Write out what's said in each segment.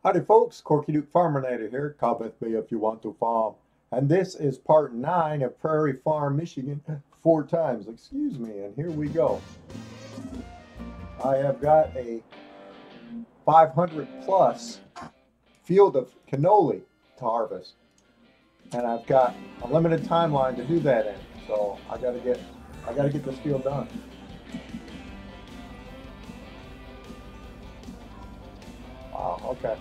Howdy folks, Corky Duke Farminator here. Come with me if you want to farm. And this is part 9 of Prairie Farm, Michigan. 4 times, excuse me, and here we go. I have got a 500 plus field of cannoli to harvest. And I've got a limited timeline to do that in. So I gotta get this field done. Wow, okay.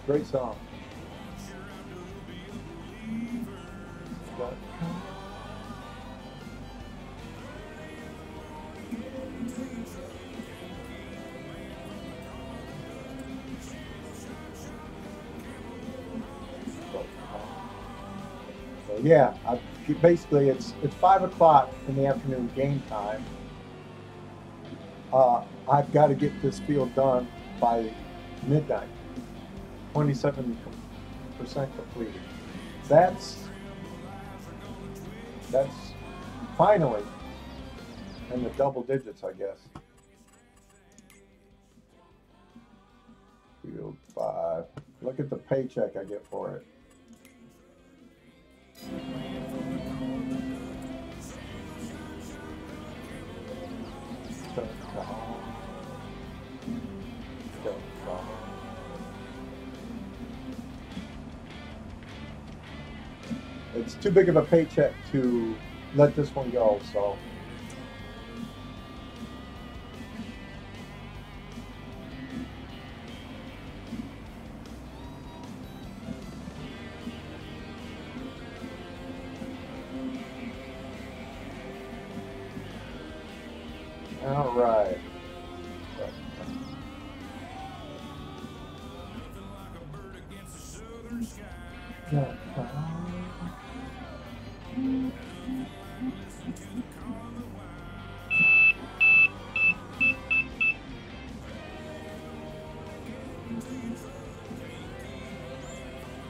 Great song. So yeah, basically it's 5 o'clock in the afternoon game time. I've got to get this field done by midnight. 27% completed. That's that's finally in the double digits, I guess. Field 5. Look at the paycheck I get for it. It's too big of a paycheck to let this one go, so. All right.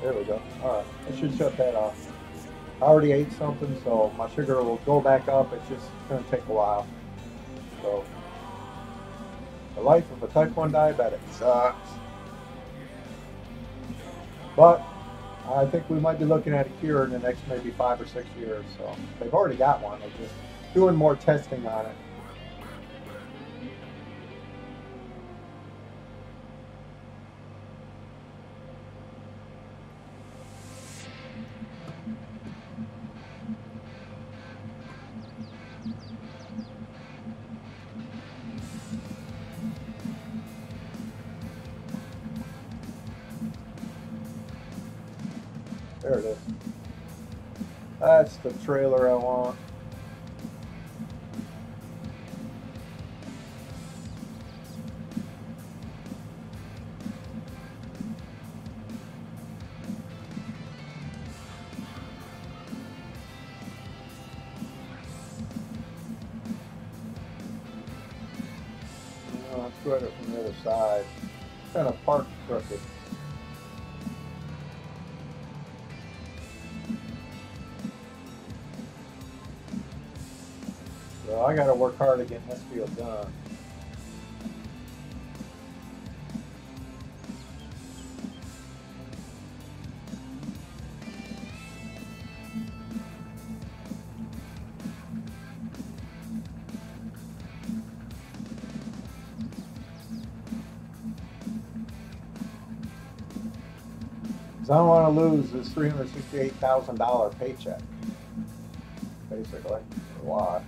There we go. All right, I should shut that off. I already ate something, so my sugar will go back up. It's just going to take a while. So, the life of a type 1 diabetic sucks. But I think we might be looking at a cure in the next maybe 5 or 6 years. So, they've already got one. They're just doing more testing on it. There it is. That's the trailer I want. Let's go at it from the other side. Kind of parked crooked. So I got to work hard to get this field done. I don't want to lose this $368,000 paycheck, basically. A lot.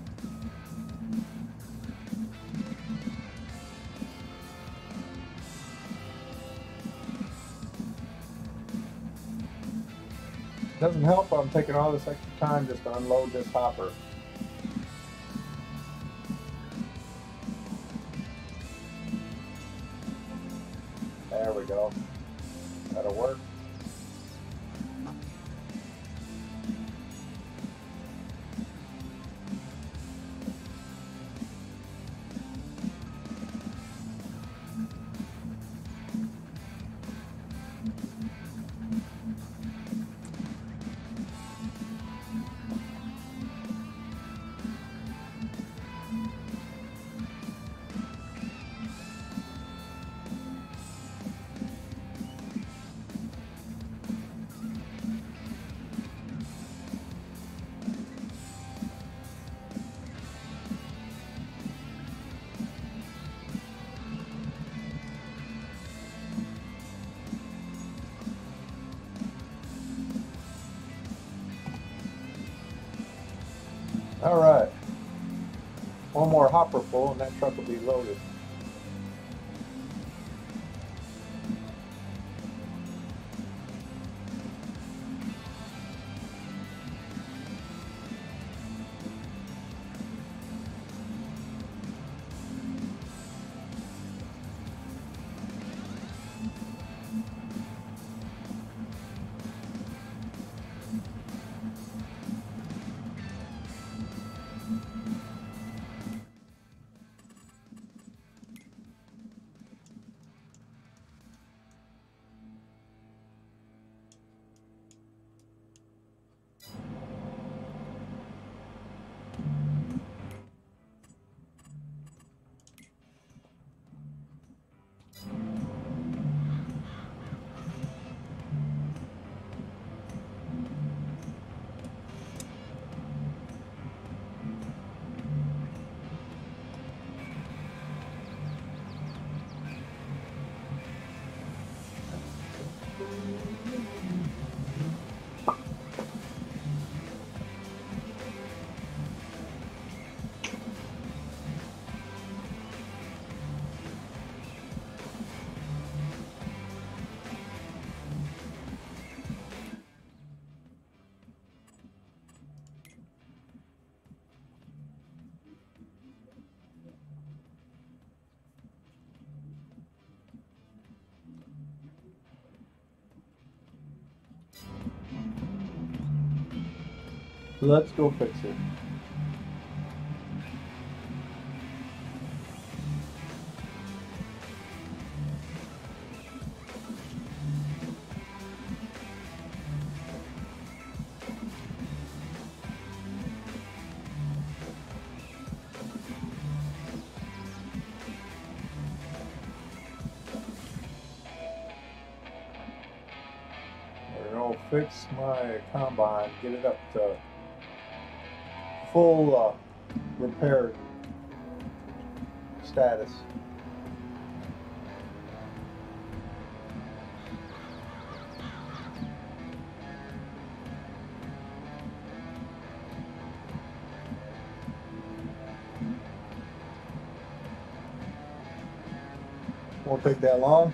Doesn't help I'm taking all this extra time just to unload this hopper. There we go. That'll work. All right. One more hopper full and that truck will be loaded. Let's go fix it. Fix my combine, get it up to full repair status. Won't take that long.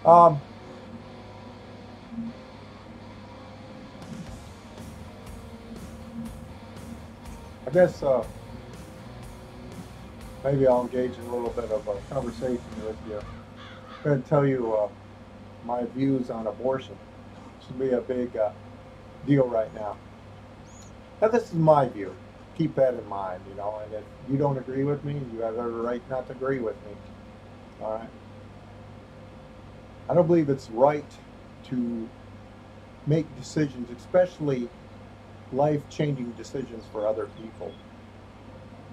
Um, I guess maybe I'll engage in a little bit of a conversation with you. I'm going to tell you my views on abortion. This would be a big deal right now. Now, this is my view. Keep that in mind, you know. And if you don't agree with me, you have every right not to agree with me. All right. I don't believe it's right to make decisions, especially life-changing decisions for other people.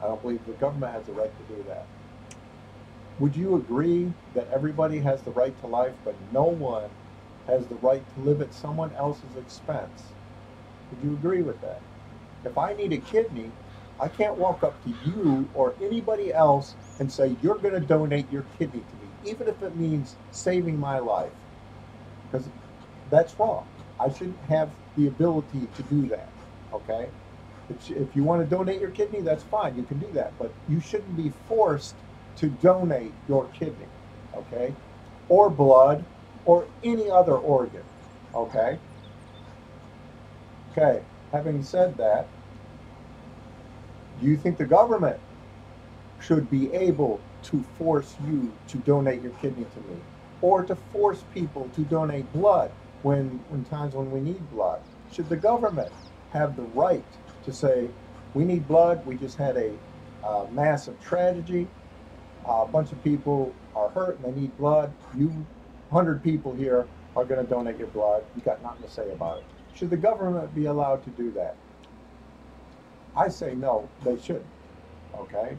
I don't believe the government has the right to do that. Would you agree that everybody has the right to life, but no one has the right to live at someone else's expense? Would you agree with that? If I need a kidney, I can't walk up to you or anybody else and say, you're going to donate your kidney to me, even if it means saving my life. Because that's wrong. I shouldn't have the ability to do that. Okay? If you want to donate your kidney, that's fine. You can do that. But you shouldn't be forced to donate your kidney. Okay? Or blood or any other organ. Okay? Okay. Having said that, do you think the government should be able to force you to donate your kidney to me? Or to force people to donate blood when times when we need blood? Should the government have the right to say, we need blood, we just had a massive tragedy, a bunch of people are hurt and they need blood, you 100 people here are going to donate your blood, you got nothing to say about it. Should the government be allowed to do that? I say no, they shouldn't. Okay?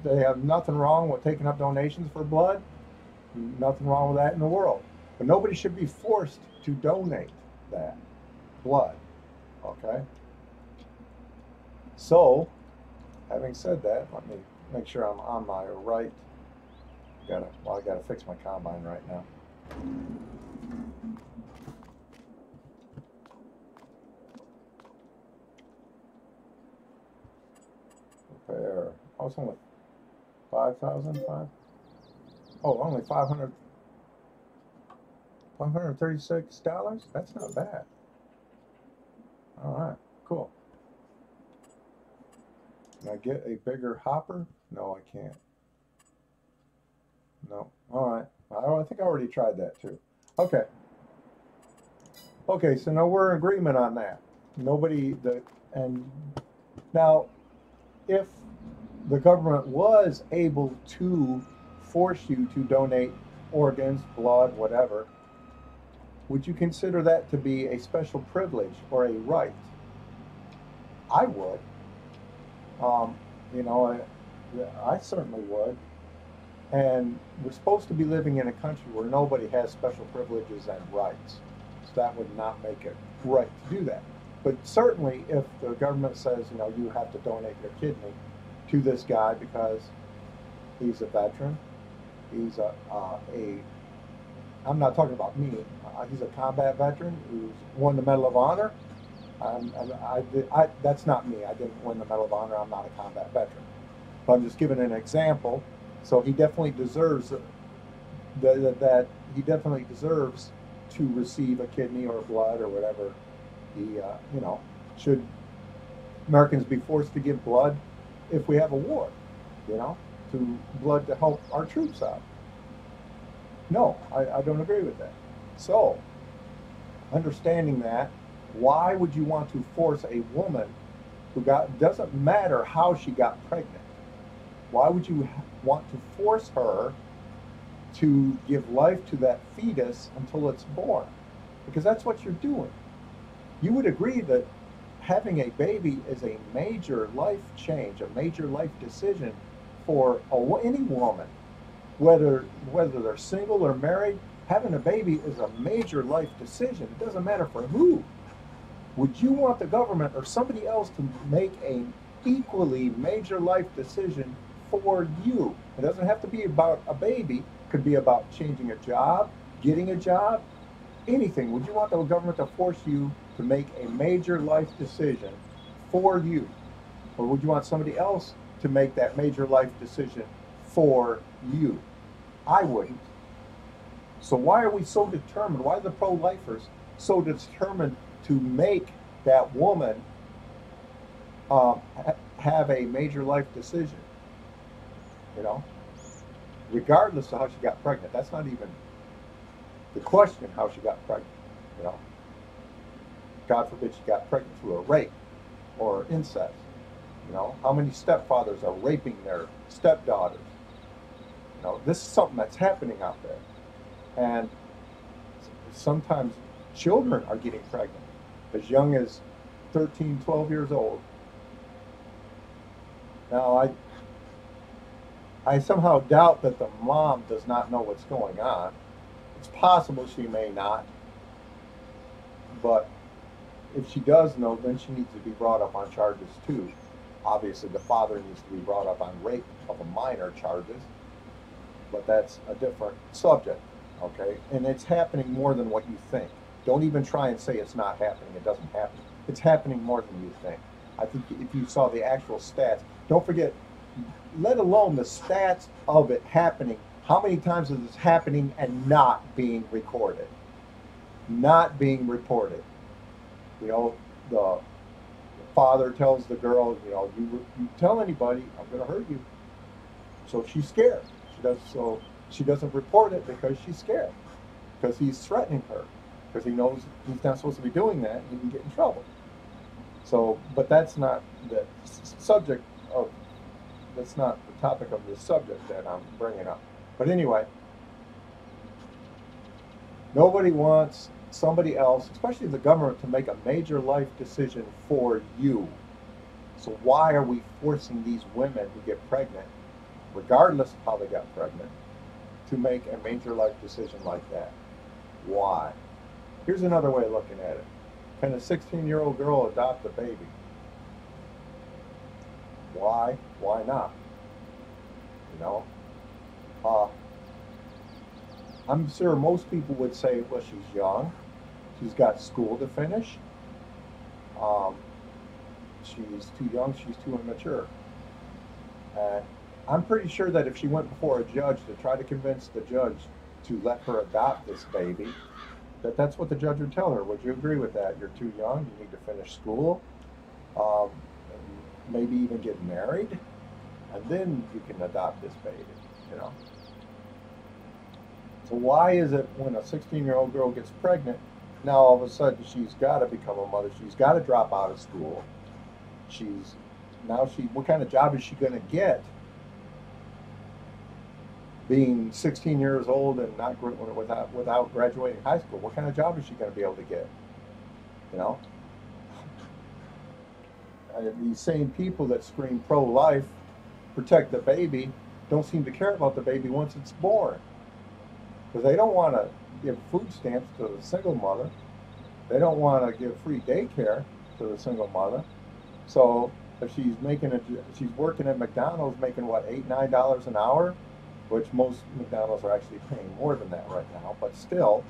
They have nothing wrong with taking up donations for blood. Nothing wrong with that in the world. But nobody should be forced to donate that blood. Okay? So, having said that, let me make sure I'm on my right. I gotta fix my combine right now. Repair. Oh, it's only 5,000. Oh, only $536. That's not bad. All right, cool. Can I get a bigger hopper? No, I can't. No. All right. I think I already tried that too. Okay. Okay, so now we're in agreement on that. And now if the government was able to force you to donate organs, blood, whatever, would you consider that to be a special privilege or a right? I would. Um, you know, I certainly would. And we're supposed to be living in a country where nobody has special privileges and rights. So that would not make it right to do that. But certainly if the government says, you know, you have to donate your kidney to this guy because he's a veteran, he's I'm not talking about me, he's a combat veteran who's won the Medal of Honor. That's not me. I didn't win the Medal of Honor. I'm not a combat veteran. But I'm just giving an example. So he definitely deserves that he definitely deserves to receive a kidney or blood or whatever. You know, should Americans be forced to give blood if we have a war? You know, blood to help our troops out? No, I don't agree with that. So, understanding that, why would you want to force a woman doesn't matter how she got pregnant? Why would you want to force her to give life to that fetus until it's born? Because that's what you're doing. You would agree that having a baby is a major life change, a major life decision for any woman, whether they're single or married. Having a baby is a major life decision. It doesn't matter for who. Would you want the government or somebody else to make an equally major life decision for you? It doesn't have to be about a baby. It could be about changing a job, getting a job, anything. Would you want the government to force you to make a major life decision for you? Or would you want somebody else to make that major life decision for you? I wouldn't. So why are we so determined? Why are the pro-lifers so determined to make that woman have a major life decision? You know, regardless of how she got pregnant. That's not even the question. How she got pregnant. You know, God forbid she got pregnant through a rape or incest. You know, how many stepfathers are raping their stepdaughters? You know, this is something that's happening out there. And sometimes children are getting pregnant as young as 13, 12 years old. Now, I somehow doubt that the mom does not know what's going on. It's possible she may not, but if she does know, then she needs to be brought up on charges too. Obviously, the father needs to be brought up on rape of a minor charges, but that's a different subject, okay? And it's happening more than what you think. Don't even try and say it's not happening. It doesn't happen. It's happening more than you think. I think if you saw the actual stats, don't forget, let alone the stats of it happening, how many times is this happening and not being recorded? Not being reported. You know, the father tells the girl, you know, you tell anybody, I'm going to hurt you. So she's scared. She doesn't report it because she's scared, because he's threatening her, because he knows he's not supposed to be doing that and he can get in trouble. So, but that's not the subject of, that's not the topic of the subject that I'm bringing up. But anyway, nobody wants somebody else, especially the government, to make a major life decision for you. So why are we forcing these women who get pregnant, regardless of how they got pregnant, to make a major life decision like that? Why? Here's another way of looking at it. Can a 16-year-old girl adopt a baby? Why? Why not? You know? I'm sure most people would say, well, she's young. She's got school to finish. She's too young. She's too immature. And I'm pretty sure that if she went before a judge to try to convince the judge to let her adopt this baby, that's what the judge would tell her. Would you agree with that? You're too young. You need to finish school. Um, maybe even get married, and then you can adopt this baby. You know. So why is it when a 16-year-old girl gets pregnant, now all of a sudden she's got to become a mother? She's got to drop out of school. What kind of job is she going to get? Being 16 years old and not without graduating high school, what kind of job is she going to be able to get? You know, these same people that scream pro-life, protect the baby, don't seem to care about the baby once it's born, because they don't want to give food stamps to the single mother. They don't want to give free daycare to the single mother. So if she's working at McDonald's making what, $8, $9 an hour, which most McDonald's are actually paying more than that right now, but still,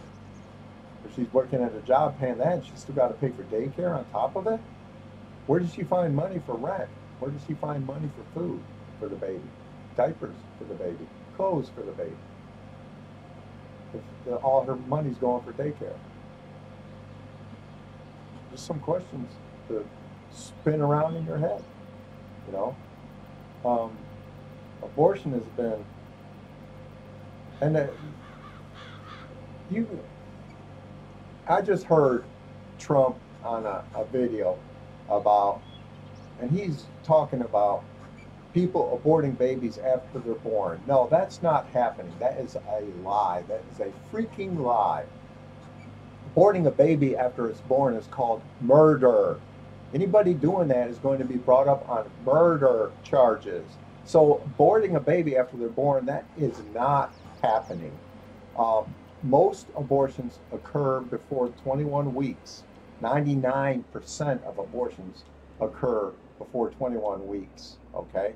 if she's working at a job paying that, and she's still got to pay for daycare on top of it, where does she find money for rent? Where does she find money for food for the baby? Diapers for the baby? Clothes for the baby? If all her money's going for daycare. Just some questions to spin around in your head, you know. Abortion has been, and I just heard Trump on a video about, and he's talking about people aborting babies after they're born. No, that's not happening. That is a lie. That is a freaking lie. Aborting a baby after it's born is called murder. Anybody doing that is going to be brought up on murder charges. So aborting a baby after they're born, that is not happening. Most abortions occur before 21 weeks. 99% of abortions occur before 21 weeks, okay?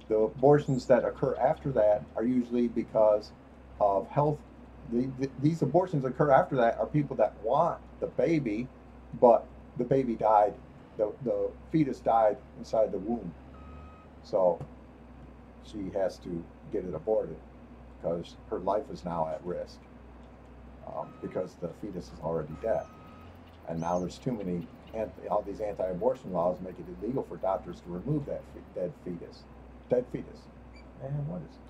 The abortions that occur after that are usually because of health. These abortions occur after that are people that want the baby, but the baby died, the fetus died inside the womb. So she has to get it aborted because her life is now at risk. because the fetus is already dead. And now there's too many, all these anti-abortion laws make it illegal for doctors to remove that dead fetus. Dead fetus. Man, what is it?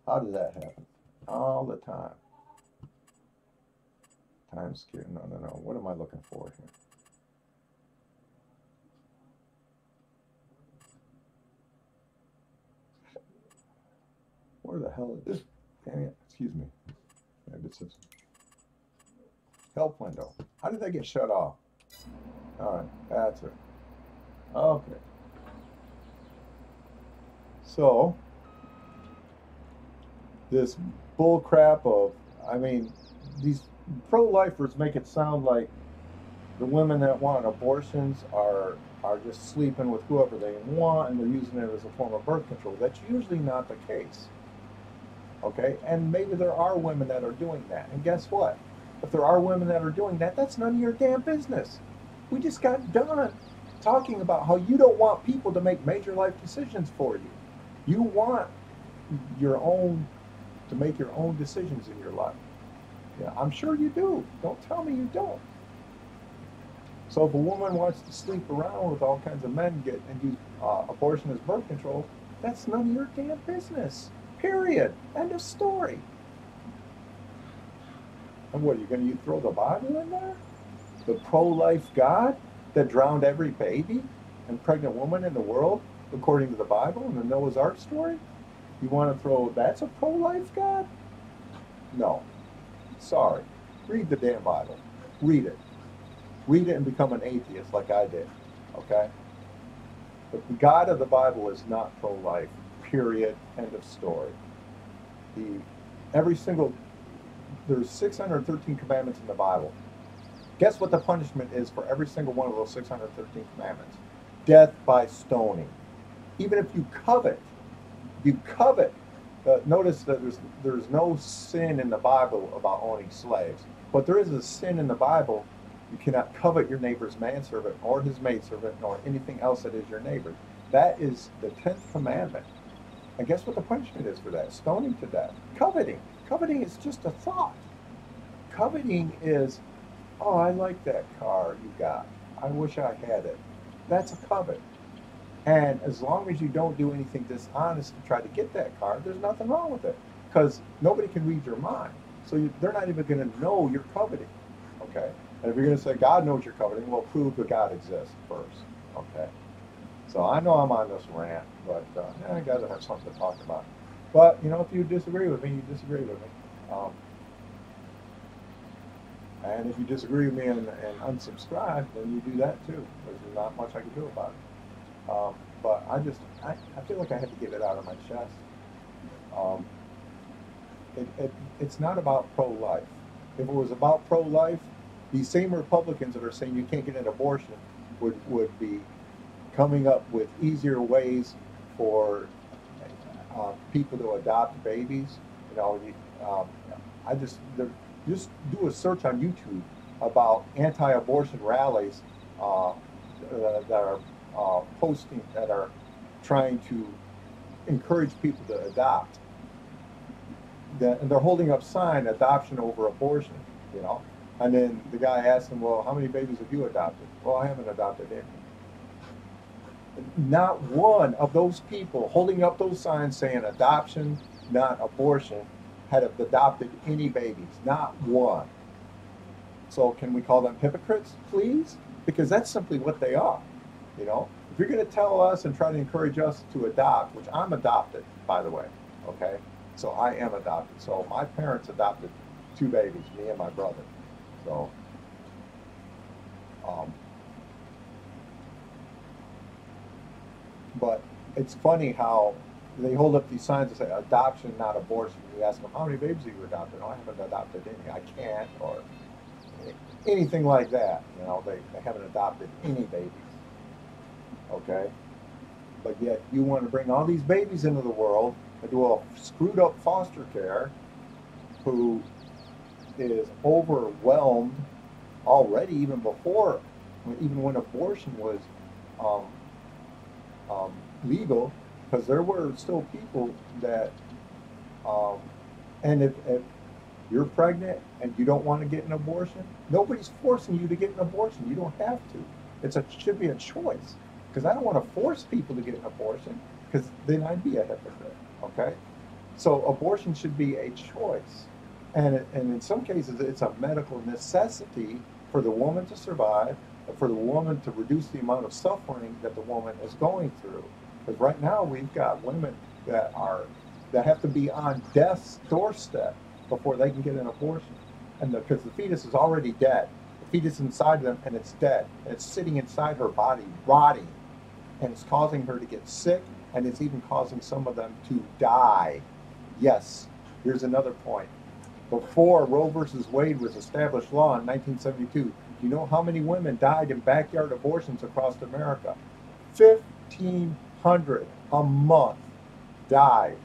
How does that happen? All the time. Time skew. No. What am I looking for here? Where the hell is this? Damn it. Excuse me. Maybe it's this help window. How did that get shut off? All right, that's it. Okay. So, this bull crap of, I mean, these pro-lifers make it sound like the women that want abortions are just sleeping with whoever they want and they're using it as a form of birth control. That's usually not the case. Okay? And maybe there are women that are doing that. And guess what? If there are women that are doing that, that's none of your damn business. We just got done talking about how you don't want people to make major life decisions for you. You want to make your own decisions in your life. Yeah, I'm sure you do. Don't tell me you don't. So if a woman wants to sleep around with all kinds of men and use abortion as birth control, that's none of your damn business. Period. End of story. And what, are you going to throw the Bible in there? The pro-life God that drowned every baby and pregnant woman in the world, according to the Bible and the Noah's Ark story? You want to throw, that's a pro-life God? No. Sorry. Read the damn Bible. Read it. Read it and become an atheist like I did. Okay? But the God of the Bible is not pro-life. Period. End of story. There's 613 commandments in the Bible. Guess what the punishment is for every single one of those 613 commandments? Death by stoning. Even if you covet, notice that there's no sin in the Bible about owning slaves, but there is a sin in the Bible. You cannot covet your neighbor's manservant or his maidservant nor anything else that is your neighbor. That is the 10th commandment. And guess what the punishment is for that? Stoning to death. Coveting. Coveting is just a thought. Coveting is, oh, I like that car you got. I wish I had it. That's a covet. And as long as you don't do anything dishonest to try to get that car, there's nothing wrong with it. Because nobody can read your mind. So they're not even going to know you're coveting. Okay? And if you're going to say God knows you're coveting, well, prove that God exists first. Okay? So I know I'm on this rant, but I got to have something to talk about. But, if you disagree with me, you disagree with me. And if you disagree with me and unsubscribe, then you do that too. There's not much I can do about it. But I feel like I had to get it out of my chest. It's not about pro-life. If it was about pro-life, these same Republicans that are saying you can't get an abortion would be coming up with easier ways for people to adopt babies. Just do a search on YouTube about anti-abortion rallies that are posting, that are trying to encourage people to adopt. And they're holding up sign, adoption over abortion, And then the guy asks them, well, how many babies have you adopted? Well, I haven't adopted any. Not one of those people holding up those signs saying adoption, not abortion, had adopted any babies. Not one. So can we call them hypocrites, please? Because that's simply what they are. If you're going to tell us and try to encourage us to adopt, which I'm adopted, by the way, okay? So I am adopted. So my parents adopted 2 babies, me and my brother. So, but it's funny how they hold up these signs that say adoption, not abortion. You ask them, how many babies have you adopted? Oh, I haven't adopted any. I can't, or anything like that. They haven't adopted any babies. Okay? But yet you want to bring all these babies into the world and do a screwed up foster care who is overwhelmed already, even when abortion was legal, because there were still people that Um, and if you're pregnant and you don't want to get an abortion, nobody's forcing you to get an abortion. You don't have to. It should be a choice. Because I don't want to force people to get an abortion, because then I'd be a hypocrite. Okay? So abortion should be a choice. And in some cases, it's a medical necessity for the woman to survive, and for the woman to reduce the amount of suffering that the woman is going through. Because right now we've got women that have to be on death's doorstep before they can get an abortion, and because the fetus is already dead, the fetus inside of them, and it's dead, and it's sitting inside her body, rotting, and it's causing her to get sick, and it's even causing some of them to die. Yes, here's another point. Before Roe versus Wade was established law in 1972, do you know how many women died in backyard abortions across America? 1,500 a month died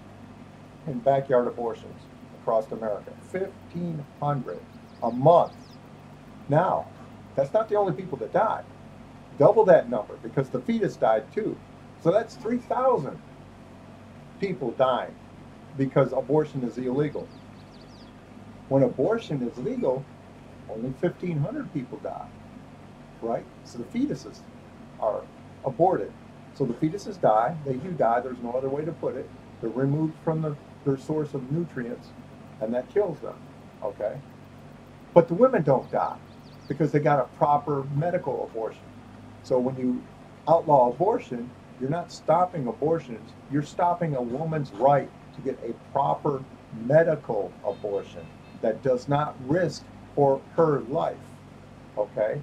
in backyard abortions across America. 1,500 a month. Now, that's not the only people that died. Double that number, because the fetus died too. So that's 3,000 people dying because abortion is illegal. When abortion is legal, only 1,500 people die, right? So the fetuses are aborted. So the fetuses die. They do die. There's no other way to put it. They're removed from their source of nutrients, and that kills them, okay? But the women don't die because they got a proper medical abortion. So when you outlaw abortion, you're not stopping abortions. You're stopping a woman's right to get a proper medical abortion that does not risk for her life, okay?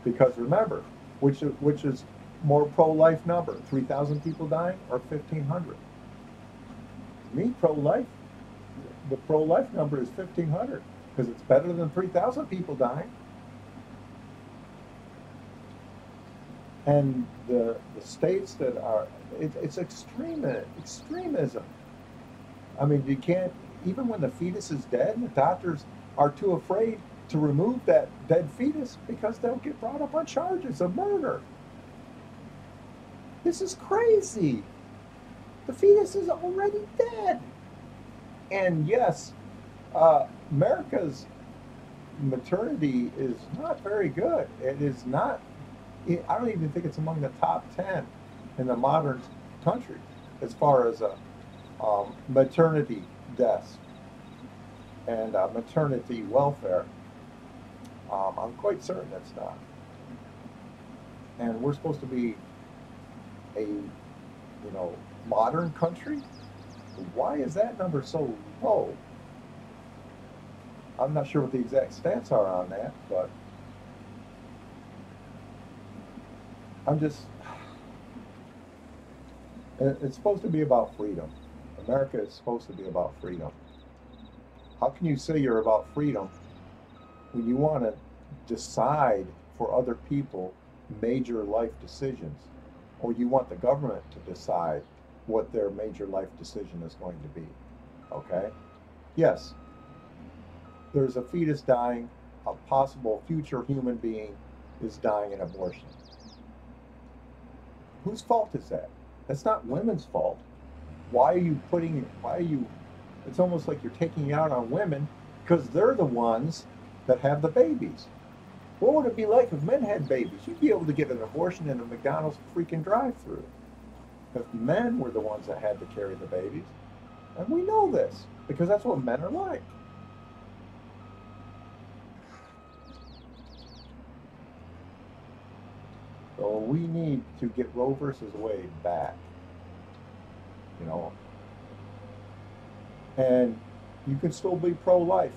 Because remember, which is more pro-life number, 3,000 people dying or 1,500? Me, pro-life, the pro-life number is 1,500 because it's better than 3,000 people dying. And the states that are, it's extremism. I mean, you can't, even when the fetus is dead, the doctors are too afraid to remove that dead fetus because they'll get brought up on charges of murder. This is crazy. The fetus is already dead. And yes, America's maternity is not very good. It is not, I don't even think it's among the top 10 in the modern country as far as maternity deaths and maternity welfare. I'm quite certain it's not. And we're supposed to be a, modern country. Why is that number so low? I'm not sure what the exact stats are on that, but it's supposed to be about freedom. America is supposed to be about freedom. How can you say you're about freedom when you want to decide for other people major life decisions, or you want the government to decide what their major life decision is going to be? Okay? Yes, there's a fetus dying, a possible future human being is dying in abortion. Whose fault is that? That's not women's fault. It's almost like you're taking it out on women because they're the ones that have the babies. What would it be like if men had babies? You'd be able to get an abortion in a McDonald's freaking drive-thru if men were the ones that had to carry the babies. And we know this because that's what men are like. So we need to get Roe versus Wade back, and you can still be pro-life,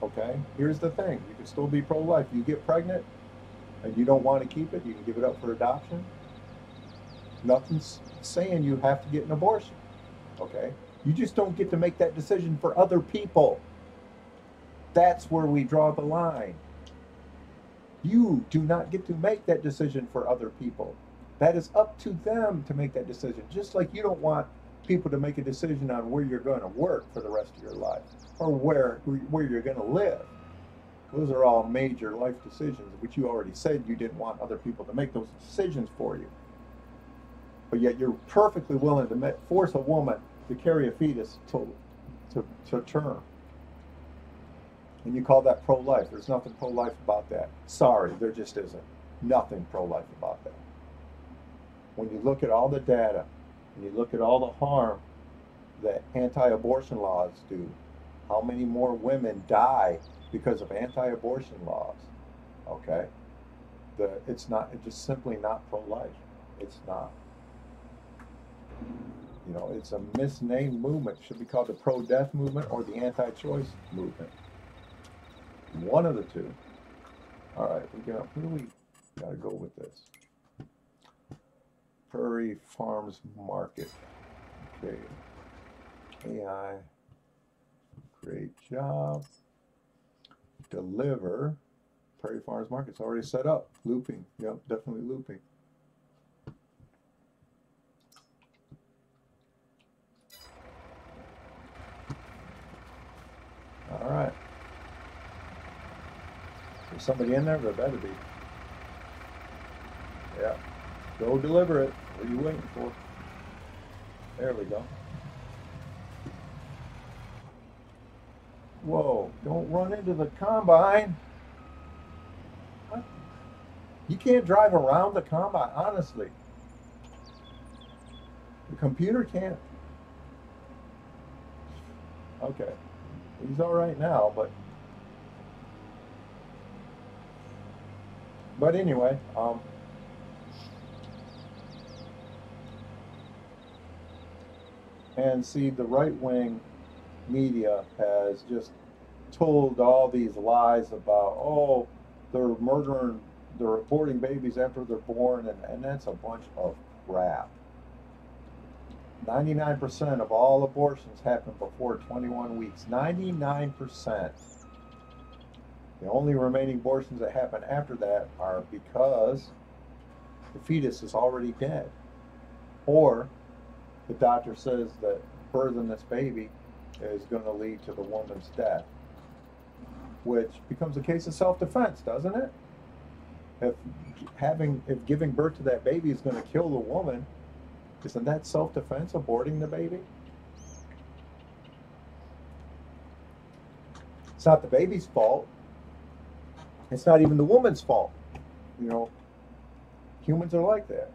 okay? Here's the thing, you can still be pro-life. You get pregnant and you don't want to keep it, you can give it up for adoption. Nothing's saying you have to get an abortion, okay? You just don't get to make that decision for other people. That's where we draw the line. You do not get to make that decision for other people. That is up to them to make that decision. Just like you don't want people to make a decision on where you're going to work for the rest of your life or where you're going to live. Those are all major life decisions, which you already said you didn't want other people to make those decisions for you. But yet you're perfectly willing to force a woman to carry a fetus till to term. And you call that pro-life. There's nothing pro-life about that. Sorry, there just isn't. Nothing pro-life about that. When you look at all the data, and you look at all the harm that anti-abortion laws do, how many more women die because of anti-abortion laws? Okay, it's just simply not pro-life. It's not. You know, it's a misnamed movement. It should be called the pro-death movement or the anti-choice movement. One of the two. All right, where do we gotta go with this? Prairie Farms Market. Okay. AI. Create job. Deliver. Prairie Farms Market's already set up. Looping. Yep, definitely looping. All right. There's somebody in there? There better be. Yeah. Go deliver it. What are you waiting for? There we go. Whoa, don't run into the combine. What? You can't drive around the combine, honestly. The computer can't. Okay. He's all right now, but anyway, and see, the right-wing media has just told all these lies about, oh, they're aborting babies after they're born, and that's a bunch of crap. 99% of all abortions happen before 21 weeks. 99%. The only remaining abortions that happen after that are because the fetus is already dead, or the doctor says that birthing this baby is going to lead to the woman's death, which becomes a case of self-defense, doesn't it? If giving birth to that baby is going to kill the woman, isn't that self-defense, aborting the baby? It's not the baby's fault. It's not even the woman's fault. You know, humans are like that.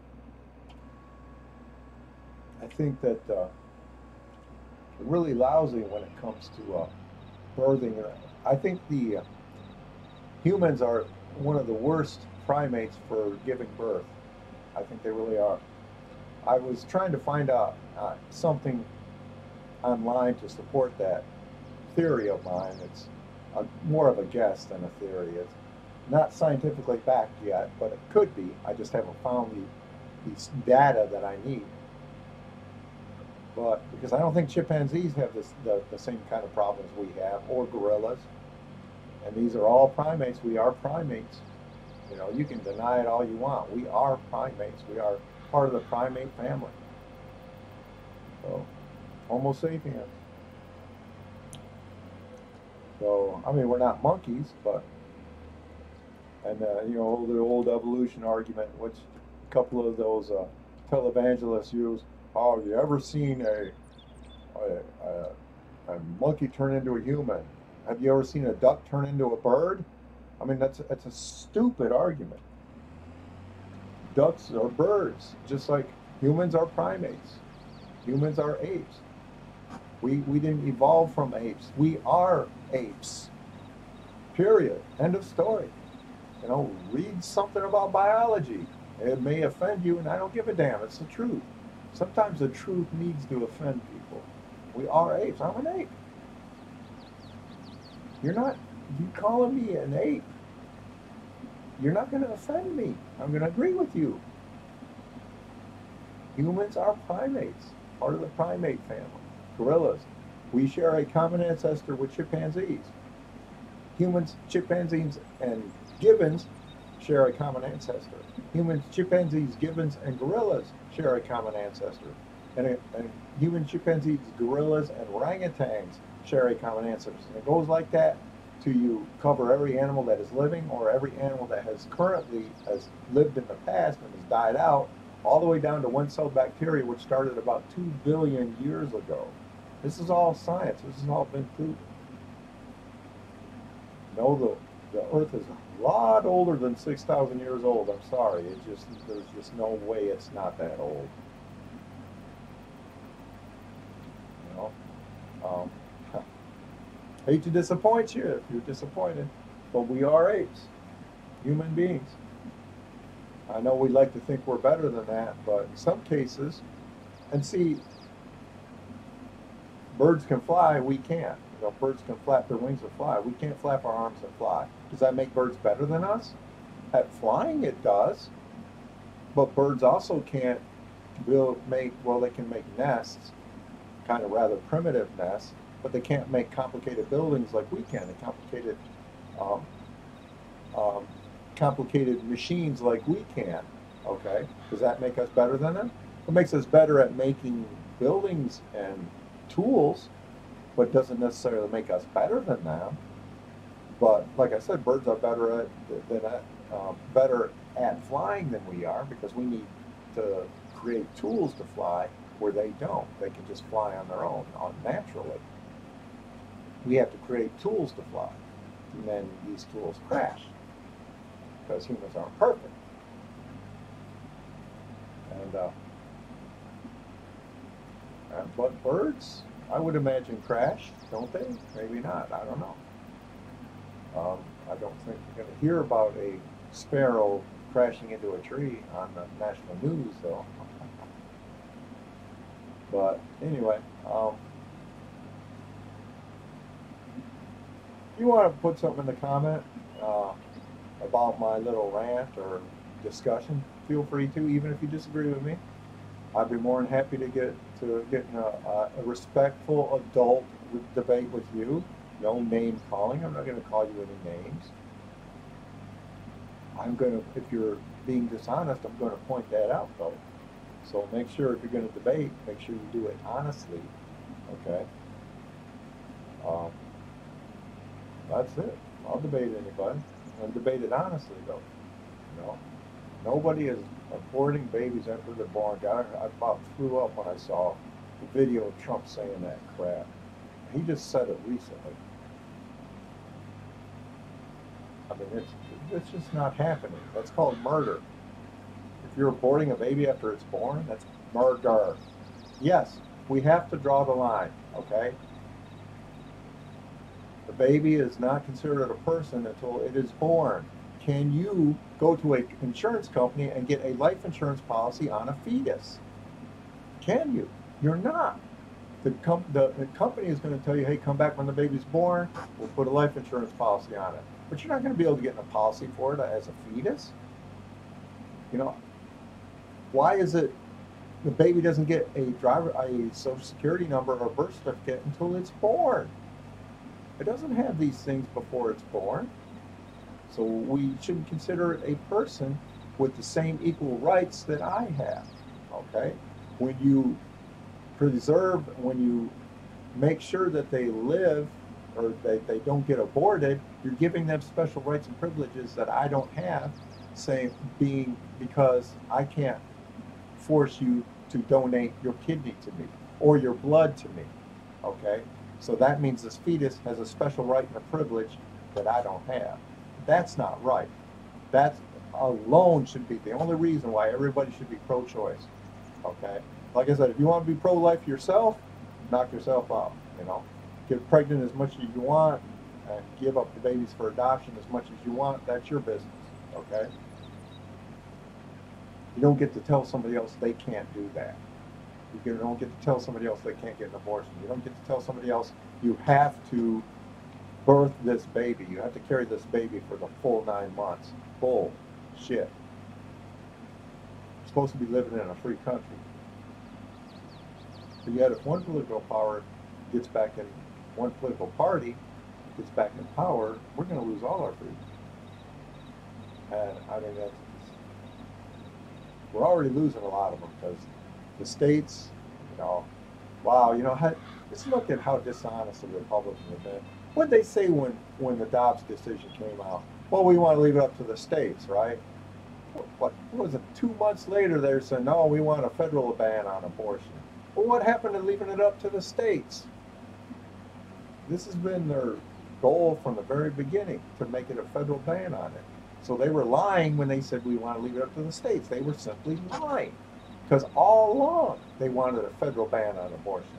I think that they're really lousy when it comes to birthing. I think the humans are one of the worst primates for giving birth. I think they really are. I was trying to find out something online to support that theory of mine. It's more of a guess than a theory. It's not scientifically backed yet, but it could be. I just haven't found the data that I need. But because I don't think chimpanzees have the same kind of problems we have, or gorillas. And these are all primates. We are primates. You know, you can deny it all you want. We are primates. We are part of the primate family. So, Homo sapiens. So, I mean, we're not monkeys, but, and you know, the old evolution argument, which a couple of those televangelists use. Oh, have you ever seen a monkey turn into a human? Have you ever seen a duck turn into a bird? I mean, that's a stupid argument. Ducks are birds, just like humans are primates. Humans are apes. We didn't evolve from apes. We are apes. Period. End of story. You know, read something about biology. It may offend you, and I don't give a damn. It's the truth. Sometimes the truth needs to offend people. We are apes. I'm an ape. You calling me an ape, you're not going to offend me. I'm going to agree with you. Humans are primates, part of the primate family. Gorillas. We share a common ancestor with chimpanzees. Humans, chimpanzees, and gibbons share a common ancestor. Humans, chimpanzees, gibbons, and gorillas share a common ancestor. And human chimpanzees, gorillas, and orangutans share a common ancestor. And it goes like that till you cover every animal that is living, or every animal that has lived in the past and has died out, all the way down to one-celled bacteria, which started about 2 billion years ago. This is all science. This has all been proven. No, the Earth is a lot older than 6,000 years old. I'm sorry. There's just no way it's not that old. You know, hate to disappoint you if you're disappointed, but we are apes, human beings. I know we like to think we're better than that, but in some cases, and see, birds can fly, we can't. You know, birds can flap their wings and fly. We can't flap our arms and fly. Does that make birds better than us? At flying, it does. But birds also can't they can make nests, kind of rather primitive nests, but they can't make complicated buildings like we can, and um, um, complicated machines like we can. Okay, does that make us better than them? It makes us better at making buildings and tools, but doesn't necessarily make us better than them. But like I said, birds are better at flying than we are because we need to create tools to fly where they don't. They can just fly on their own, naturally. We have to create tools to fly, and then these tools crash because humans aren't perfect. But birds, I would imagine, crash, don't they? Maybe not. I don't know. I don't think you're going to hear about a sparrow crashing into a tree on the national news, though. But anyway, if you want to put something in the comment about my little rant or discussion, feel free to, even if you disagree with me. I'd be more than happy to get in a respectful adult debate with you. No name calling. I'm not going to call you any names. If you're being dishonest, I'm going to point that out, though. So make sure if you're going to debate, make sure you do it honestly. Okay. That's it. I'll debate anybody. I'll debate it honestly, though. You know, nobody is aborting babies after they're born. I about threw up when I saw the video of Trump saying that crap. He just said it recently. I mean, it's just not happening. That's called murder. If you're aborting a baby after it's born, that's murder. Yes, we have to draw the line, okay? The baby is not considered a person until it is born. Can you go to an insurance company and get a life insurance policy on a fetus? Can you? You're not. The company is going to tell you, hey, come back when the baby's born, we'll put a life insurance policy on it. But you're not going to be able to get a policy for it as a fetus. You know, why is it the baby doesn't get a social security number or birth certificate until it's born? It doesn't have these things before it's born. So we shouldn't consider it a person with the same equal rights that I have, okay? When you make sure that they live or they don't get aborted, you're giving them special rights and privileges that I don't have, because I can't force you to donate your kidney to me or your blood to me, okay? So that means this fetus has a special right and a privilege that I don't have. That's not right. That alone should be the only reason why everybody should be pro-choice, okay? Like I said, if you want to be pro-life yourself, knock yourself out, you know? Get pregnant as much as you want and give up the babies for adoption as much as you want. That's your business, okay? You don't get to tell somebody else they can't do that. You don't get to tell somebody else they can't get an abortion. You don't get to tell somebody else you have to birth this baby. You have to carry this baby for the full 9 months. Bullshit. You're supposed to be living in a free country. But yet if one political party gets back in power, we're going to lose all our freedom. And I mean, we're already losing a lot of them because the states, you know, wow, you know, let's look at how dishonest the Republicans have been. What did they say when the Dobbs decision came out? Well, we want to leave it up to the states, right? What was it? 2 months later, they're saying, no, we want a federal ban on abortion. Well, what happened to leaving it up to the states? This has been their goal from the very beginning, to make it a federal ban on it. So they were lying when they said we want to leave it up to the states. They were simply lying. Because all along they wanted a federal ban on abortion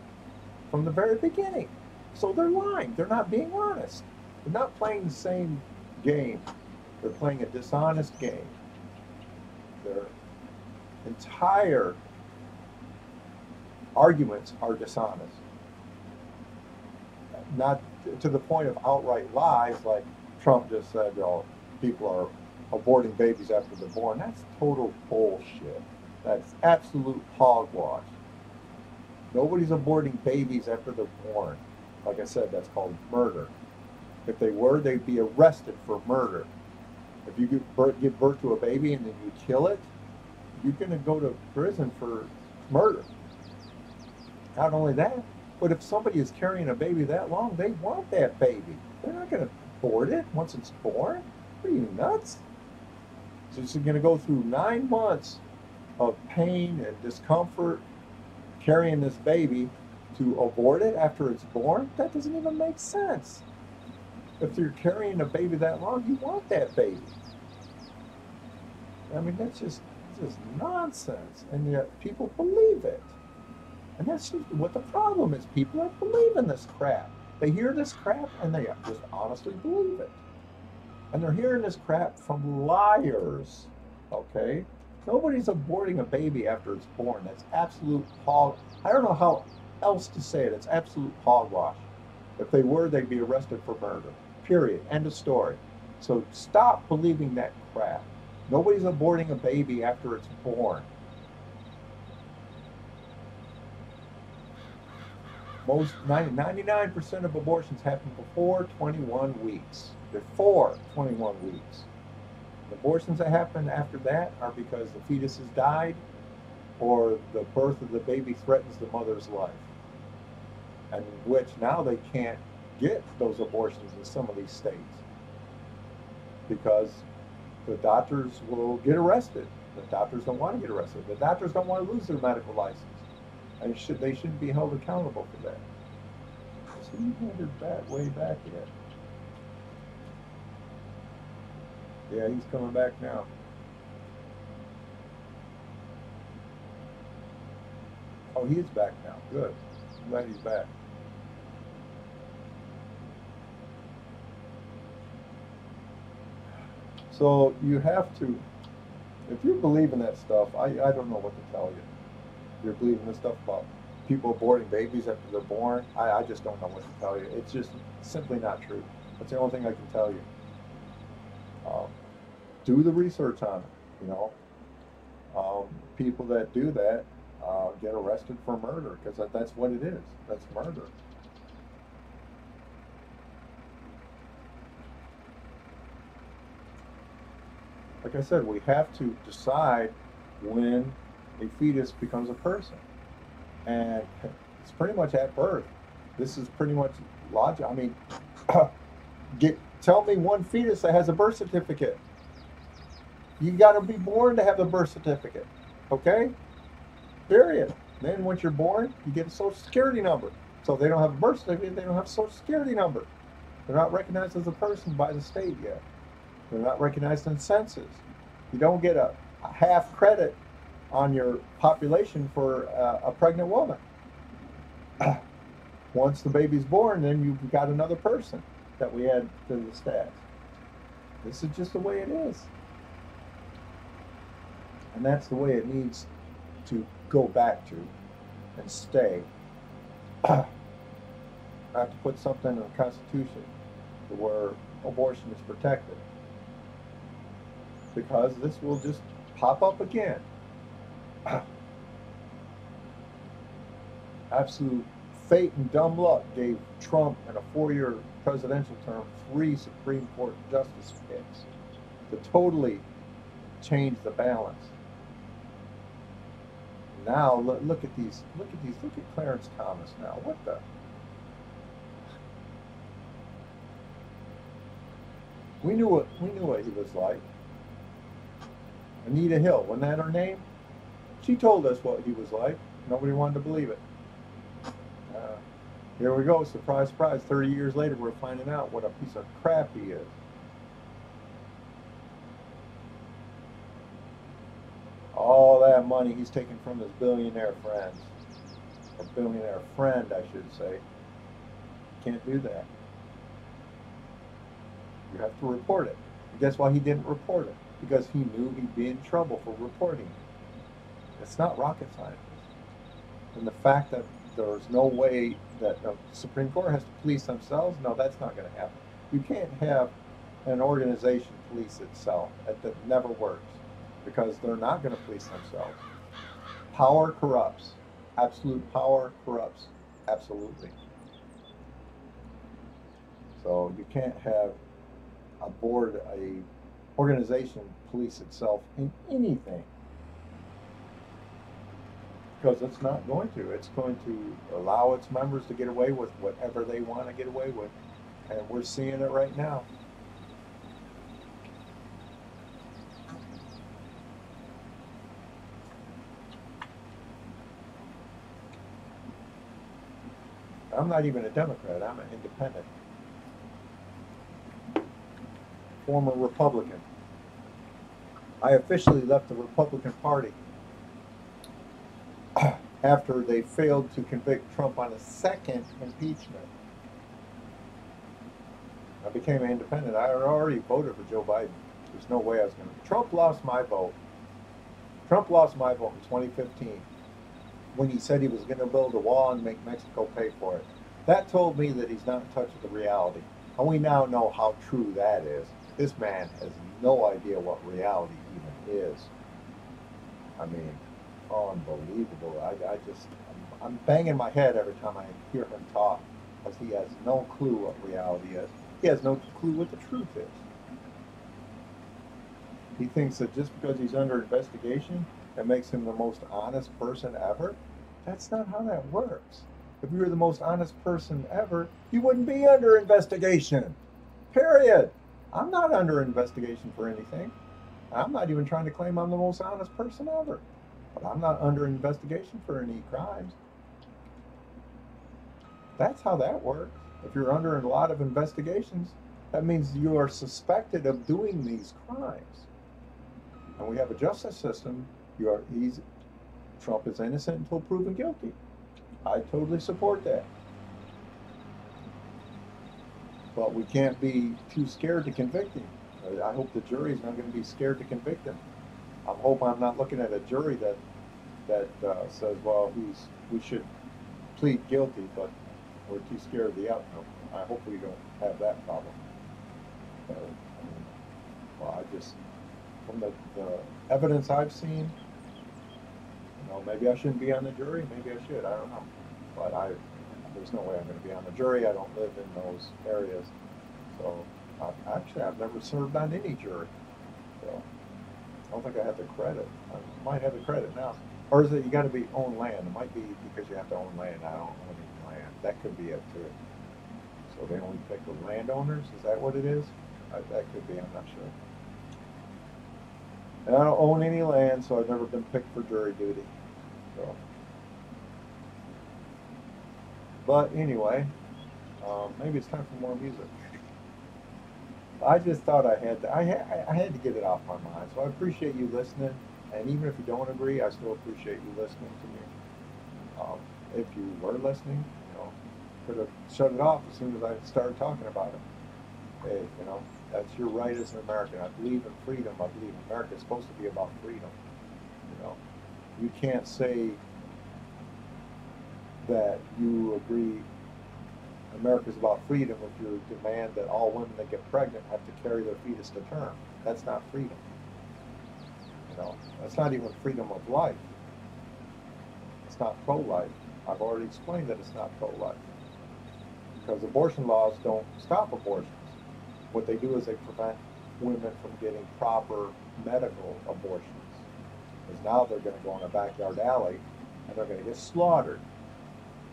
from the very beginning. So they're lying. They're not being honest. They're not playing the same game. They're playing a dishonest game. Their entire arguments are dishonest. Not to the point of outright lies like Trump just said, people are aborting babies after they're born. That's total bullshit. That's absolute hogwash. Nobody's aborting babies after they're born. Like I said, that's called murder. If they were, they'd be arrested for murder. If you give birth to a baby and then you kill it, you're going to go to prison for murder. Not only that, but if somebody is carrying a baby that long, they want that baby. They're not going to abort it once it's born. Are you nuts? So it's going to go through 9 months of pain and discomfort carrying this baby to abort it after it's born? That doesn't even make sense. If you're carrying a baby that long, you want that baby. I mean, that's just nonsense. And yet people believe it. And that's what the problem is. People are believing this crap. They hear this crap and they just honestly believe it. And they're hearing this crap from liars. Okay? Nobody's aborting a baby after it's born. That's absolute hog. I don't know how else to say it. It's absolute hogwash. If they were, they'd be arrested for murder. Period. End of story. So stop believing that crap. Nobody's aborting a baby after it's born. Most 99% of abortions happen before 21 weeks. Before 21 weeks. The abortions that happen after that are because the fetus has died or the birth of the baby threatens the mother's life. And which now they can't get those abortions in some of these states because the doctors will get arrested. The doctors don't want to get arrested. The doctors don't want to lose their medical license. And they shouldn't be held accountable for that. So you handed that way back yet? Yeah, he's coming back now. Oh, he is back now. Good. I'm glad he's back. So you have to, if you believe in that stuff, I don't know what to tell you. You're believing this stuff about people aborting babies after they're born. I just don't know what to tell you. It's just simply not true. That's the only thing I can tell you. Do the research on it. You know, people that do that get arrested for murder because that's what it is. That's murder. Like I said, we have to decide when a fetus becomes a person. And it's pretty much at birth. This is pretty much logic. I mean, tell me one fetus that has a birth certificate. You got to be born to have a birth certificate. Okay? Period. Then once you're born, you get a social security number. So if they don't have a birth certificate, they don't have a social security number. They're not recognized as a person by the state yet. They're not recognized in census. You don't get a half credit on your population for a pregnant woman. Once the baby's born, then you've got another person that we add to the stats. This is just the way it is. And that's the way it needs to go back to and stay. I have to put something in the Constitution where abortion is protected. Because this will just pop up again. Absolute fate and dumb luck gave Trump in a 4-year presidential term 3 Supreme Court justice picks to totally change the balance. Now look at these. Look at Clarence Thomas now. What the? We knew what he was like. Anita Hill, wasn't that her name? She told us what he was like. Nobody wanted to believe it. Here we go, surprise, surprise. 30 years later, we're finding out what a piece of crap he is. All that money he's taken from his billionaire friends, or billionaire friend, I should say. Can't do that. You have to report it. And guess why he didn't report it? Because he knew he'd be in trouble for reporting it. It's not rocket science. And the fact that there's no way that the Supreme Court has to police themselves, no, that's not going to happen. You can't have an organization police itself. That never works because they're not going to police themselves. Power corrupts. Absolute power corrupts. Absolutely. So you can't have a board, a organization police itself in anything. Because it's not going to. It's going to allow its members to get away with whatever they want to get away with. And we're seeing it right now. I'm not even a Democrat. I'm an independent. Former Republican. I officially left the Republican Party after they failed to convict Trump on a second impeachment. I became an independent. I had already voted for Joe Biden. There's no way I was going to. Trump lost my vote. Trump lost my vote in 2015 when he said he was going to build a wall and make Mexico pay for it. That told me that he's not in touch with the reality. And we now know how true that is. This man has no idea what reality even is. I mean, unbelievable. I'm banging my head every time I hear him talk because he has no clue what reality is. He has no clue what the truth is. He thinks that just because he's under investigation, it makes him the most honest person ever. That's not how that works. If you were the most honest person ever, you wouldn't be under investigation. Period. I'm not under investigation for anything. I'm not even trying to claim I'm the most honest person ever. But I'm not under investigation for any crimes. That's how that works. If you're under a lot of investigations, that means you are suspected of doing these crimes. And we have a justice system. Trump is innocent until proven guilty. I totally support that. But we can't be too scared to convict him. I hope the jury's not going to be scared to convict him. I hope I'm not looking at a jury that says, well, we should plead guilty, but we're too scared of the outcome. I hope we don't have that problem. From the evidence I've seen, maybe I shouldn't be on the jury. Maybe I should. I don't know. But there's no way I'm going to be on the jury. I don't live in those areas. So I've never served on any jury. So I don't think I have the credit. I might have the credit now. Or is it you got to be own land? It might be because you have to own land. I don't own any land. That could be it too. So they only pick the landowners? Is that what it is? That could be. I'm not sure. And I don't own any land, so I've never been picked for jury duty. So, but anyway, maybe it's time for more music. I just thought I had to get it off my mind. So I appreciate you listening, and even if you don't agree, I still appreciate you listening to me. If you were listening, could have shut it off as soon as I started talking about it. Hey, that's your right as an American. I believe in freedom. I believe America is supposed to be about freedom. You can't say that you agree America's about freedom if you demand that all women that get pregnant have to carry their fetus to term. That's not freedom. That's not even freedom of life. It's not pro-life. I've already explained that it's not pro-life. Because abortion laws don't stop abortions. What they do is they prevent women from getting proper medical abortions. Because now they're going to go in a backyard alley and they're going to get slaughtered.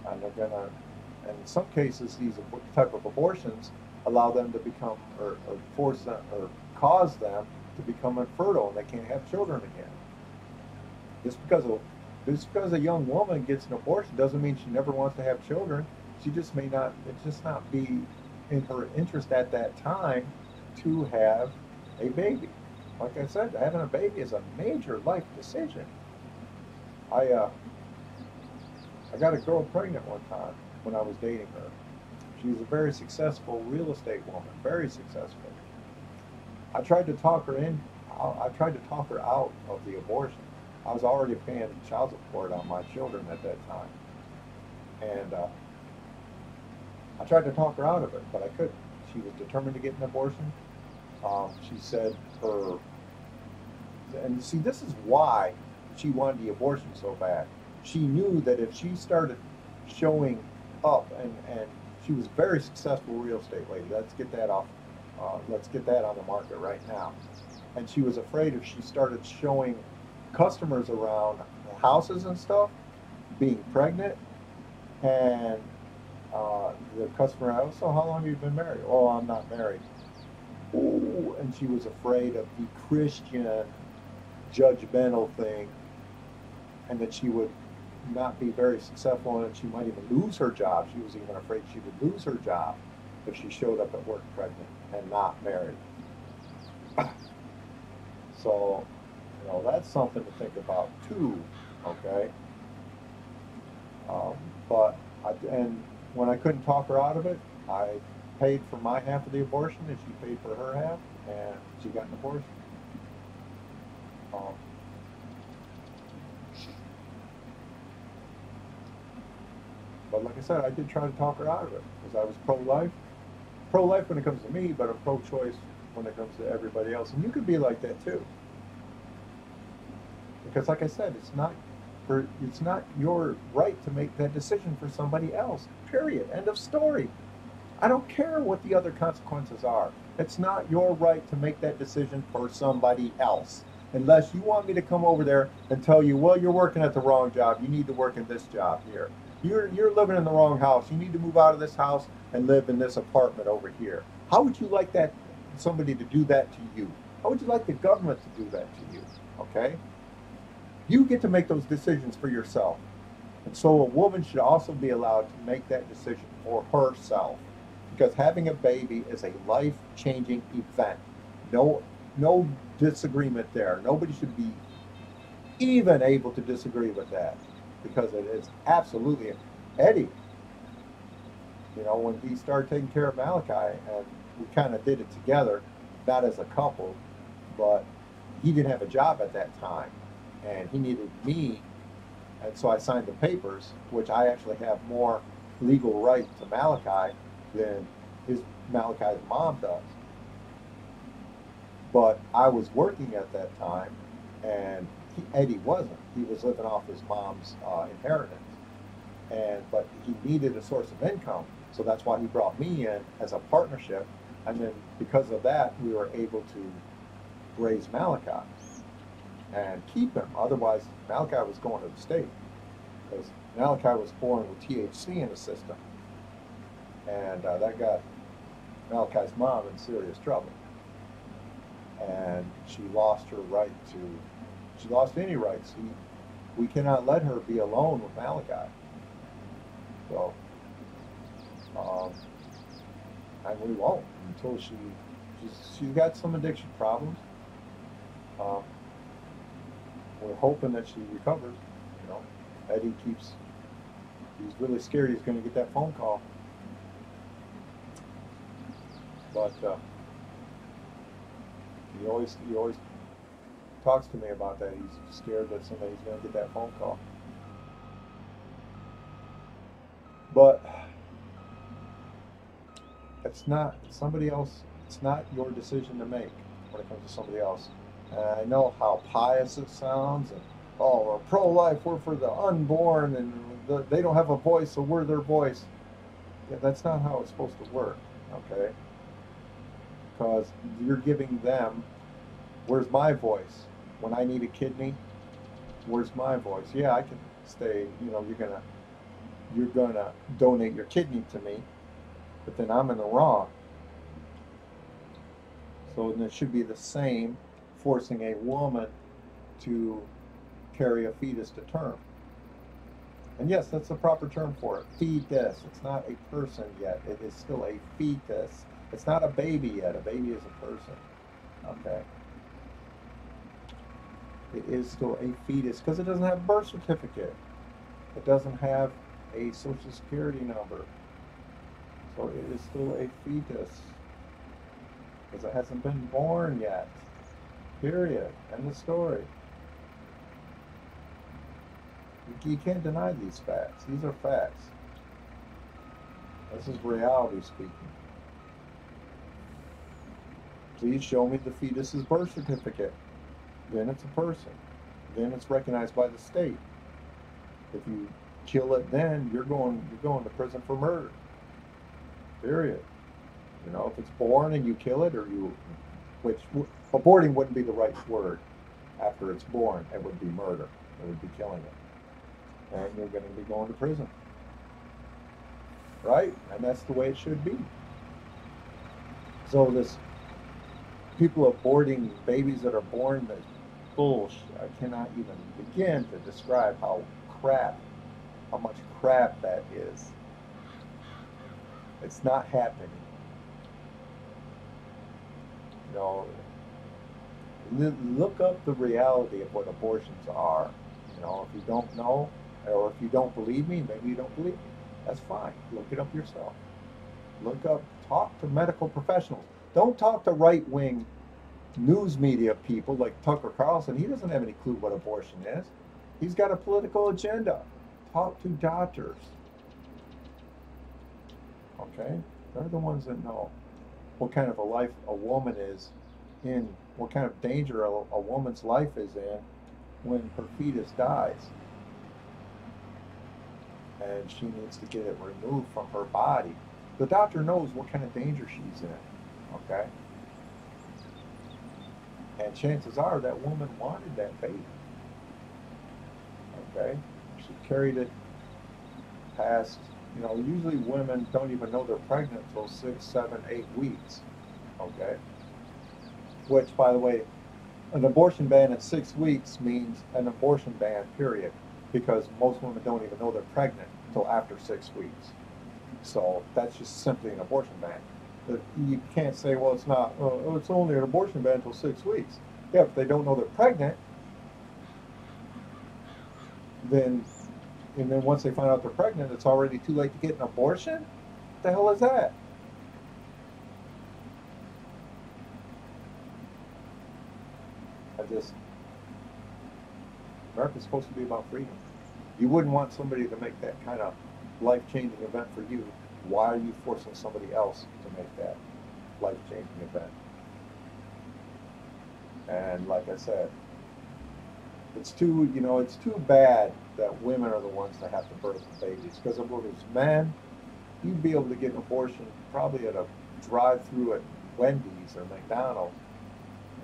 And in some cases, these type of abortions allow them to become, or force them, or cause them to become infertile and they can't have children again. Just because a young woman gets an abortion doesn't mean she never wants to have children. she just may not, it just not be in her interest at that time to have a baby. Like I said, having a baby is a major life decision. I uh, I got a girl pregnant one time when I was dating her. She was a very successful real estate woman, very successful. I tried to talk her in. I tried to talk her out of the abortion. I was already paying child support on my children at that time, and I tried to talk her out of it, but I couldn't. She was determined to get an abortion. She said her, and see, this is why she wanted the abortion so bad. She knew that if she started showing up, and she was a very successful real estate lady. Let's get that off. Let's get that on the market right now. And she was afraid if she started showing customers around the houses and stuff, being pregnant, and the customer asked, "So how long have you been married?" "Oh, I'm not married." Ooh, and she was afraid of the Christian judgmental thing, and that she would not be very successful, and she might even lose her job. She was even afraid she would lose her job if she showed up at work pregnant and not married. So, that's something to think about too, okay? But, and when I couldn't talk her out of it, I paid for my half of the abortion, and she paid for her half, and she got an abortion. Um, but like I said, I did try to talk her out of it, because I was pro-life. Pro-life when it comes to me, but I'm pro-choice when it comes to everybody else. And you could be like that too. Because like I said, it's not your right to make that decision for somebody else. Period. End of story. I don't care what the other consequences are. It's not your right to make that decision for somebody else. Unless you want me to come over there and tell you, well, you're working at the wrong job. You need to work in this job here. You're living in the wrong house. You need to move out of this house and live in this apartment over here. How would you like that somebody to do that to you? How would you like the government to do that to you? Okay? You get to make those decisions for yourself. And so a woman should also be allowed to make that decision for herself. Because having a baby is a life-changing event. No disagreement there. Nobody should be even able to disagree with that. Because it is absolutely Eddie, when he started taking care of Malachi, and we kind of did it together, not as a couple, but he didn't have a job at that time, and he needed me, and so I signed the papers, which I actually have more legal right to Malachi than Malachi's mom does. But I was working at that time, and Eddie wasn't. He was living off his mom's inheritance, but he needed a source of income, so that's why he brought me in as a partnership, and then because of that, we were able to raise Malachi and keep him. Otherwise, Malachi was going to the state, because Malachi was born with THC in the system, and that got Malachi's mom in serious trouble, and she lost her right to. She lost any rights. We cannot let her be alone with Malachi. So, and we won't until she's got some addiction problems. Um, we're hoping that she recovers. Eddie he's really scared he's going to get that phone call. But he always talks to me about that. He's scared that somebody's going to get that phone call. But it's not somebody else. It's not your decision to make when it comes to somebody else. And I know how pious it sounds, and we're pro-life, we're for the unborn, and they don't have a voice, so we're their voice. Yeah, that's not how it's supposed to work, okay? Because you're giving them, where's my voice? When I need a kidney, where's my voice? Yeah, I can stay, you're gonna donate your kidney to me, but then I'm in the wrong. So then it should be the same, forcing a woman to carry a fetus to term. And yes, that's the proper term for it. Fetus. It's not a person yet. It is still a fetus. It's not a baby yet. A baby is a person. Okay. It is still a fetus because it doesn't have a birth certificate. It doesn't have a social security number. So it is still a fetus because it hasn't been born yet. Period. End of story. You can't deny these facts. These are facts. This is reality speaking. Please show me the fetus's birth certificate. Then it's a person. Then it's recognized by the state. If you kill it, then you're going to prison for murder. Period. You know, if it's born and you kill it, which aborting wouldn't be the right word. After it's born, it would be murder. It would be killing it. And you're going to be going to prison. Right? And that's the way it should be. So this people aborting babies that are born, that's bullshit. I cannot even begin to describe how much crap that is. It's not happening. You know, look up the reality of what abortions are. You know, if you don't know, or if you don't believe me, maybe you don't believe me. That's fine. Look it up yourself. Talk to medical professionals. Don't talk to right-wing news media people like Tucker Carlson. He doesn't have any clue what abortion is. He's got a political agenda. Talk to doctors. Okay? They're the ones that know what kind of a life a woman is in, what kind of danger a woman's life is in when her fetus dies. And she needs to get it removed from her body. The doctor knows what kind of danger she's in. Okay? And chances are that woman wanted that baby. Okay? She carried it past, you know, usually women don't even know they're pregnant until 6, 7, 8 weeks. Okay? Which, by the way, an abortion ban at 6 weeks means an abortion ban, period. Because most women don't even know they're pregnant until after 6 weeks. So that's just simply an abortion ban. You can't say, well, it's not, it's only an abortion ban until 6 weeks. Yeah, if they don't know they're pregnant, then once they find out they're pregnant, it's already too late to get an abortion? What the hell is that? America's supposed to be about freedom. You wouldn't want somebody to make that kind of life-changing event for you. Why are you forcing somebody else to make that life-changing event? And like I said, it's too bad that women are the ones that have to birth the babies. Because if it was men, you'd be able to get an abortion probably at a drive-through at Wendy's or McDonald's.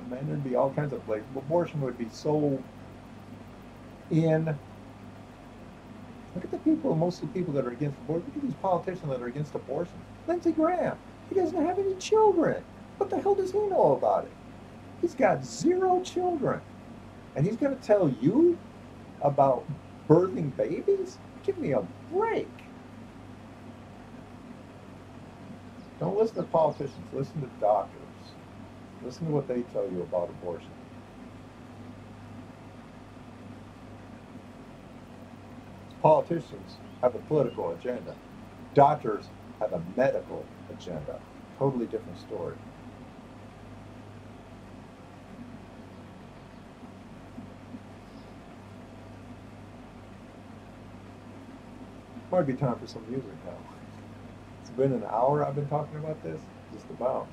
And then there'd be all kinds of places. Abortion would be so in. Look at the people, most of the people that are against abortion. Look at these politicians that are against abortion. Lindsey Graham, he doesn't have any children. What the hell does he know about it? He's got 0 children. And he's going to tell you about birthing babies? Give me a break. Don't listen to politicians. Listen to doctors. Listen to what they tell you about abortion. Politicians have a political agenda. Doctors have a medical agenda. Totally different story. Might be time for some music now. It's been an hour I've been talking about this, just about.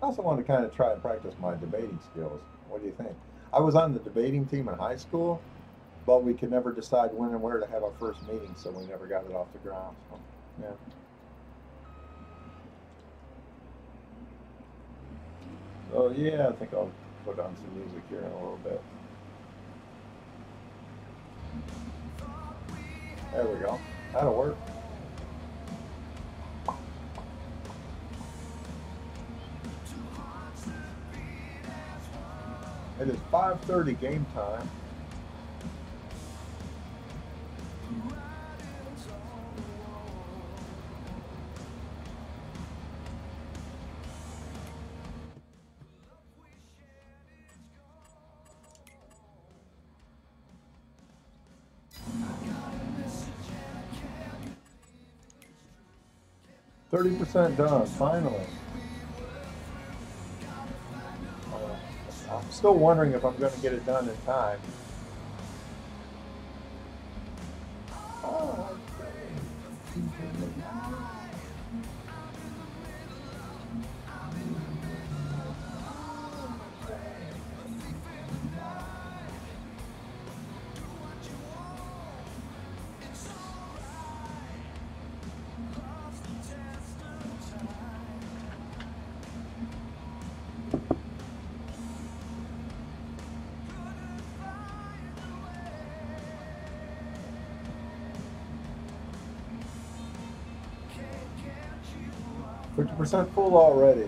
I also want to kind of try and practice my debating skills. What do you think? I was on the debating team in high school, but we could never decide when and where to have our first meeting, so we never got it off the ground. So, yeah. So yeah, I think I'll put on some music here in a little bit. There we go. That'll work. It is 5:30 game time. %30 done, finally. I'm still wondering if I'm going to get it done in time. Oh, okay. 50% full already.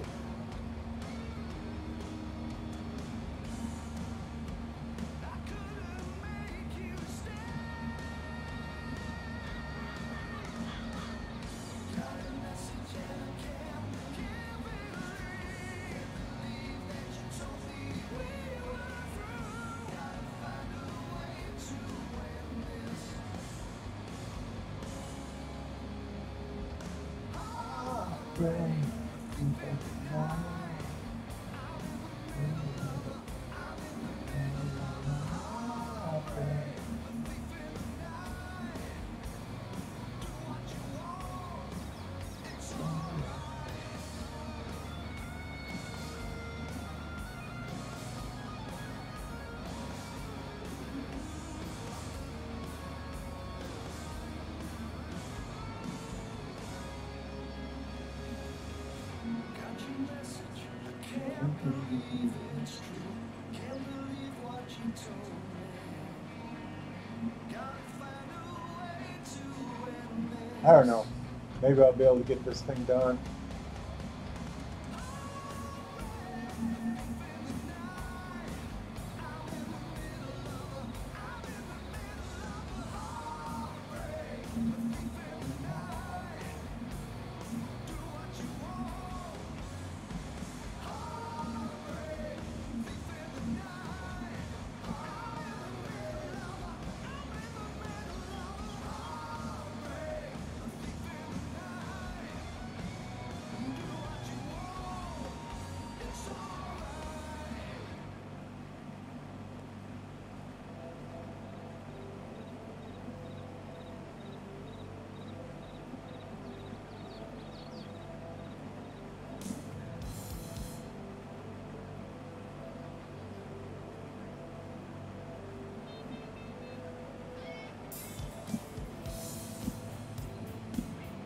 I don't know. Maybe I'll be able to get this thing done.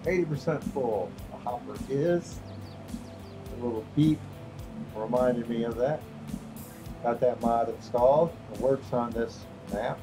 %80 full. The hopper is. A little beep reminded me of that. Got that mod installed. It works on this map.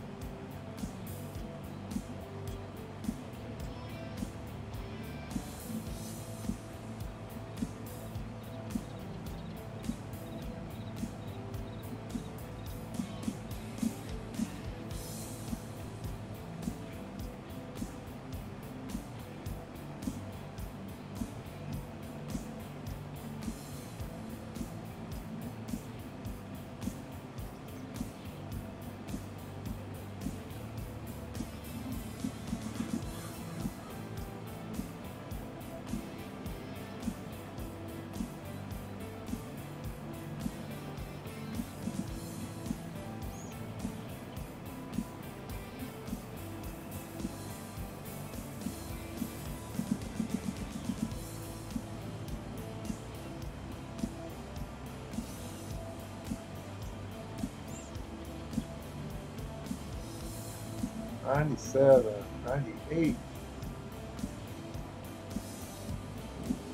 '97, '98,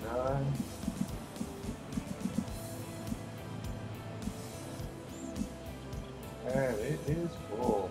9. And it is full.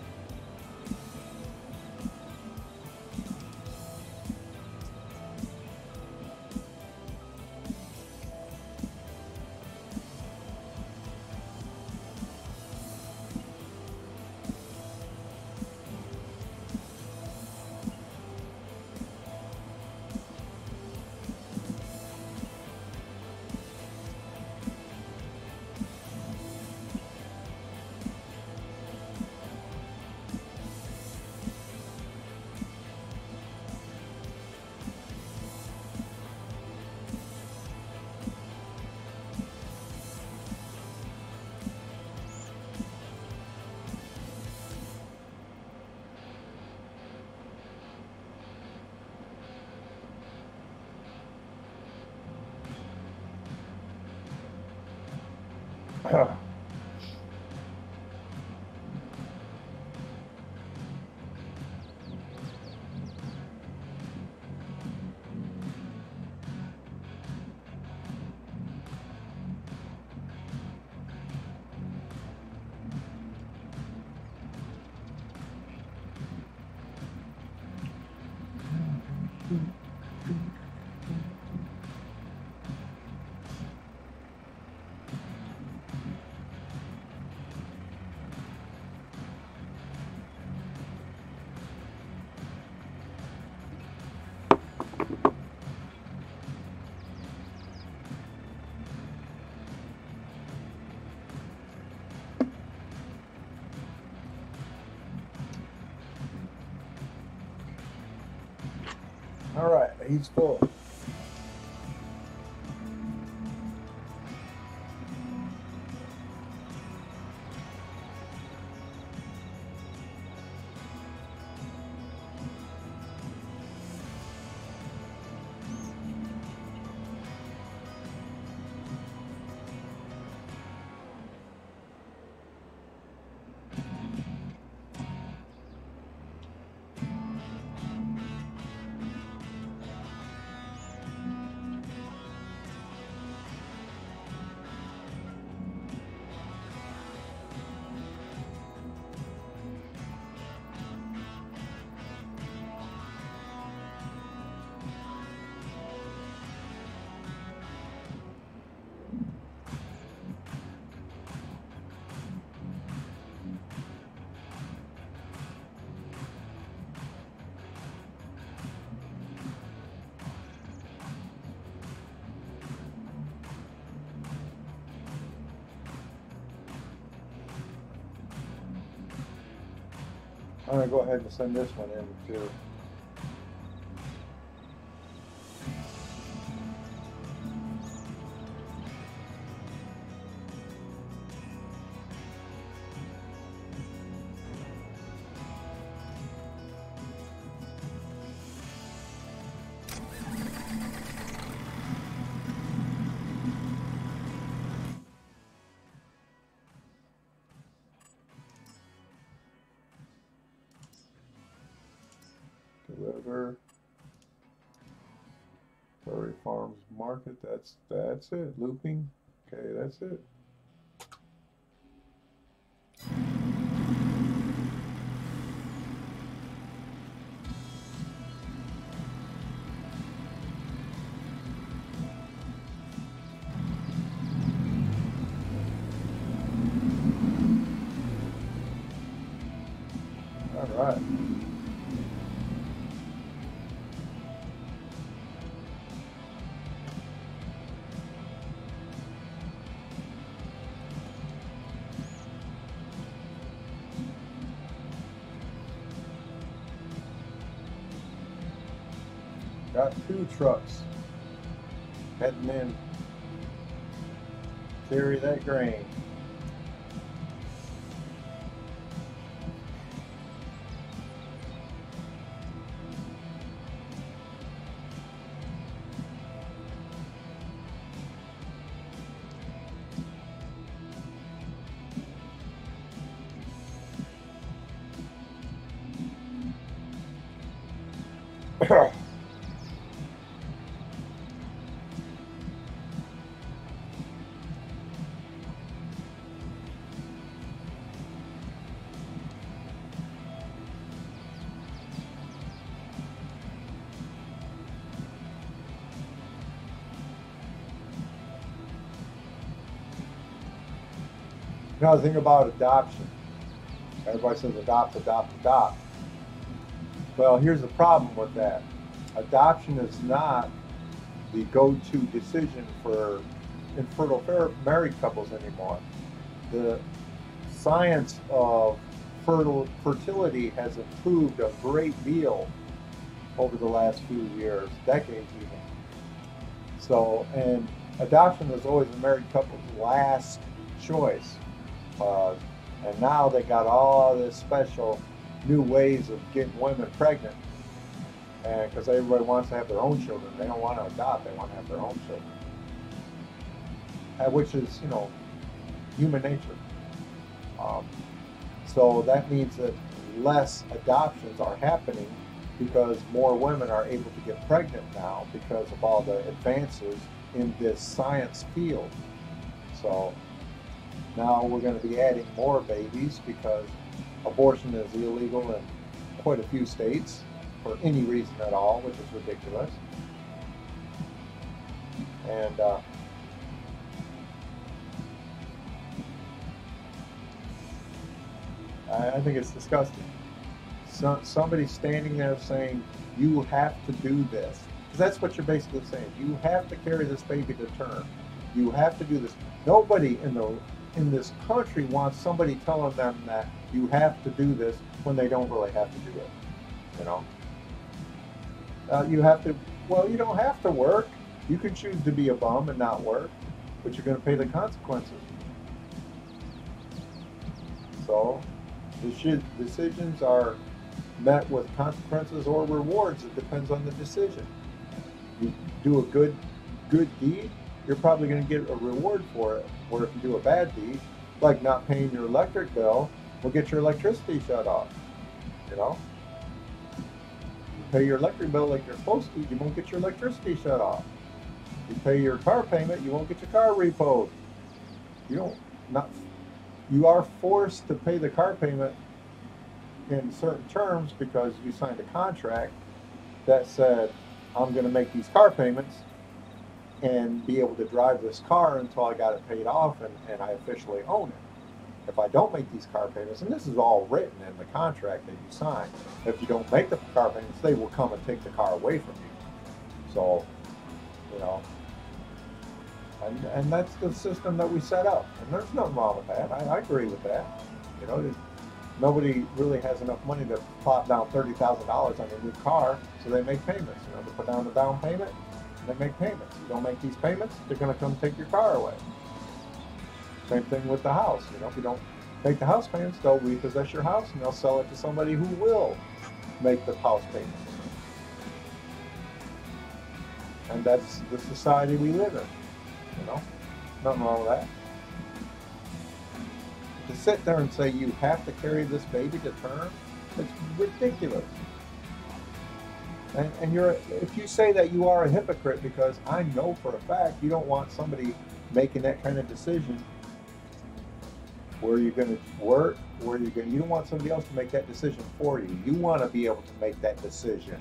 All right, he's full. I'm gonna go ahead and send this one in too. Deliver. Prairie Farms Market. That's it. Looping. Okay, that's it. All right. Got 2 trucks heading in. Carry that grain. Now the thing about adoption, everybody says adopt, adopt, adopt. Well, here's the problem with that. Adoption is not the go-to decision for infertile married couples anymore. The science of fertility has improved a great deal over the last few years, decades even. So, and adoption is always a married couple's last choice. And now they got all this special new ways of getting women pregnant. And because everybody wants to have their own children, they don't want to adopt, they want to have their own children. Which is, you know, human nature. So that means that less adoptions are happening because more women are able to get pregnant now because of all the advances in this science field. So now we're going to be adding more babies because abortion is illegal in quite a few states for any reason at all, which is ridiculous. And I think it's disgusting. Somebody standing there saying, you have to do this. Because that's what you're basically saying. You have to carry this baby to term. You have to do this. Nobody in this country wants somebody telling them that you have to do this when they don't really have to do it. You know? You have to, well, you don't have to work. You can choose to be a bum and not work, but you're going to pay the consequences. So, decisions are met with consequences or rewards. It depends on the decision. You do a good deed, you're probably going to get a reward for it. Or if you do a bad deed, like not paying your electric bill, will get your electricity shut off. You know, you pay your electric bill like you're supposed to, you won't get your electricity shut off. You pay your car payment, you won't get your car repoed. You don't not you are forced to pay the car payment in certain terms because you signed a contract that said, I'm going to make these car payments and be able to drive this car until I got it paid off and I officially own it. If I don't make these car payments, and this is all written in the contract that you sign, if you don't make the car payments, they will come and take the car away from you. So, you know, and that's the system that we set up. And there's nothing wrong with that. I agree with that. You know, nobody really has enough money to plop down $30,000 on a new car, so they make payments. You know, to put down the down payment, they make payments. You don't make these payments, they're going to come take your car away. Same thing with the house. You know, if you don't make the house payments, they'll repossess your house and they'll sell it to somebody who will make the house payments. And that's the society we live in. You know, nothing wrong with that. To sit there and say you have to carry this baby to term, it's ridiculous. And if you say that, you are a hypocrite, because I know for a fact you don't want somebody making that kind of decision where you're going to work, you don't want somebody else to make that decision for you. You want to be able to make that decision,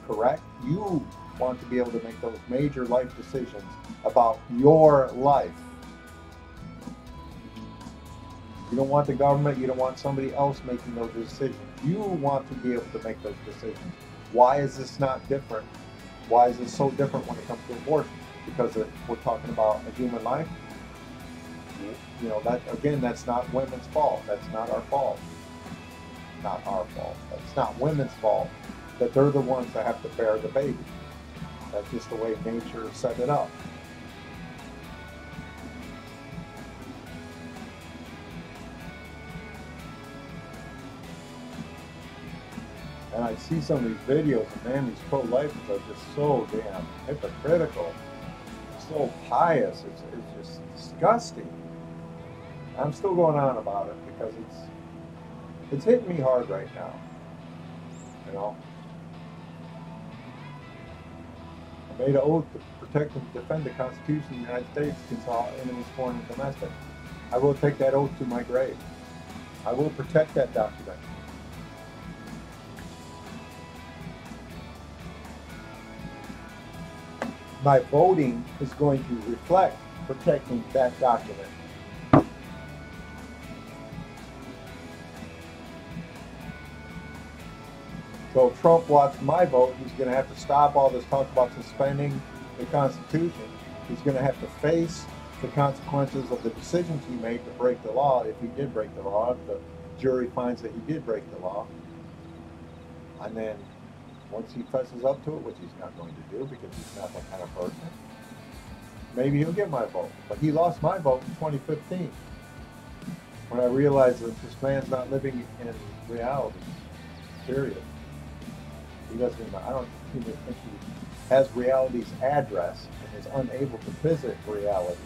correct? You want to be able to make those major life decisions about your life. You don't want the government, you don't want somebody else making those decisions. You want to be able to make those decisions. Why is this not different? Why is this so different when it comes to abortion? Because we're talking about a human life. You know, that again, that's not women's fault. That's not our fault. Not our fault. It's not women's fault that they're the ones that have to bear the baby. That's just the way nature set it up. And I see some of these videos, and man, these pro-lifers are just so damn hypocritical, so pious. It's just disgusting. I'm still going on about it because it's hitting me hard right now. You know, I made an oath to protect and defend the Constitution of the United States against all enemies, foreign and domestic. I will take that oath to my grave. I will protect that document. My voting is going to reflect protecting that document. So if Trump wants my vote, he's going to have to stop all this talk about suspending the Constitution. He's going to have to face the consequences of the decisions he made to break the law, if he did break the law, if the jury finds that he did break the law. And then once he fesses up to it, which he's not going to do because he's not that kind of person, maybe he'll get my vote. But he lost my vote in 2015 when I realized that this man's not living in reality, period. He doesn't even, I don't even think he has reality's address and is unable to visit reality.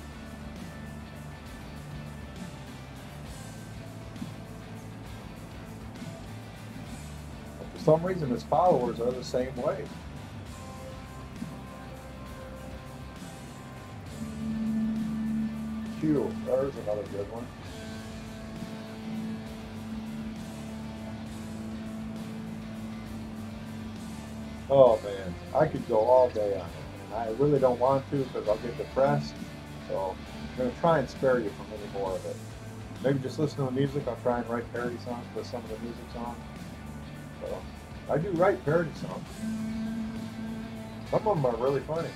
But for some reason, his followers are the same way. Q, there's another good one. Oh man, I could go all day on it, and I really don't want to because I'll get depressed. So I'm going to try and spare you from any more of it. Maybe just listen to the music. I'll try and write parody songs with some of the music's on. So I do write parody songs. Some of them are really funny.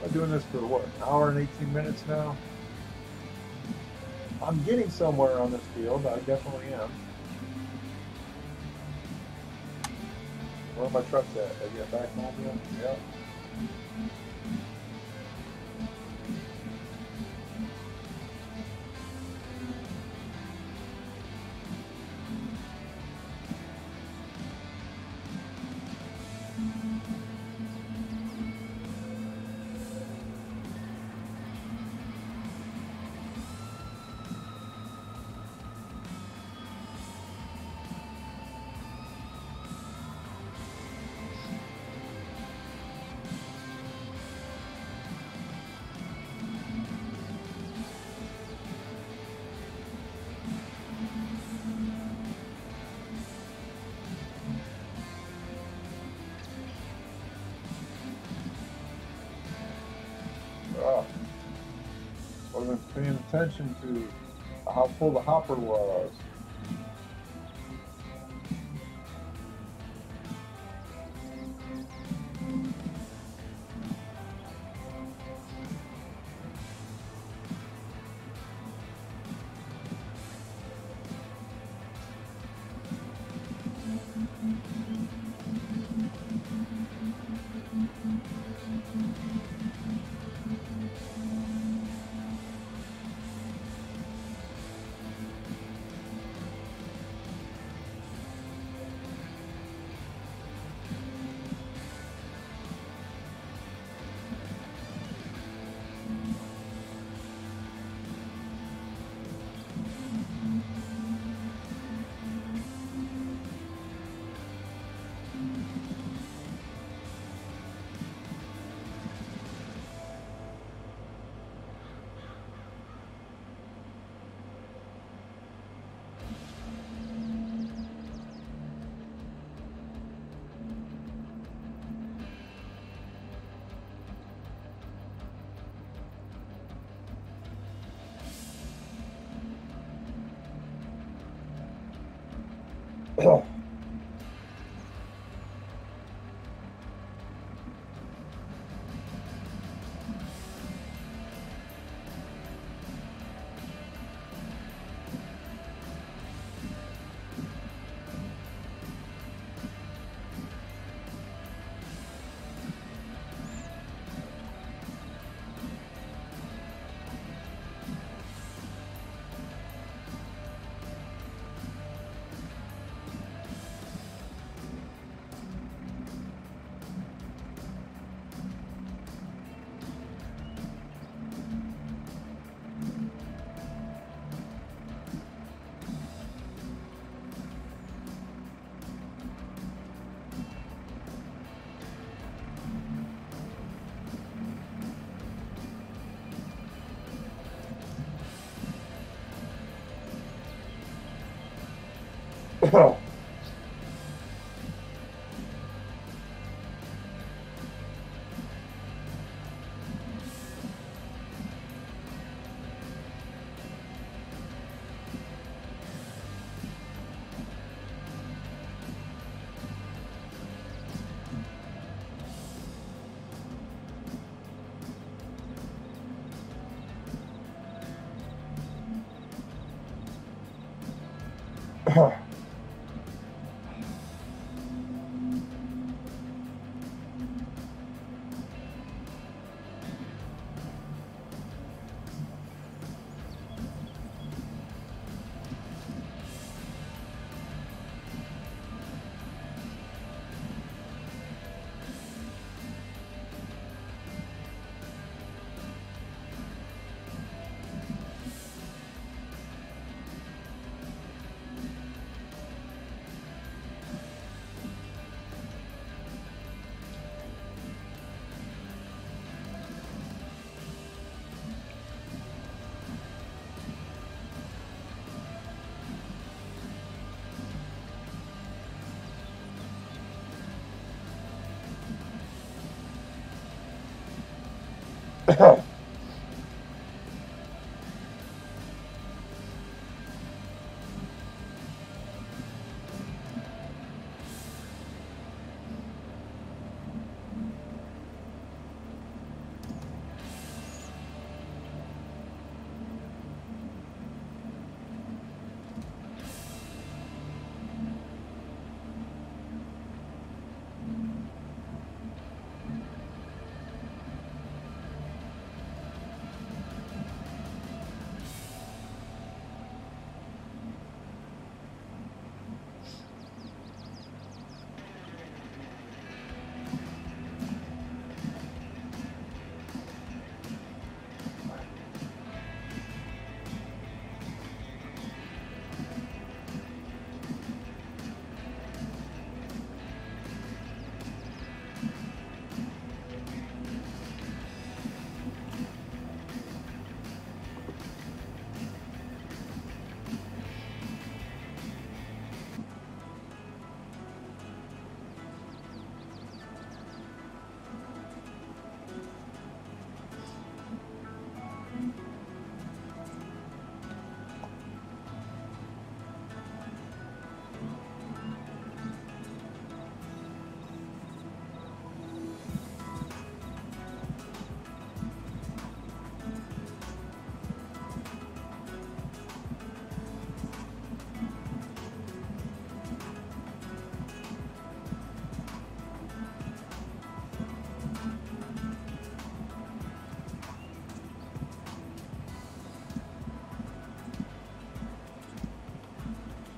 I'm doing this for what, an hour and 18 minutes now? I'm getting somewhere on this field. I definitely am. Where are my trucks at? Did I get back home yet? Yep. Oh, wasn't paying attention to how full the hopper was.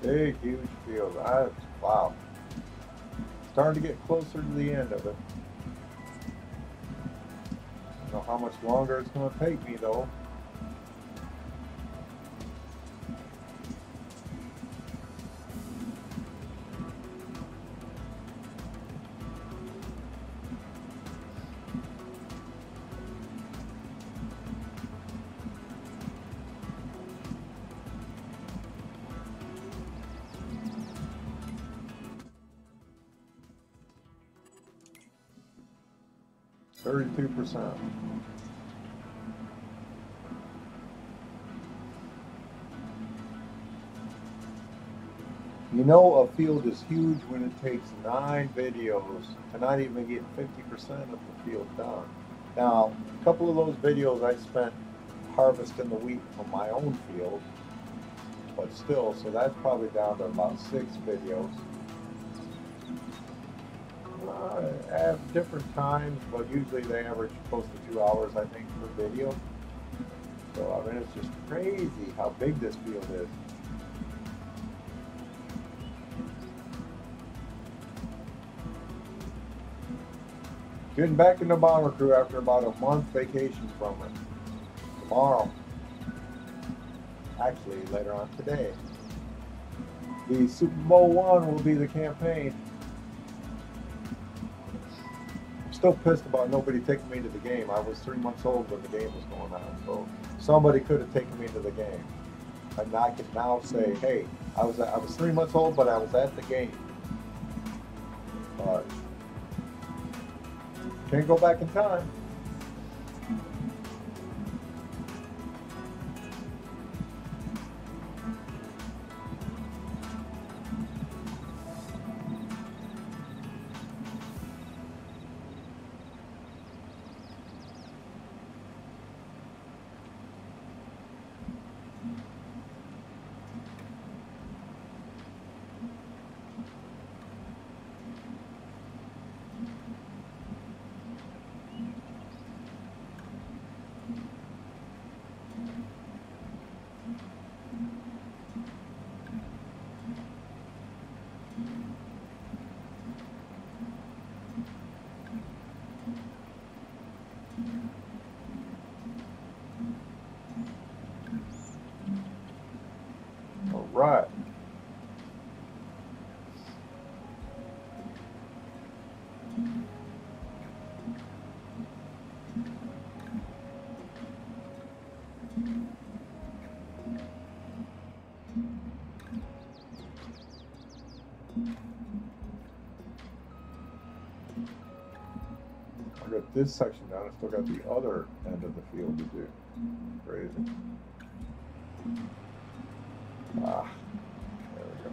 Big, huge field. Wow. Starting to get closer to the end of it. I don't know how much longer it's going to take me though. %32%. You know a field is huge when it takes 9 videos to not even get 50% of the field done. Now, a couple of those videos I spent harvesting the wheat from my own field, but still, so that's probably down to about 6 videos. At different times, but usually they average close to 2 hours, I think, per video. So, I mean, it's just crazy how big this field is. Getting back in the bomber crew after about a month vacation from it. Tomorrow. Actually, later on today. The Super Bowl one will be the campaign. I'm still pissed about nobody taking me to the game. I was 3 months old when the game was going on, so somebody could have taken me to the game. And I can now say, hey, I was 3 months old, but I was at the game. But can't go back in time. All right. I got this section down. I still got the other end of the field to do. Crazy. Ah, there we go.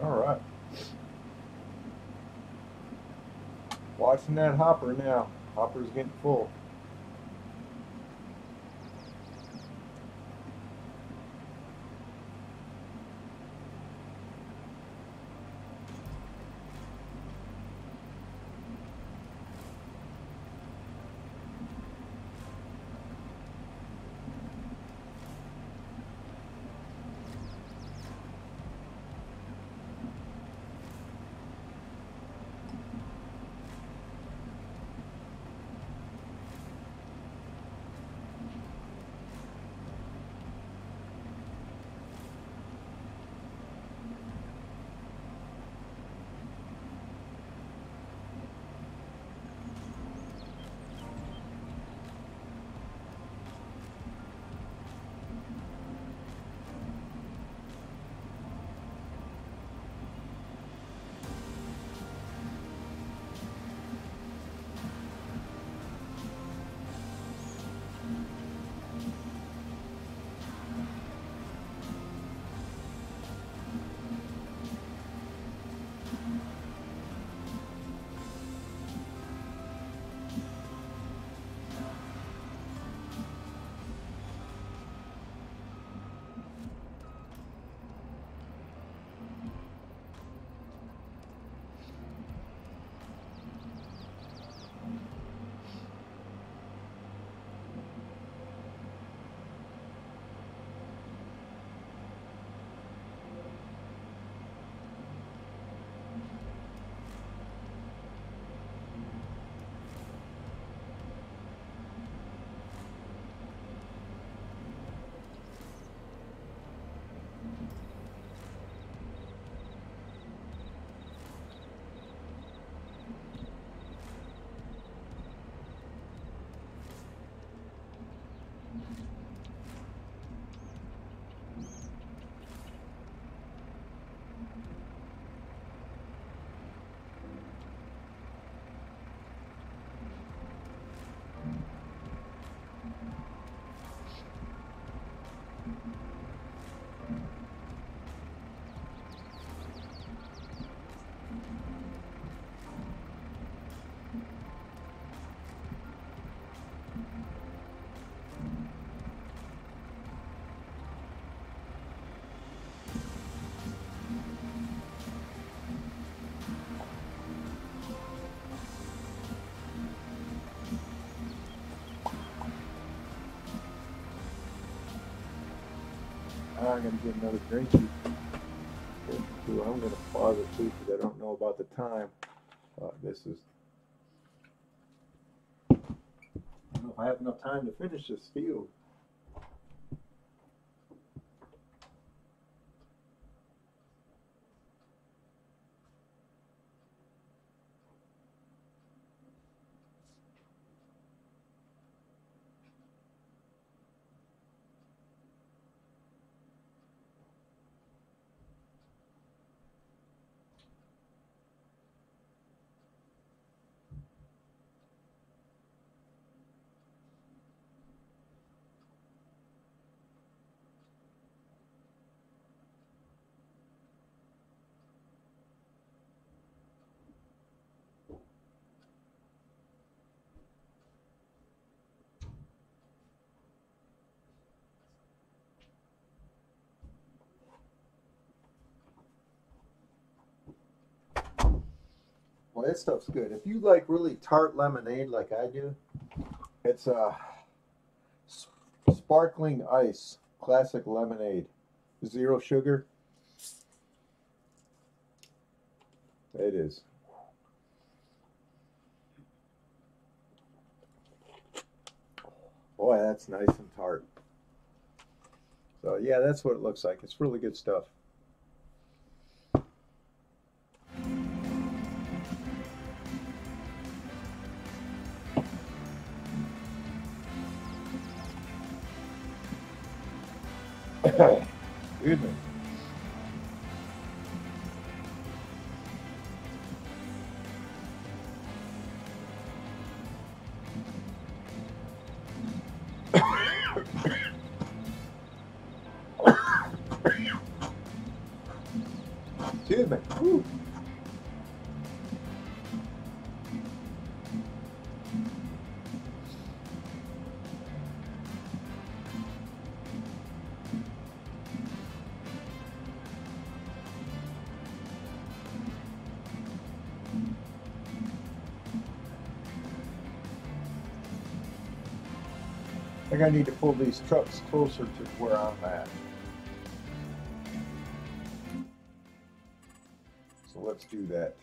All right. Watching that hopper now. Hopper's getting full. I'm going to get another drinky. I'm going to pause it too because I don't know about the time. This is. I don't know if I have enough time to finish this field. Well, that stuff's good. If you like really tart lemonade like I do, it's sparkling ice, classic lemonade, 0 sugar. It is. Boy, that's nice and tart. So yeah, that's what it looks like. It's really good stuff. Excuse me. Excuse me. Woo. I think I need to pull these trucks closer to where I'm at. So let's do that.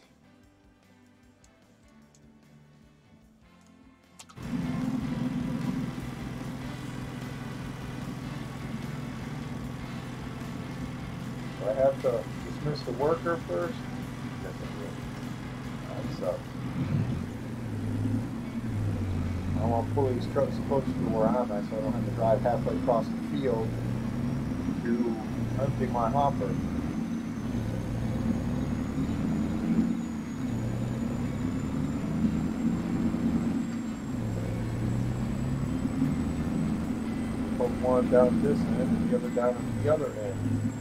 Do I have to dismiss the worker first? Yes, I will. That's I want to pull these trucks closer to where I'm at so I don't have to drive halfway across the field to empty my hopper. Put one down this end and the other down at the other end.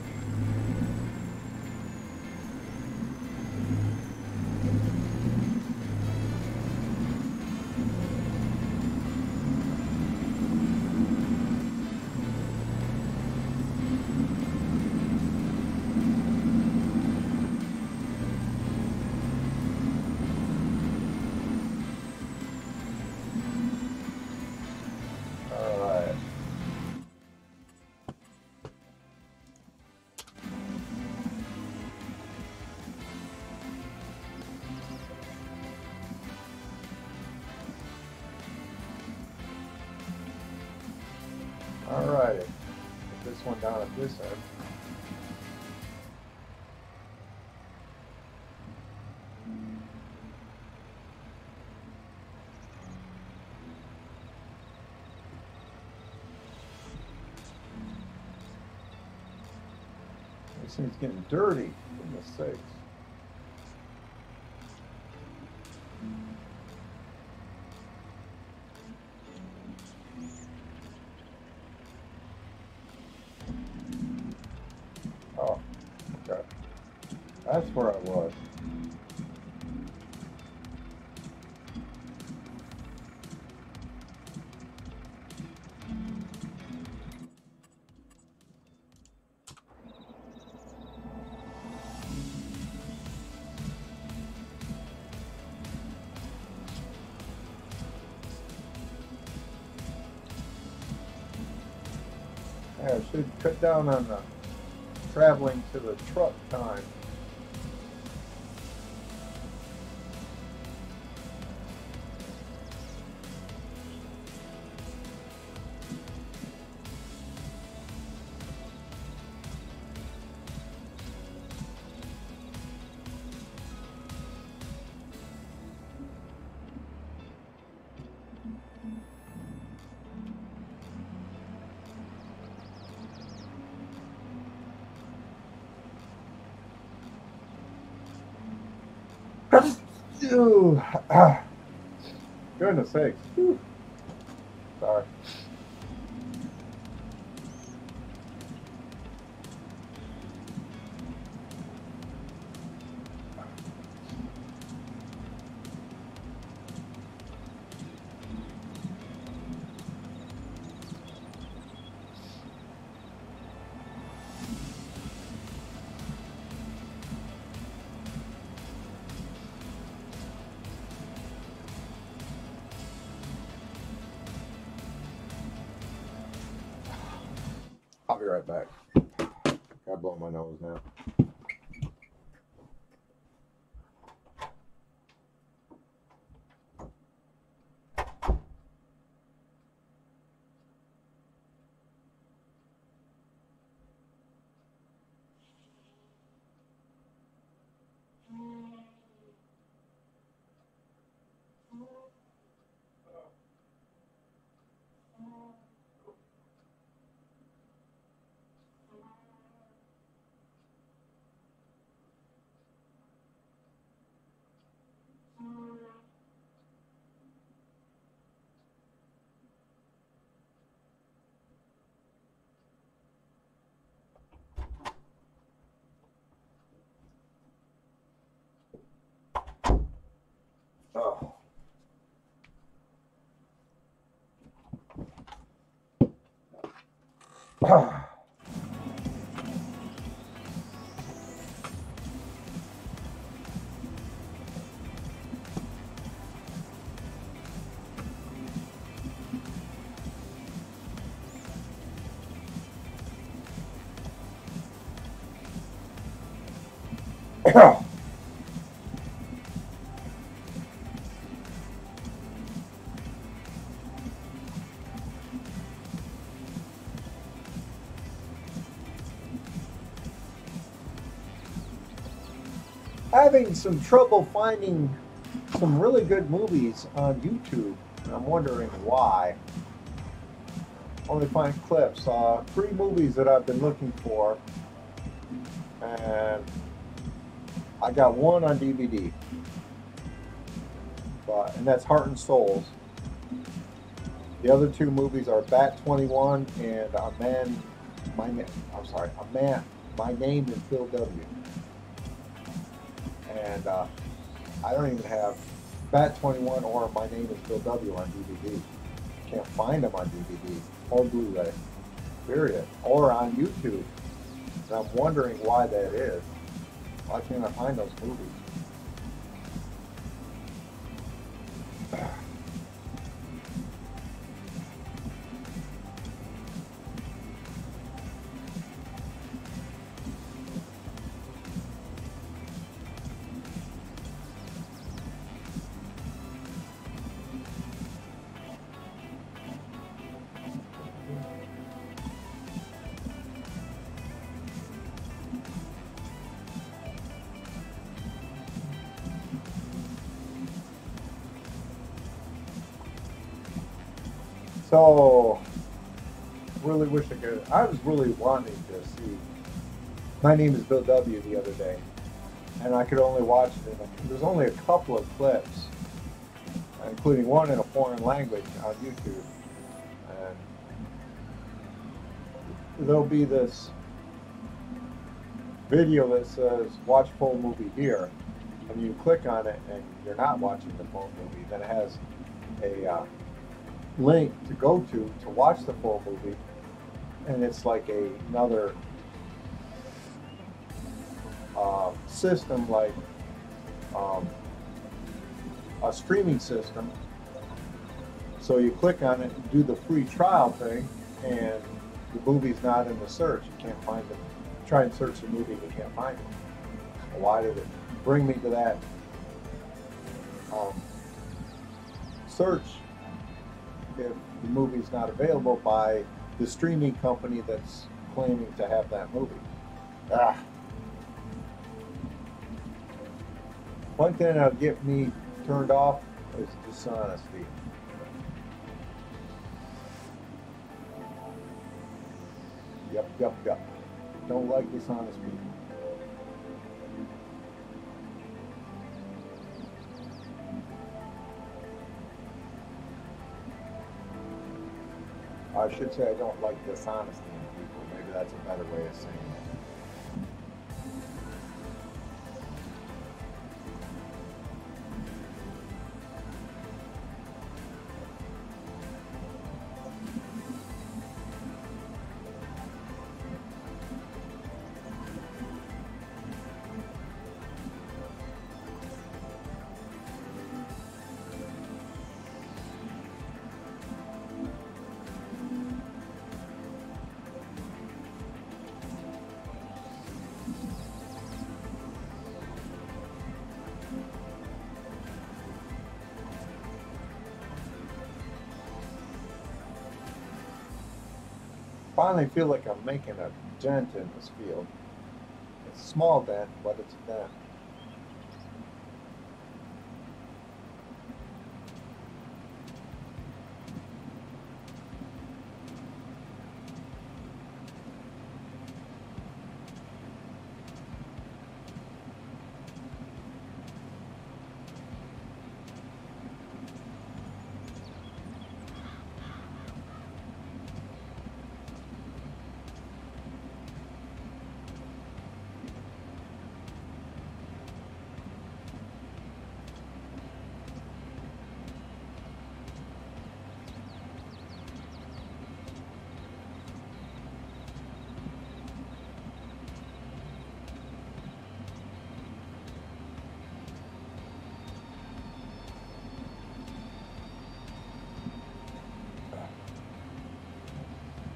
Alrighty, put this one down at this end. This thing's getting dirty, goodness sakes. Oh, okay. That's where I was. Yeah, it should cut down on the traveling to the truck time. Ooh, goodness sakes. Whew. Sorry. I'll be right back. Gotta blow my nose now. Oh. Having some trouble finding some really good movies on YouTube, and I'm wondering why. Only find clips. 3 movies that I've been looking for, and I got one on DVD, and that's Heart and Souls. The other 2 movies are Bat 21 and A Man. My Name is Bill W. And I don't even have Bat 21 or My Name is Bill W on DVD. Can't find them on DVD or Blu-ray, period, or on YouTube. And I'm wondering why that is. Why can't I find those movies? So, really wish I could. I was really wanting to see My Name is Bill W. the other day, and I could only watch it. There's only a couple of clips, including one in a foreign language on YouTube. And there'll be this video that says watch full movie here, and you click on it and you're not watching the full movie. Then it has a link to go to watch the full movie, and it's like another system, like a streaming system. So you click on it and do the free trial thing, and the movie's not in the search. You can't find it. Try and search the movie, you can't find it. Why did it bring me to that search if the movie's not available by the streaming company that's claiming to have that movie? Ah. One thing that'll get me turned off is dishonesty. Yep. Don't like dishonest people. I should say I don't like dishonesty in people. Maybe that's a better way of saying it. Finally feel like I'm making a dent in this field. It's a small dent, but it's a dent.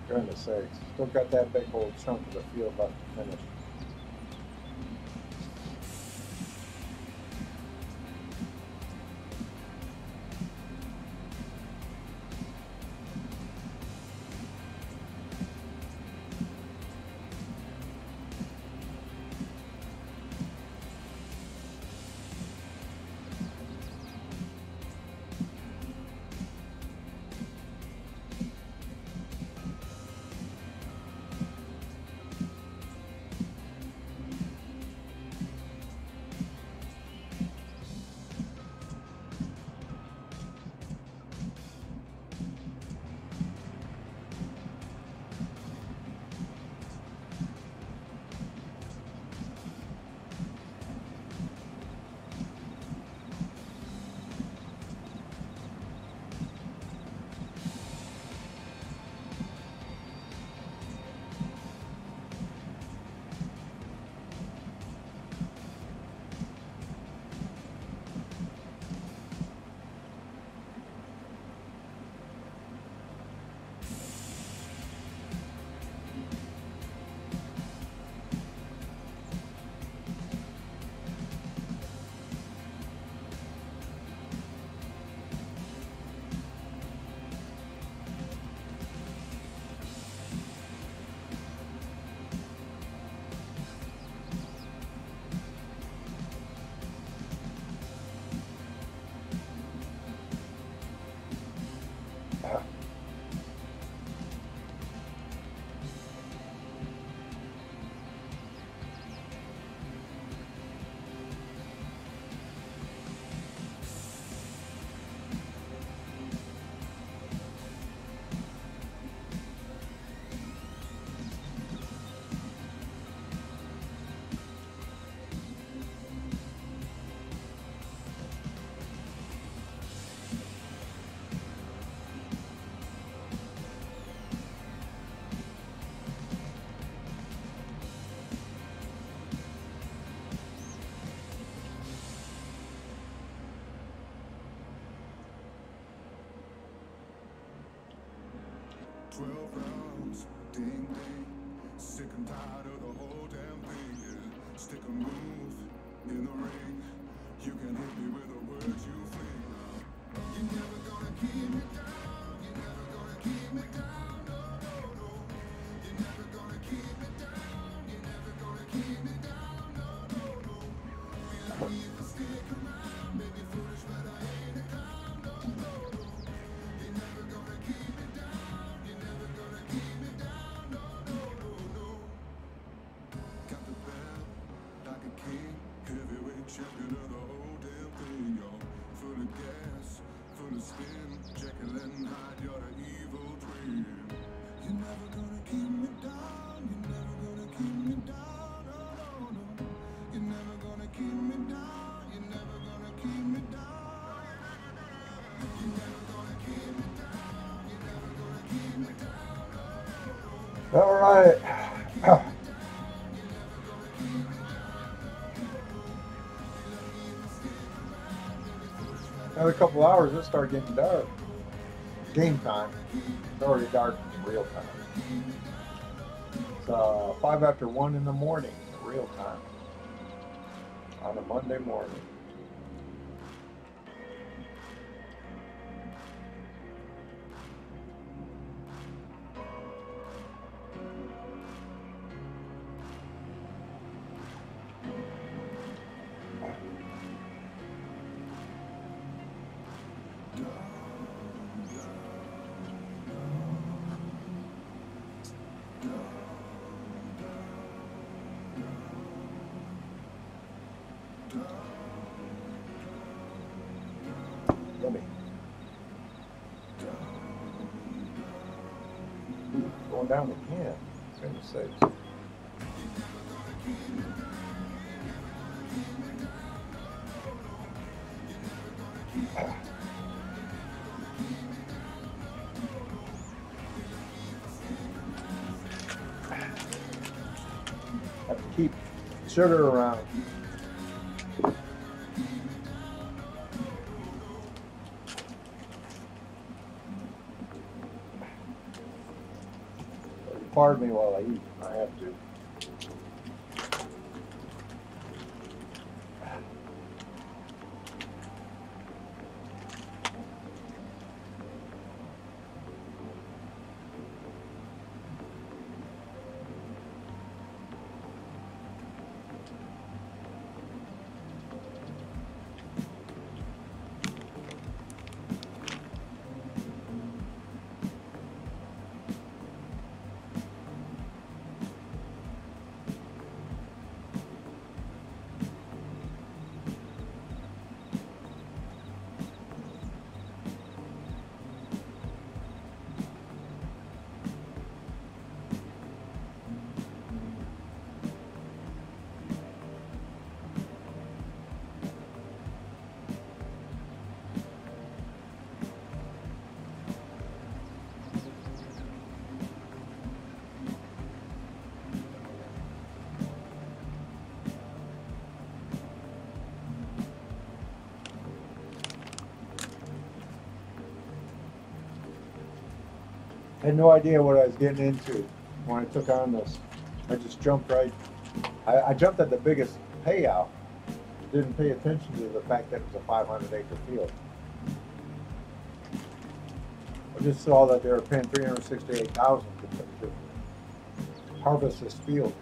Goodness sakes, still got that big old chunk of the field left to finish. 12 rounds, ding ding. Sick and tired of the whole damn thing. Yeah. Stick a move in the ring. You can hit me with the words you fling. You're never gonna keep me down. You're never gonna keep me down. No, no, no. You're never gonna keep me down. You're never gonna keep me down. No, no, no. Feel me if I stick around. Maybe foolish, but I ain't a clown. No, no, no. You're never gonna keep me down. You're never gonna keep me down. No, no, no, no. Got the belt like a king. Heavyweight champion of the whole damn thing, yo. Full of gas, full of spin. Jekyll and Hyde, you're the evil twin. You're never gonna keep me down. You're never gonna keep me down. No, no, no. You're never gonna keep me down. You're never gonna keep me down. You're never gonna keep me down. You're never gonna keep me down. No, no, no. All right. Another couple hours, it'll start getting dark. Game time. It's already dark in real time. It's 5 after 1 in the morning, real time, on a Monday morning. Yummy. Going down again. Goodness sakes. Have to keep sugar around. Pardon me while I eat. I have to. I had no idea what I was getting into when I took on this. I just jumped right. I jumped at the biggest payout. Didn't pay attention to the fact that it was a 500-acre field. I just saw that they were paying $368,000 to harvest this field.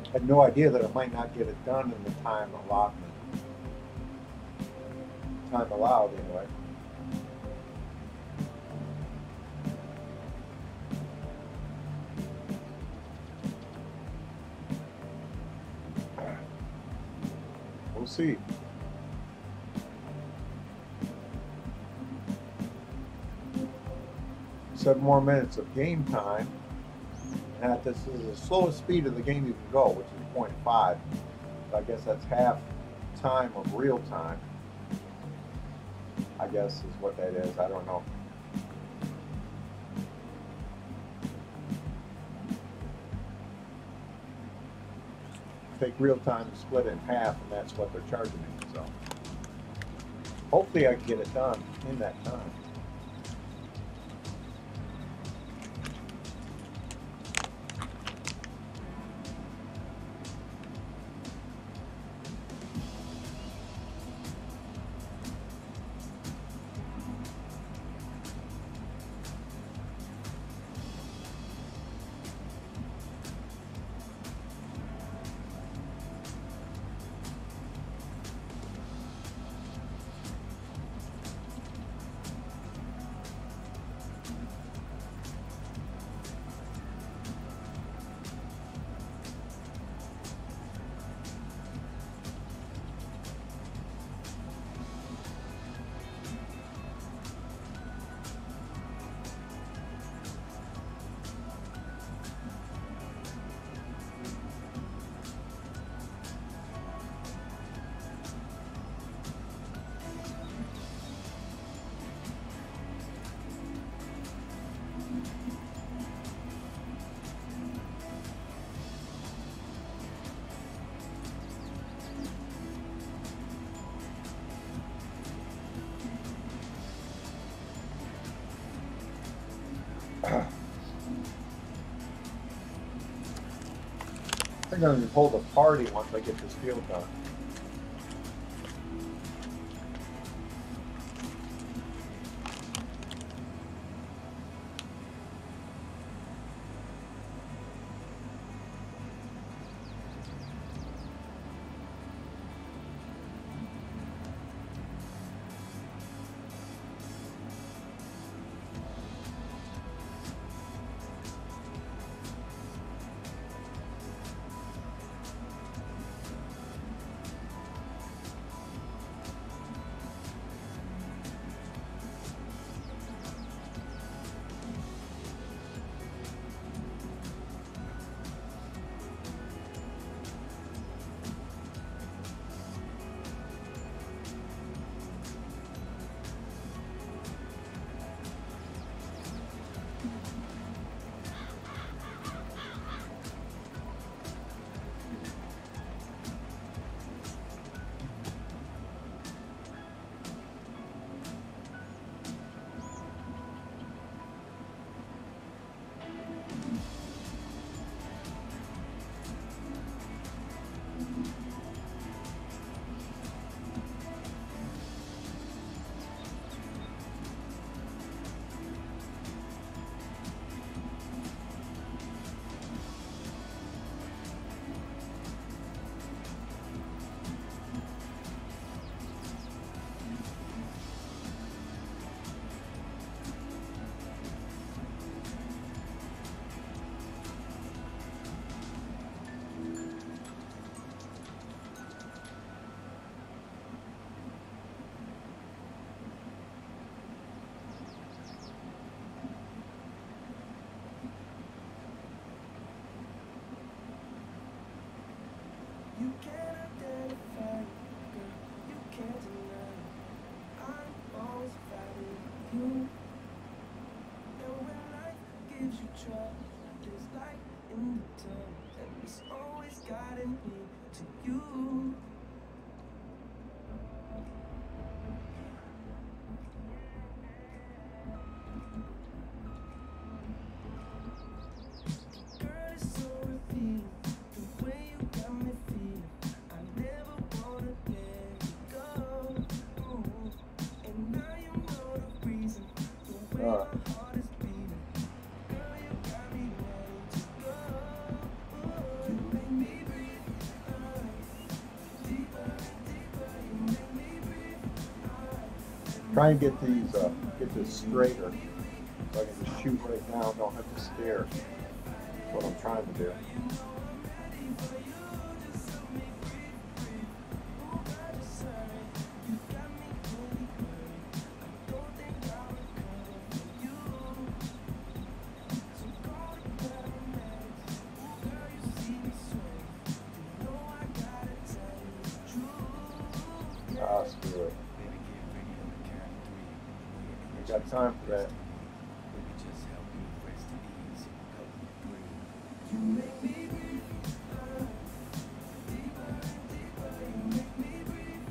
I had no idea that I might not get it done in the time allotment. Time allowed, anyway. We'll see. Seven more minutes of game time. And this is the slowest speed of the game you can go, which is 0.5. So I guess that's half time of real time, I guess is what that is. I don't know. Take real time, split it in half, and that's what they're charging me. So hopefully I can get it done in that time. I'm going to hold a party once I get this field done. You can't identify, girl, you can't deny. I'm always fighting you. And when life gives you trouble, there's light in the tunnel, and it's always guiding me to you. Girl, it's so revealing, the way you got me feeling. I never wanna let you go. Ooh. And now you know the reason, the way my heart is beating. Girl, you got me ready to go. Ooh. You make me breathe deeper and deeper. You make me breathe. Try and get these, get this straighter, so I can just shoot right now. Don't have to stare. That's what I'm trying to do. Ah, screw it. We got time for that. You make me breathe, deeper and deeper. You make me breathe,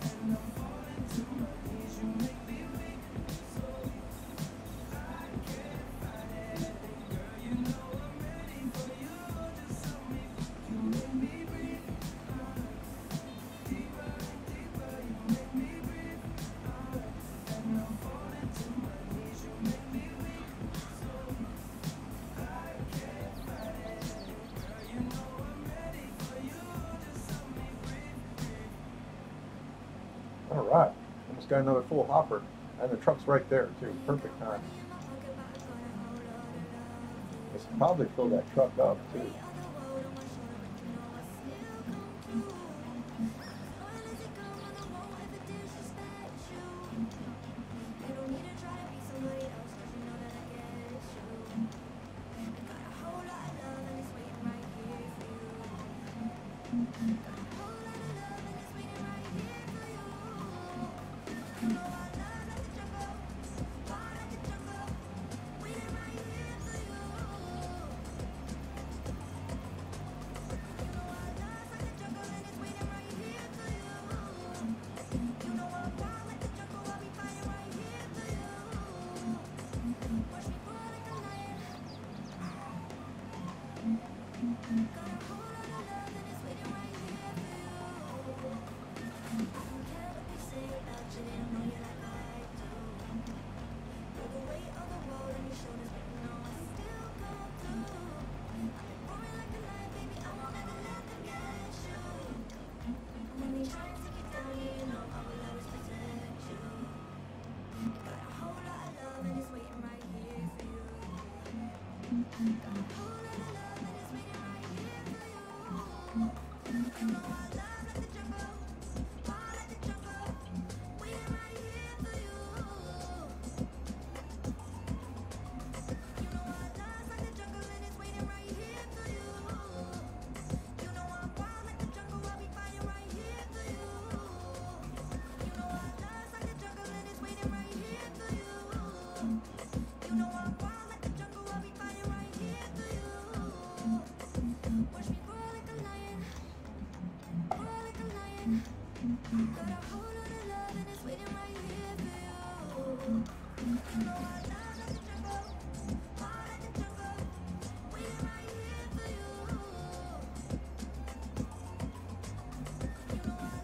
and I'm falling to my knees. You make me weak, so I can't fight it. Girl, you know I'm ready for you. Just tell me. You make me breathe, deeper and deeper. You make me breathe, and I'm falling to my knees. You make me weak, so I can't fight it. Girl, you know I'm ready for you. Just tell me breathe. All right. Almost got another full hopper. And the truck's right there, too. Perfect time. Let's probably fill that truck up, too.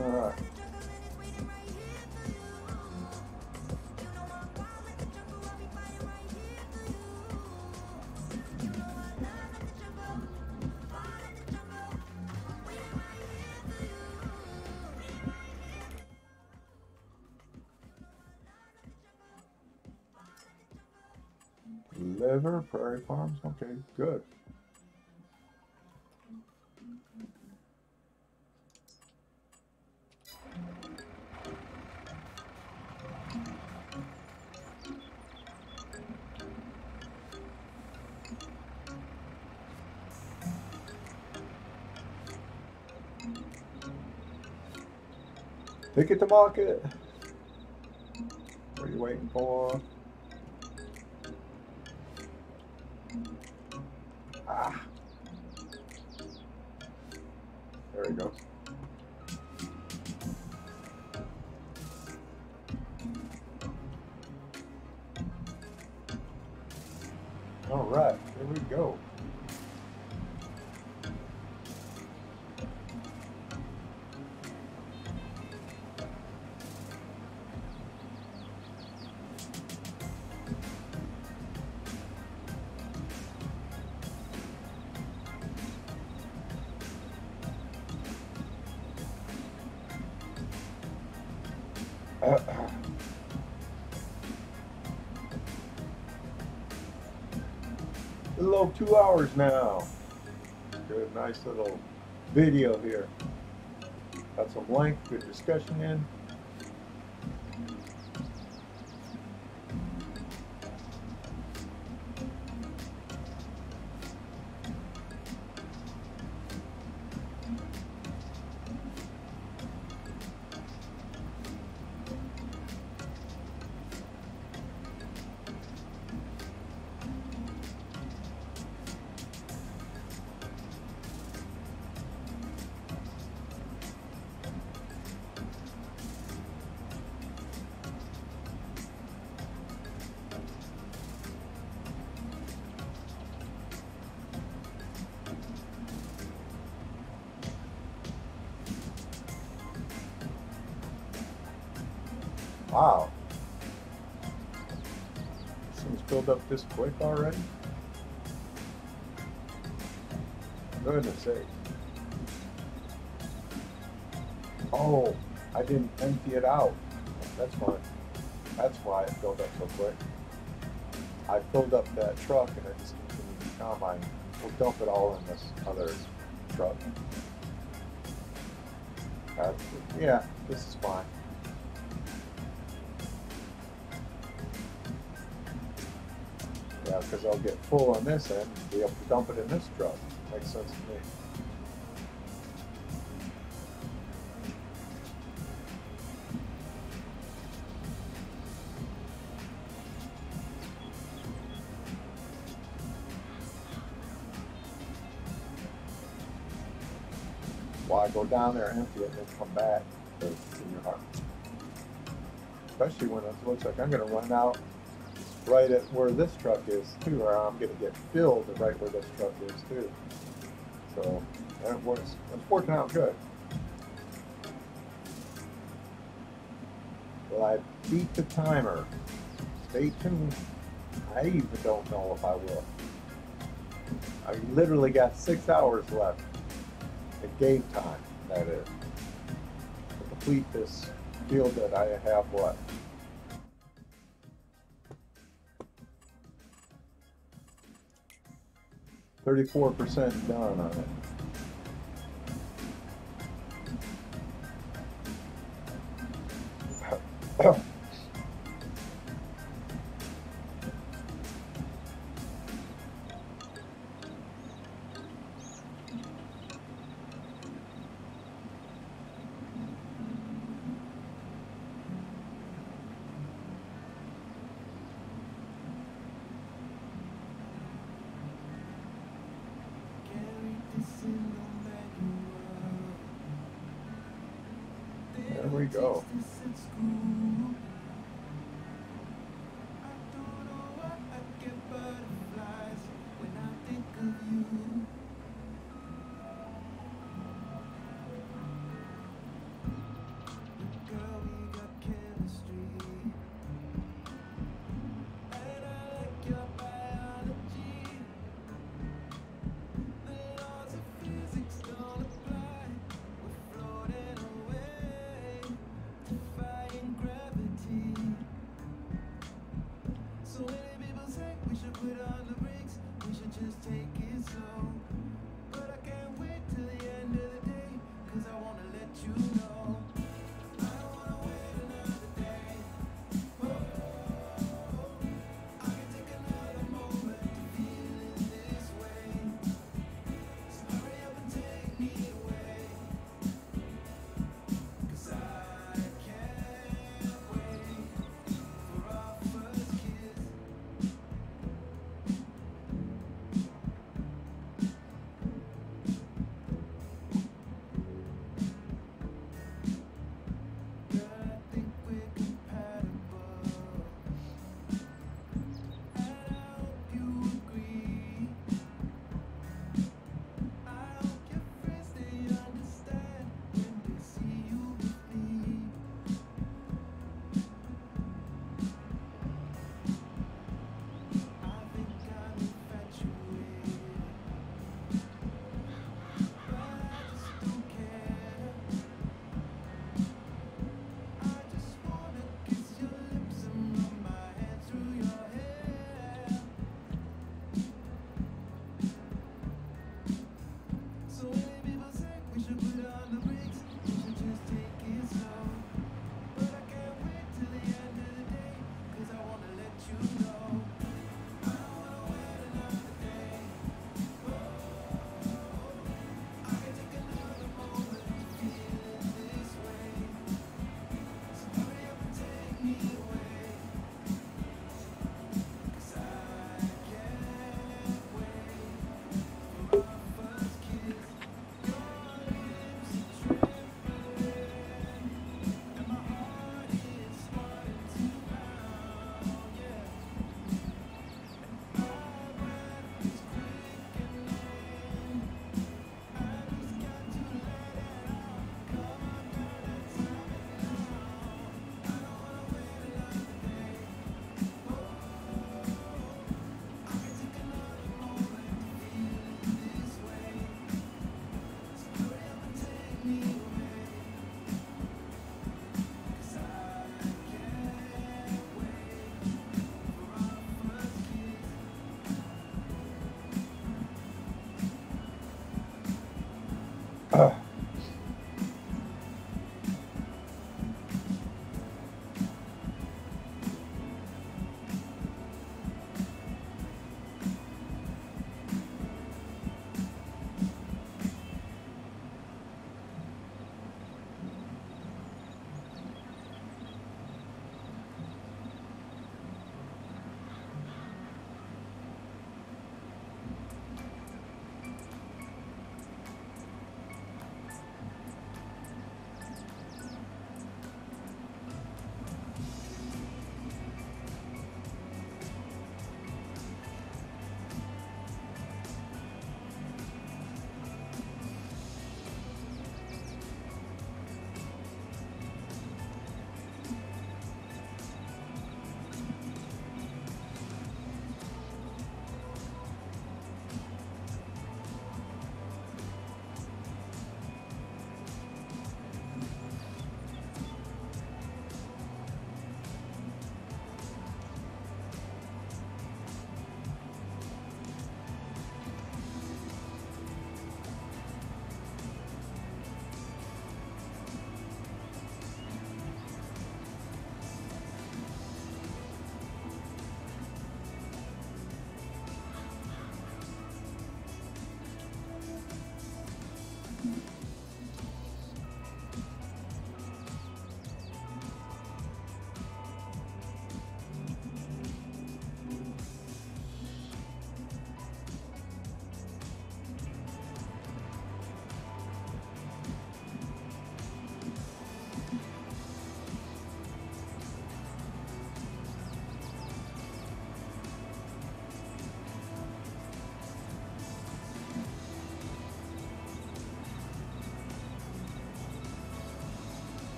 All right. Liver, Prairie Farms. Okay, good. Pick it to market. What are you waiting for? Ah. There we go. All right, here we go. A little over 2 hours now. Good, nice little video here. Got some length, good discussion in. Wow. This thing's filled up this quick already? Goodness sake. Oh, I didn't empty it out. That's fine. That's why it filled up so quick. I filled up that truck and I just continued to combine. We'll dump it all in this other truck. Yeah, this is fine. Yeah, because I'll get full on this end and be able to dump it in this truck. Makes sense to me. Why go down there, empty it, and then come back in your heart? Especially when it looks like I'm going to run out right at where this truck is too, or I'm going to get filled right where this truck is too. So that works. It's working out good. Will I beat the timer? Stay tuned. I even don't know if I will. I literally got 6 hours left. At game time, that is, to complete this field that I have left. %34 done on it. There we go.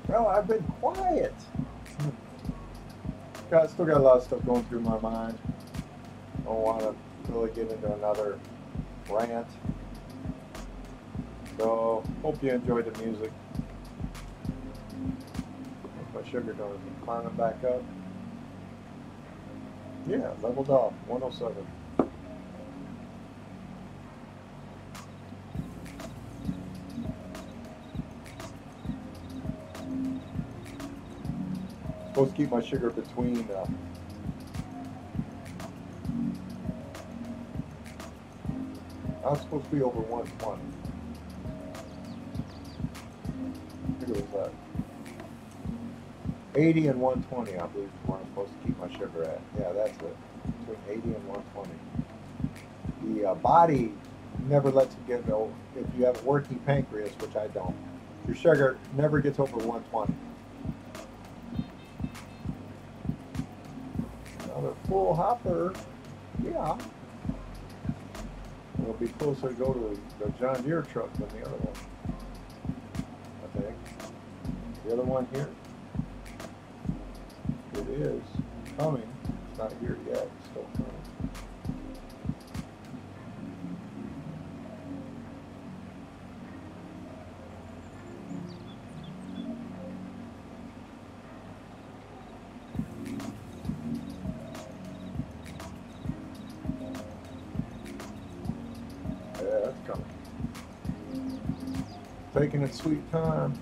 Well, I've been quiet. I still got a lot of stuff going through my mind. Don't want to really get into another rant. So, hope you enjoyed the music. My sugar does climbing back up. Yeah, leveled off, 107. Supposed to keep my sugar between I'm supposed to be over 120. Look at that. 80 and 120, I believe, is where I'm supposed to keep my sugar at. Yeah, that's it. Between 80 and 120. The body never lets you get over. If you have a working pancreas, which I don't, your sugar never gets over 120. Another full hopper. Yeah. It'll be closer to go to the John Deere truck than the other one, I think. The other one here. It is coming. It's not here yet. It's still coming. Yeah, that's coming. Taking its sweet time.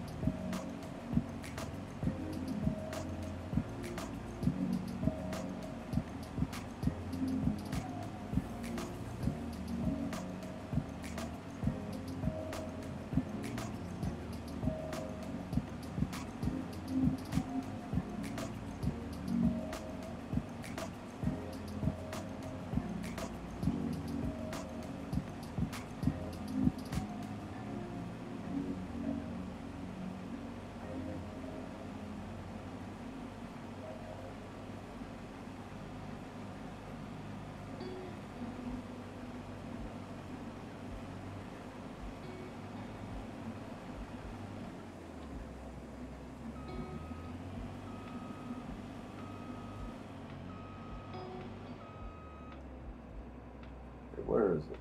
Where is it?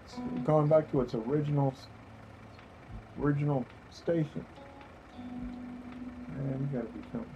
It's going back to its original station. Man, you gotta be coming.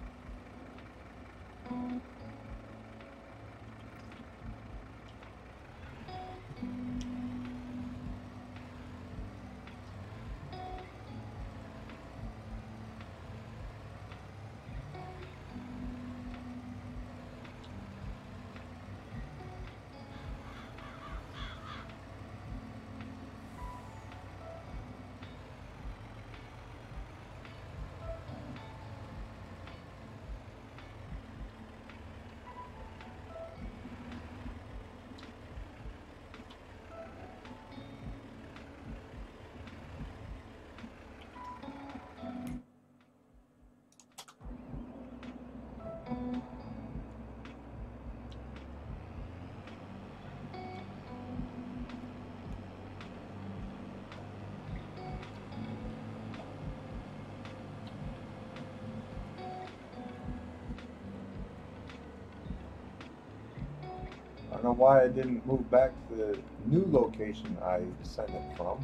I don't know why I didn't move back to the new location I sent it from.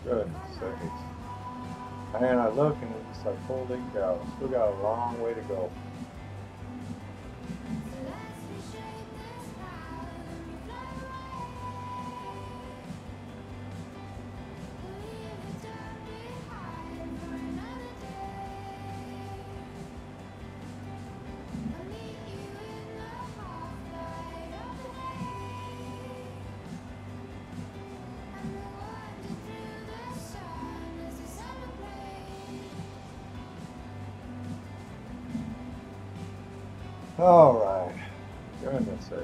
Goodness sakes. Man, I look and it's like, holy cow, still got a long way to go. All right. Goodness sakes.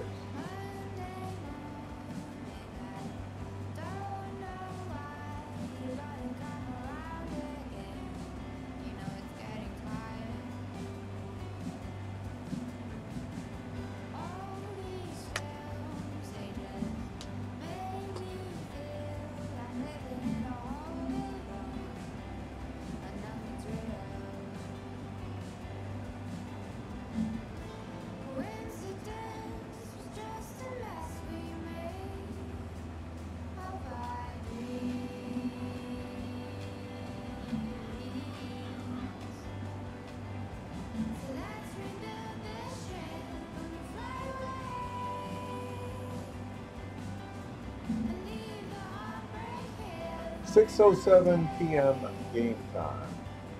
.6:07 p.m. game time.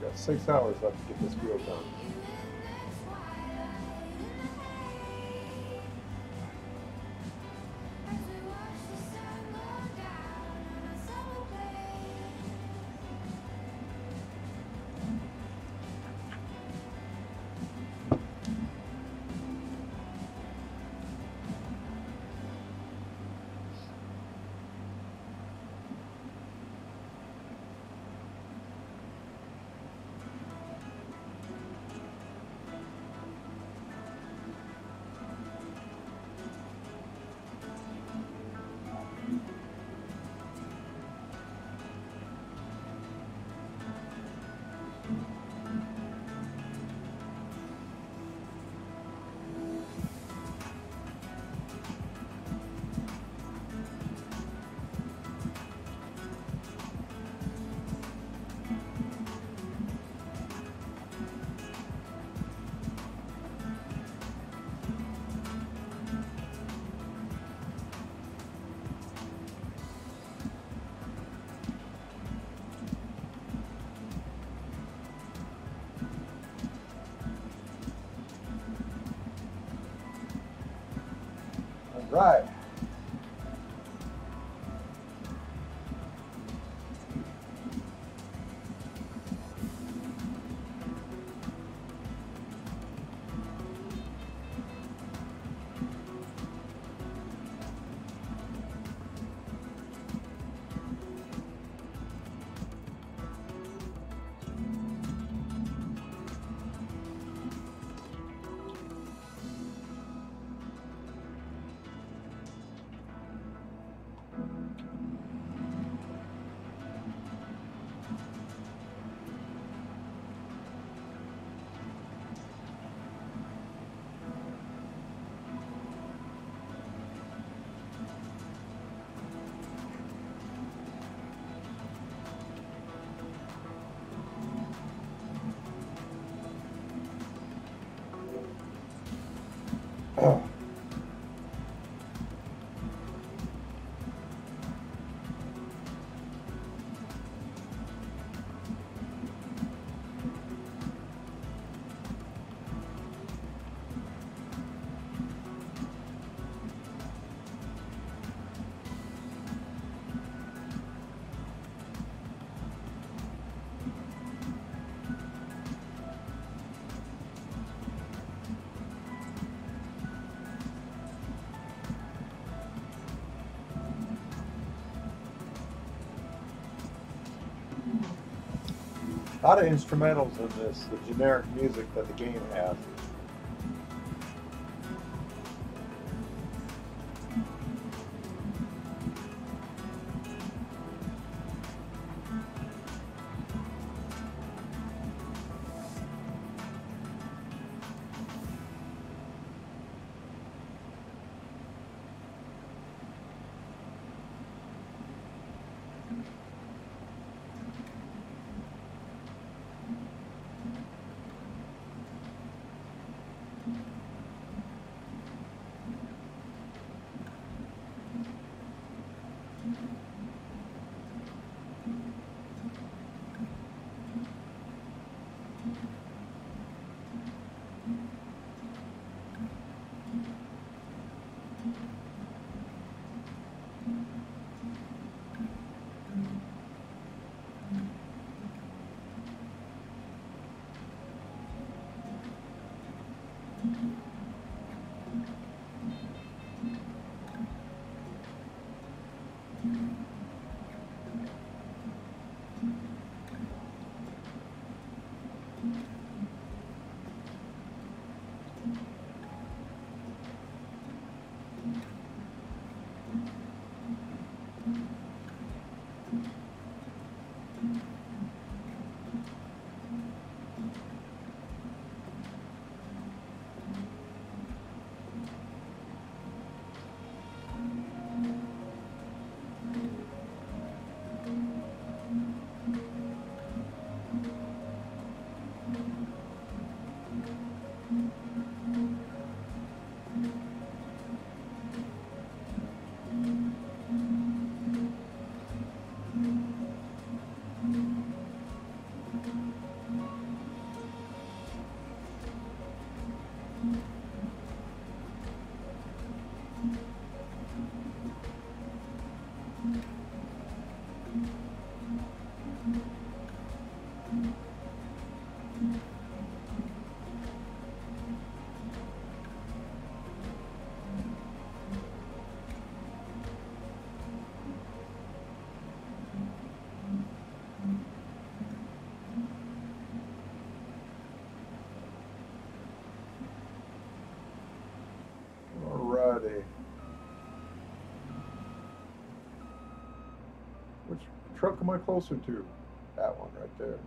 We've got 6 hours left to get this field done. Right. A lot of instrumentals in this, the generic music that the game has. Alrighty. Which truck am I closer to? That one right there.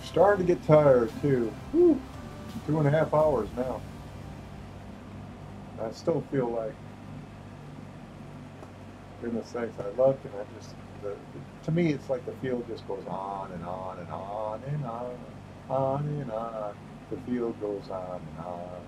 Starting to get tired too. Whew. 2.5 hours now. I still feel like, goodness sakes, I look and I just, to me, it's like the field just goes on and on and on and on and on. The field goes on and on.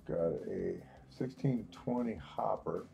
Got a 1620 hopper.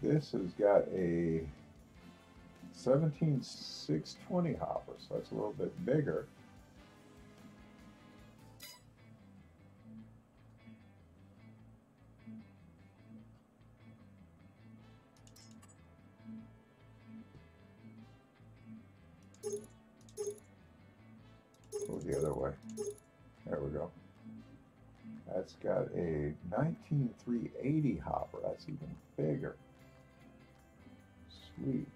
This has got a 17620 hopper, so that's a little bit bigger. Go the other way. There we go. That's got a 19380 hopper. That's even bigger. Sweet.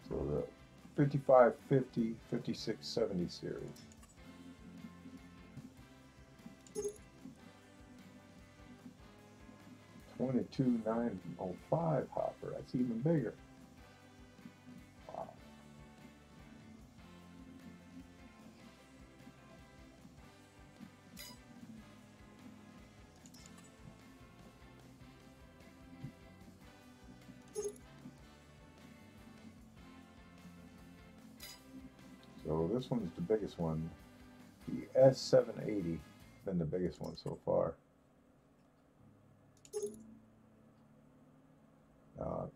So the 5550, 5670 series. $22,905 hopper. That's even bigger. Wow. So this one's the biggest one. The S780 been the biggest one so far.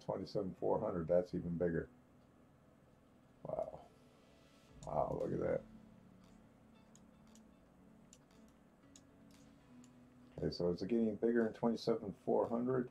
27,400, that's even bigger. Wow. Wow, look at that. Okay, so is it getting bigger in 27,400?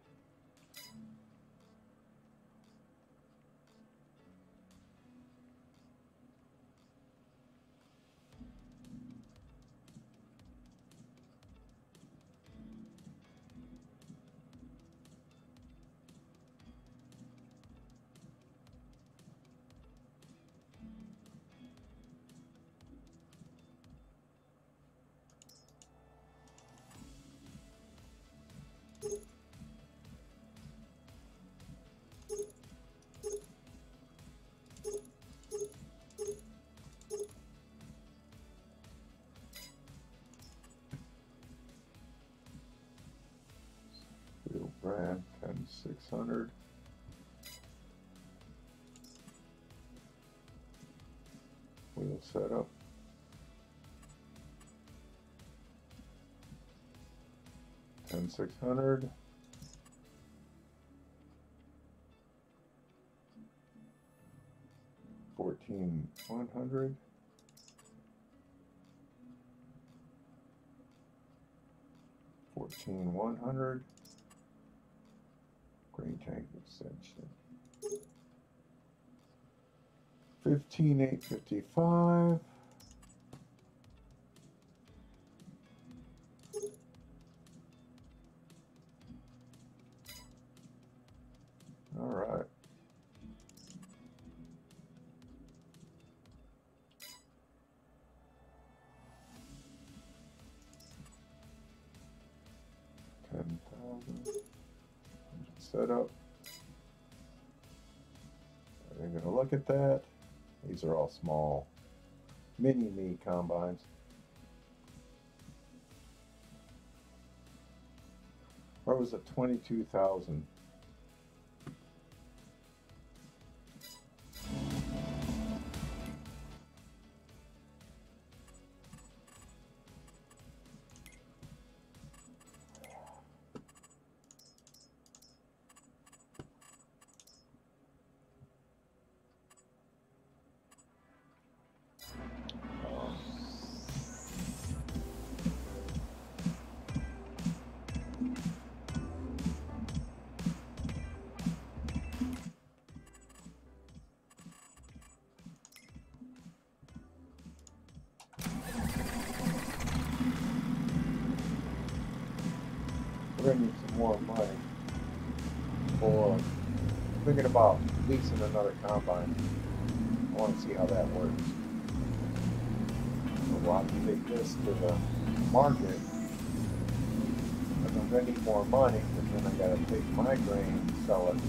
Brand 10600. Wheel setup. $10,600. $14,100. 14,100. Grain tank extension. 15,855. All right. Set up. They're going to look at that. These are all small mini me combines. Where was it? 22,000. We're going to need some more money for thinking about leasing another combine. I want to see how that works. So we'll have to take this to the market. But I'm going to need more money because then I got to take my grain and sell it.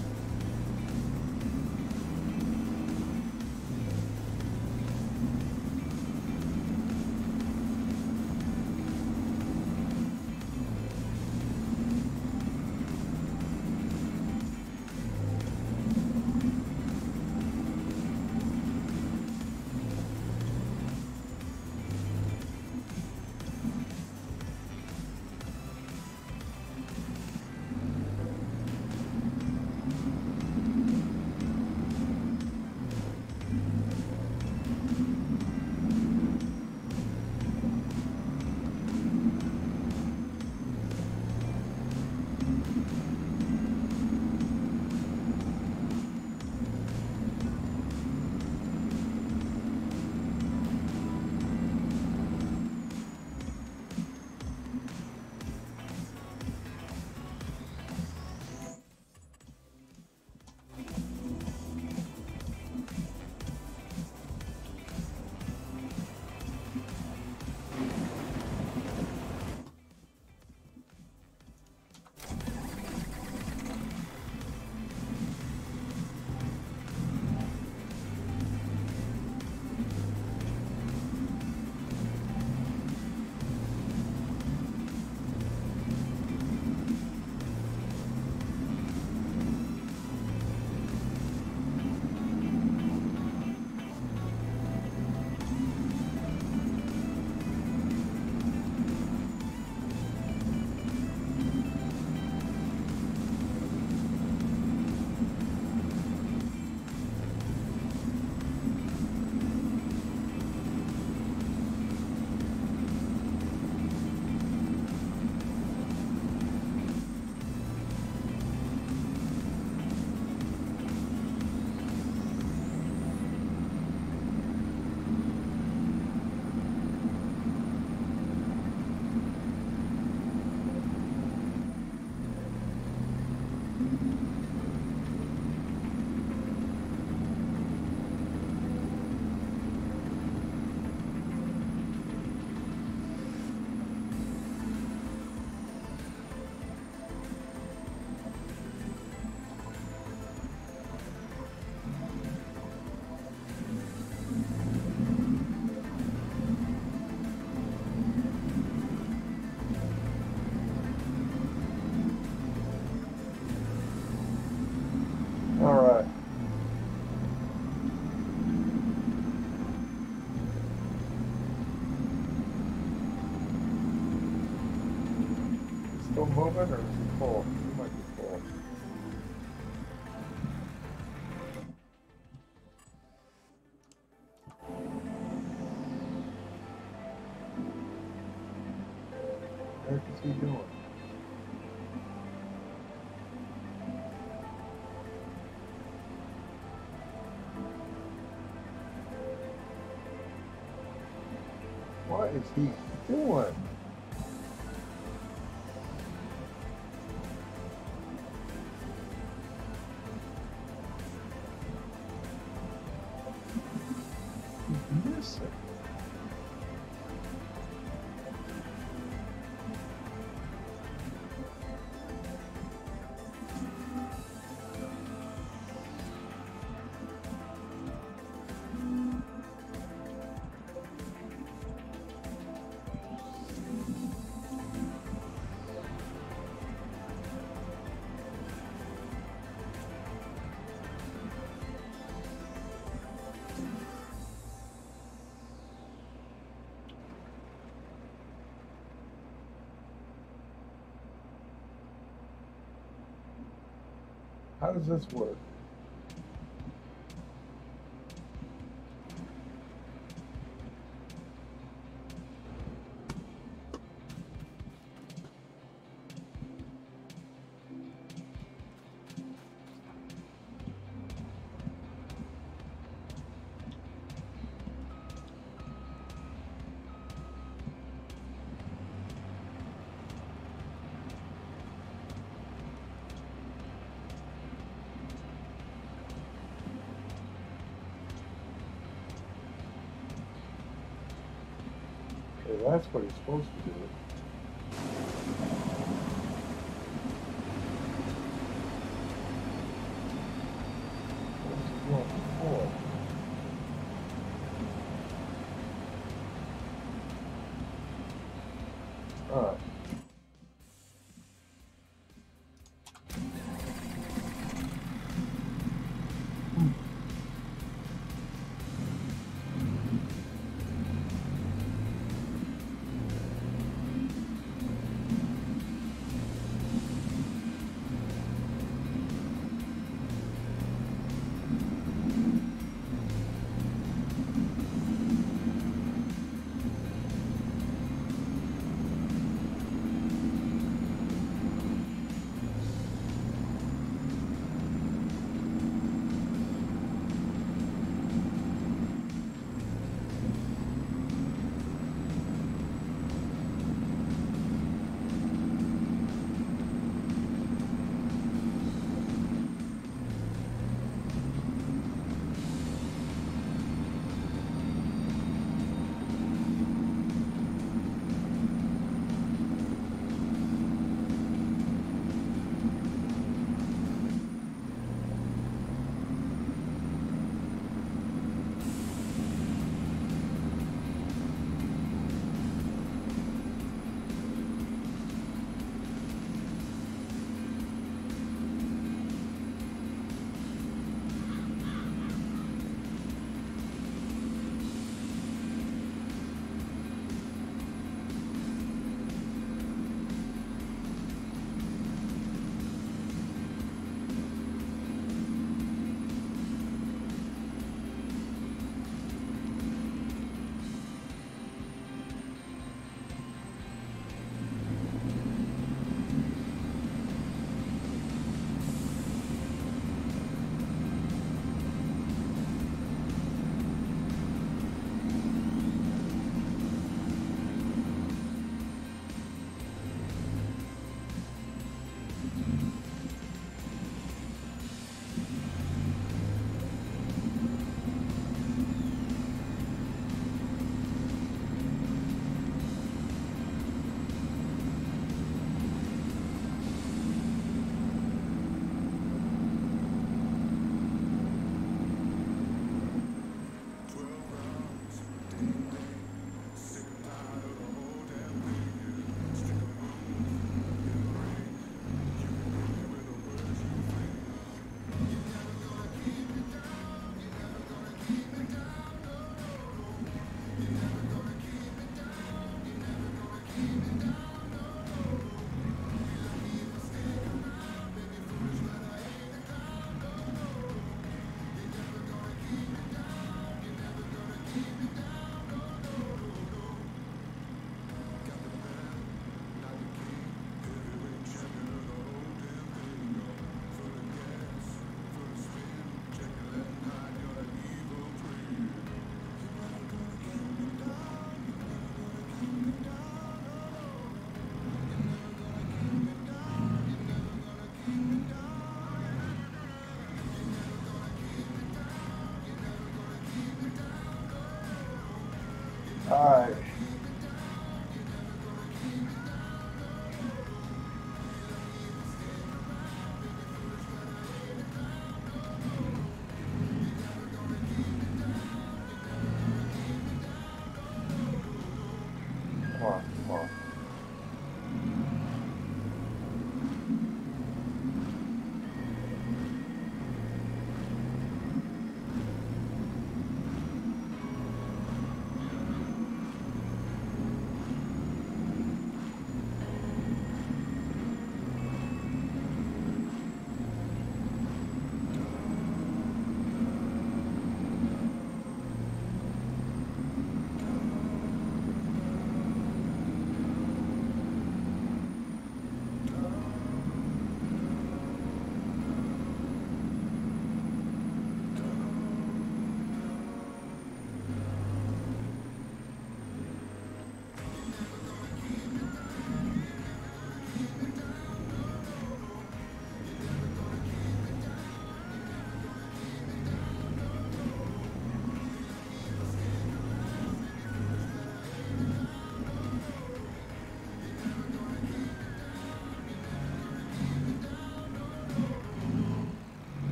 Still moving, or is it full? It might be full. What is he doing? is he doing? He's missing. How does this work? Okay, that's what he's supposed to do. What's he doing before? Alright.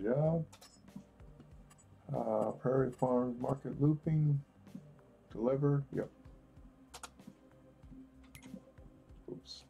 job. Prairie Farms market looping. Delivered. Yep. Oops.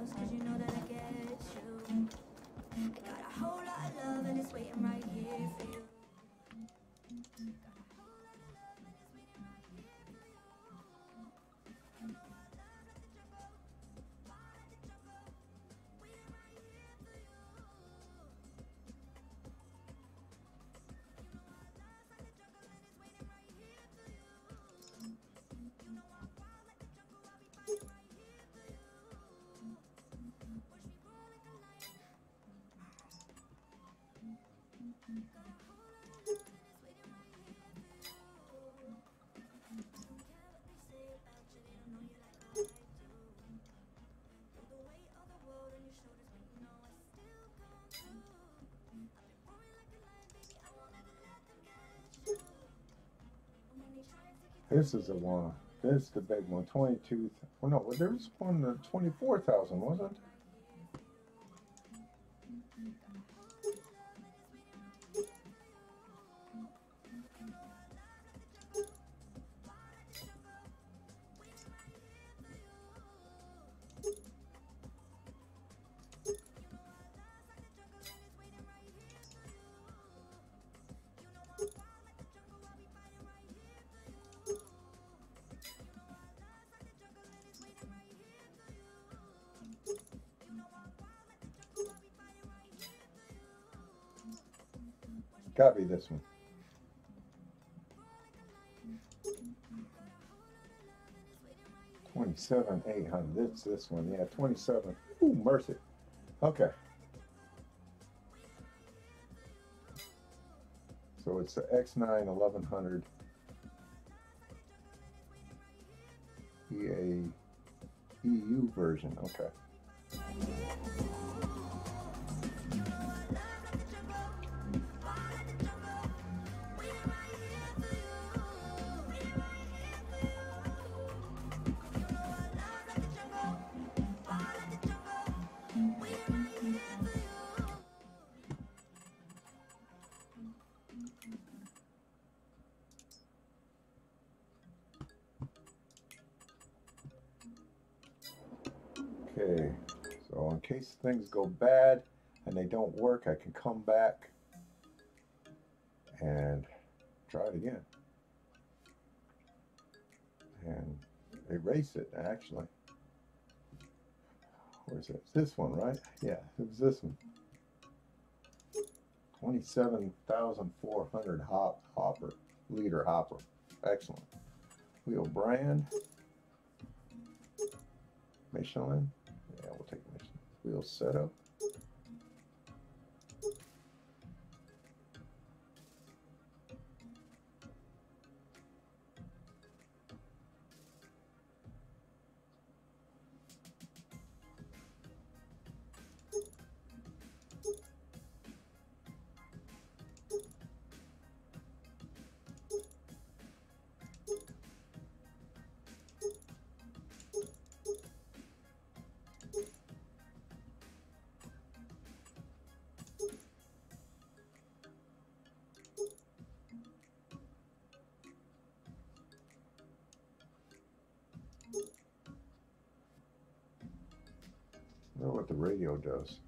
else, 'cause you know that I get you. I got a whole lot of love and it's waiting right here for you. This is the one. This is the big one. 22. Well, no, there was one 24,000, wasn't there? Gotta be this one. 27,800. This one. Yeah, 27. Ooh, mercy. Okay. So it's the X9 1100 EU version. Okay. Okay, so in case things go bad and they don't work, I can come back and try it again. And erase it, actually. Where's it? It's this one, right? Yeah, it was this one. 27,400 liter hopper. Excellent. Wheel brand. Michelin. Yeah, we'll take Michelin. Wheel setup. I wonder what the radio does.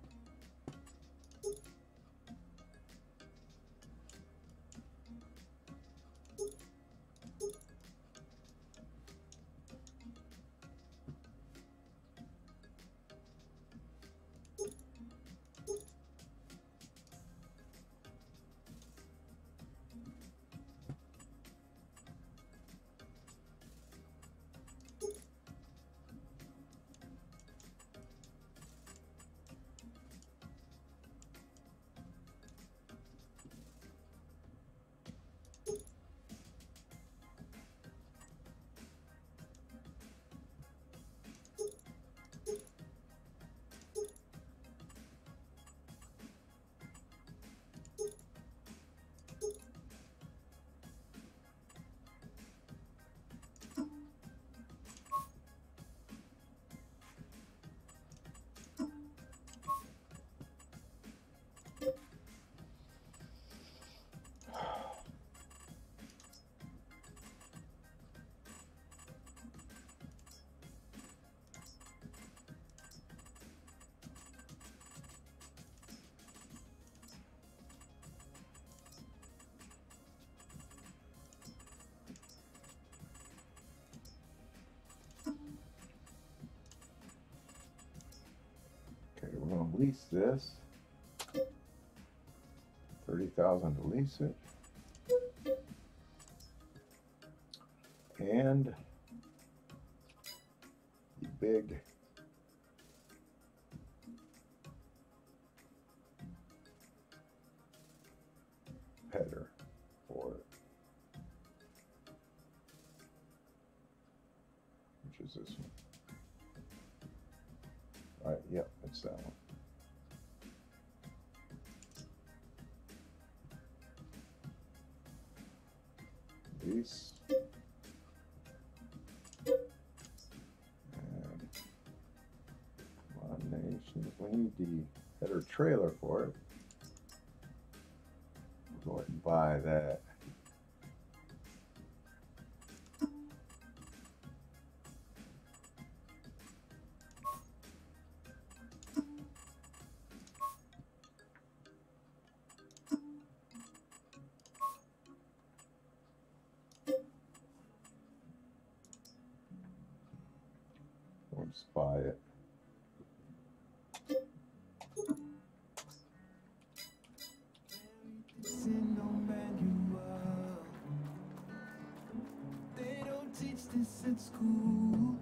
lease this. 30,000 to lease it. And the big header for it, which is this one. Right, yep, it's that one. Lease. And combinations. We need the header trailer for it. We'll go ahead and buy that. We'll just buy it. In no manual. They don't teach this at school.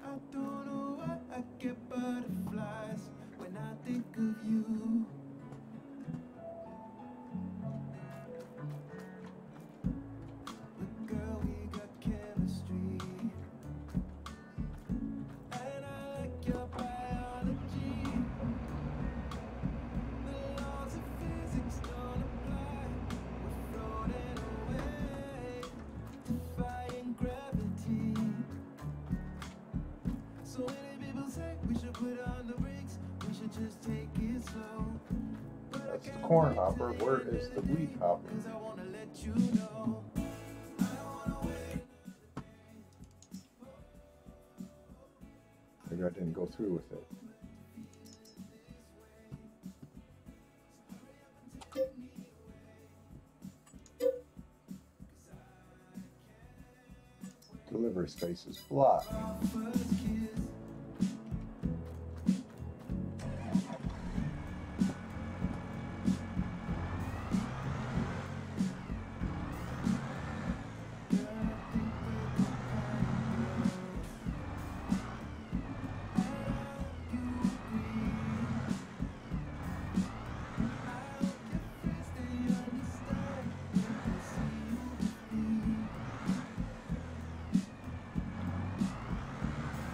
I don't know why I get butterflies when I think of you. But girl, we got chemistry. And I like your biology. The laws of physics don't apply. We're floating away, defying gravity. So many people say we should put on the brakes, we should just take it slow. But I That's the can't corn wait hopper. till the Where end is of the the wheat day, hopper? 'cause I wanna let you know. I don't wanna wait Maybe I didn't go through with it. Delivery space is blocked. our first kiss.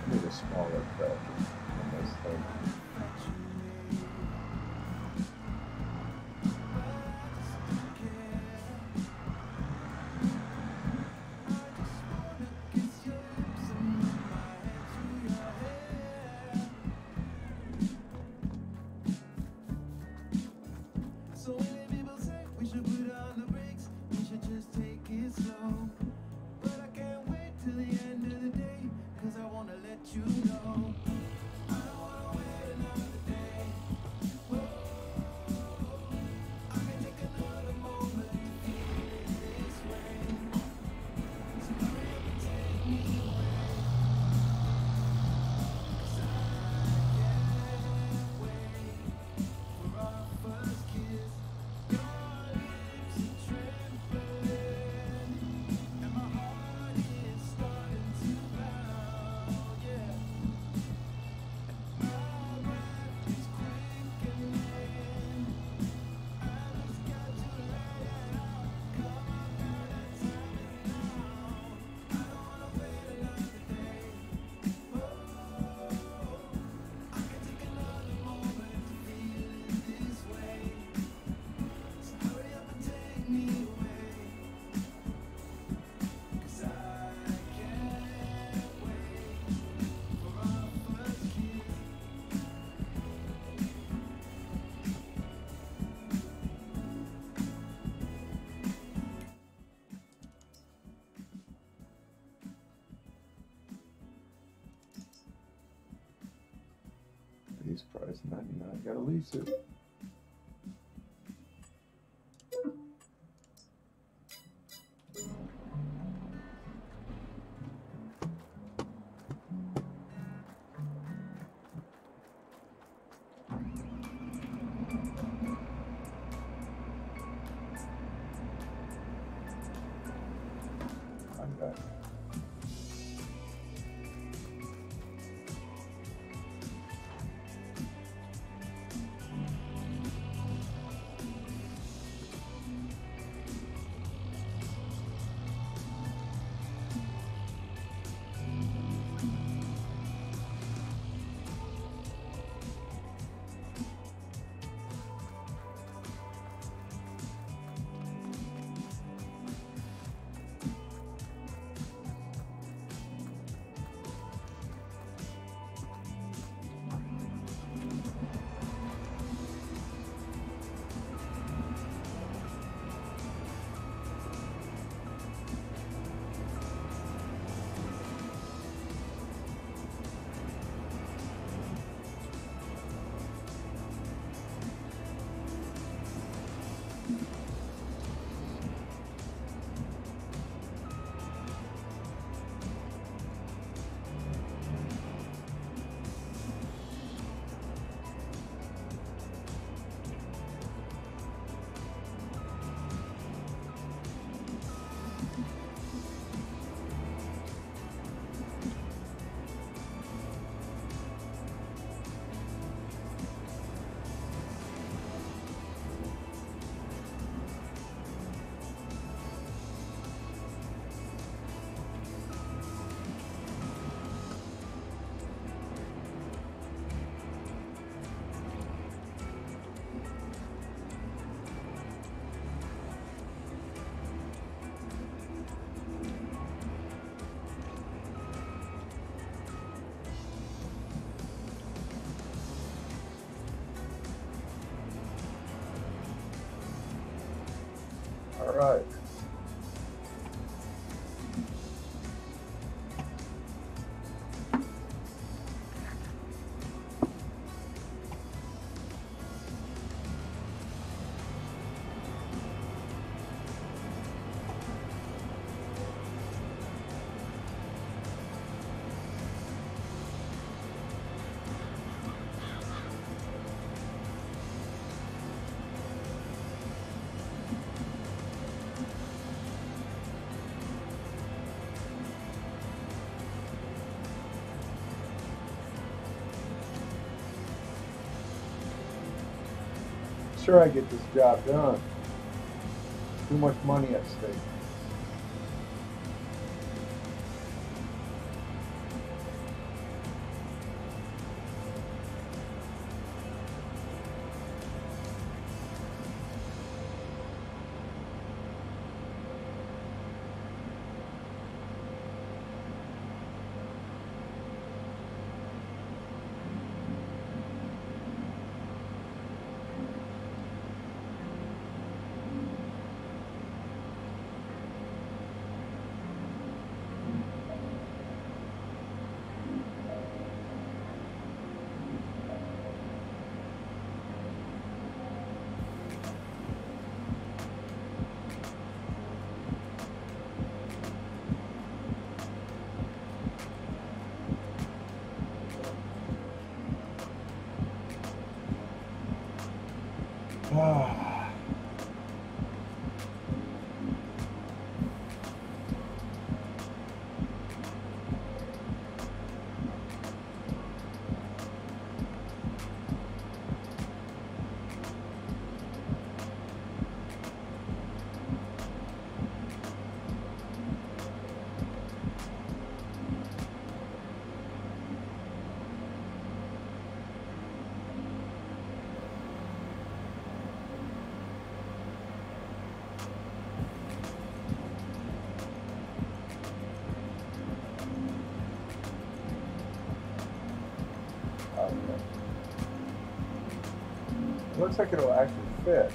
Need a smaller tractor on this thing. So many people say we should put on the brakes, we should just take it slow. But I can't wait till the end of the day, 'cause I wanna let you know. I don't wanna wait another day. Whoa, I can take another moment to feel it this way. So hurry up and take me away, 'cause I can't wait for our first kiss. Your lips are trembling, and my heart is starting to pound, yeah. My breath is quickening. I just got to let it out. Come on, girl, that time is now. I don't wanna wait another day. Oh, I can take another moment to feel it this way. So hurry up and take me away, 'cause I can't wait for our first kiss. Lease price 99. Gotta lease it. right. Sure, I get this job done. Too much money at stake. Ah. Okay. Looks like it'll actually fit.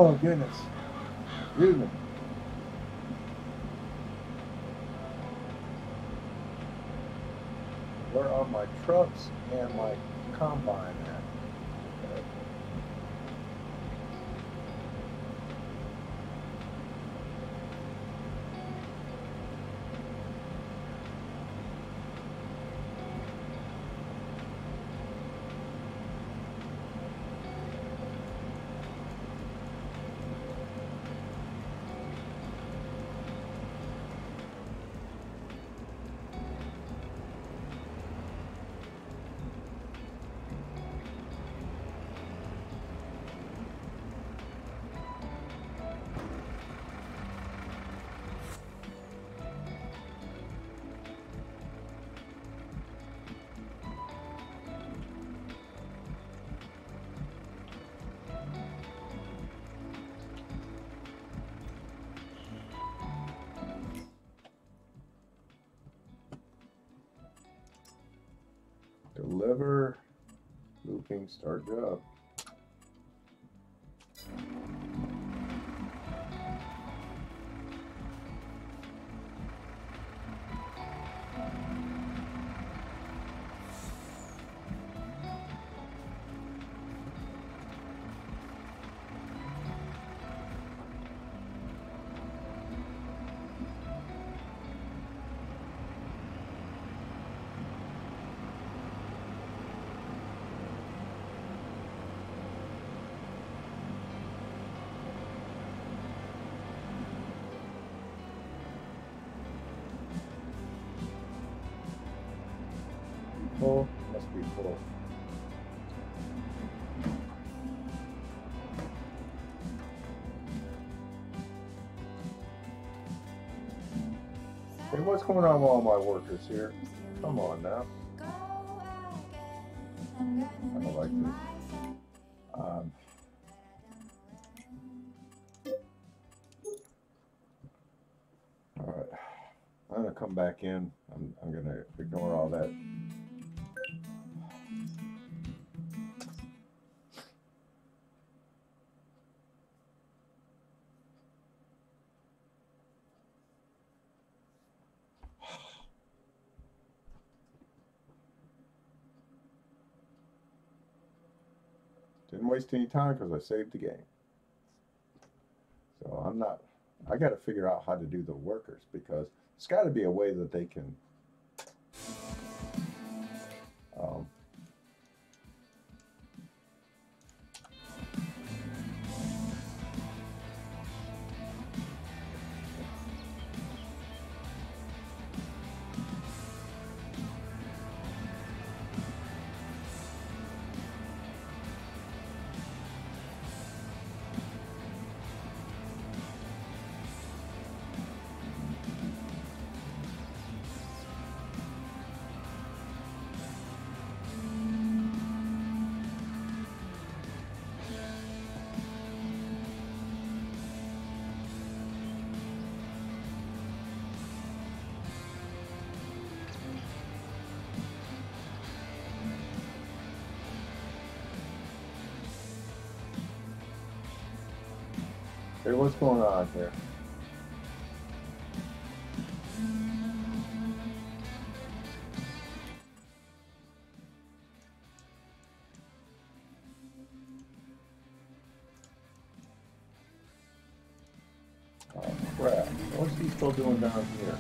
Oh, goodness. Excuse me. Where are my trucks and my combine at? Okay. Deliver, looping, start job. Full, must be full. Hey, what's going on with all my workers here? Come on now. I don't like this. All right, I'm gonna come back in. I'm gonna ignore all that. Didn't waste any time because I saved the game. So I got to figure out how to do the workers because it's got to be a way that they can Hey, what's going on here? Oh, crap. What's he still doing down here?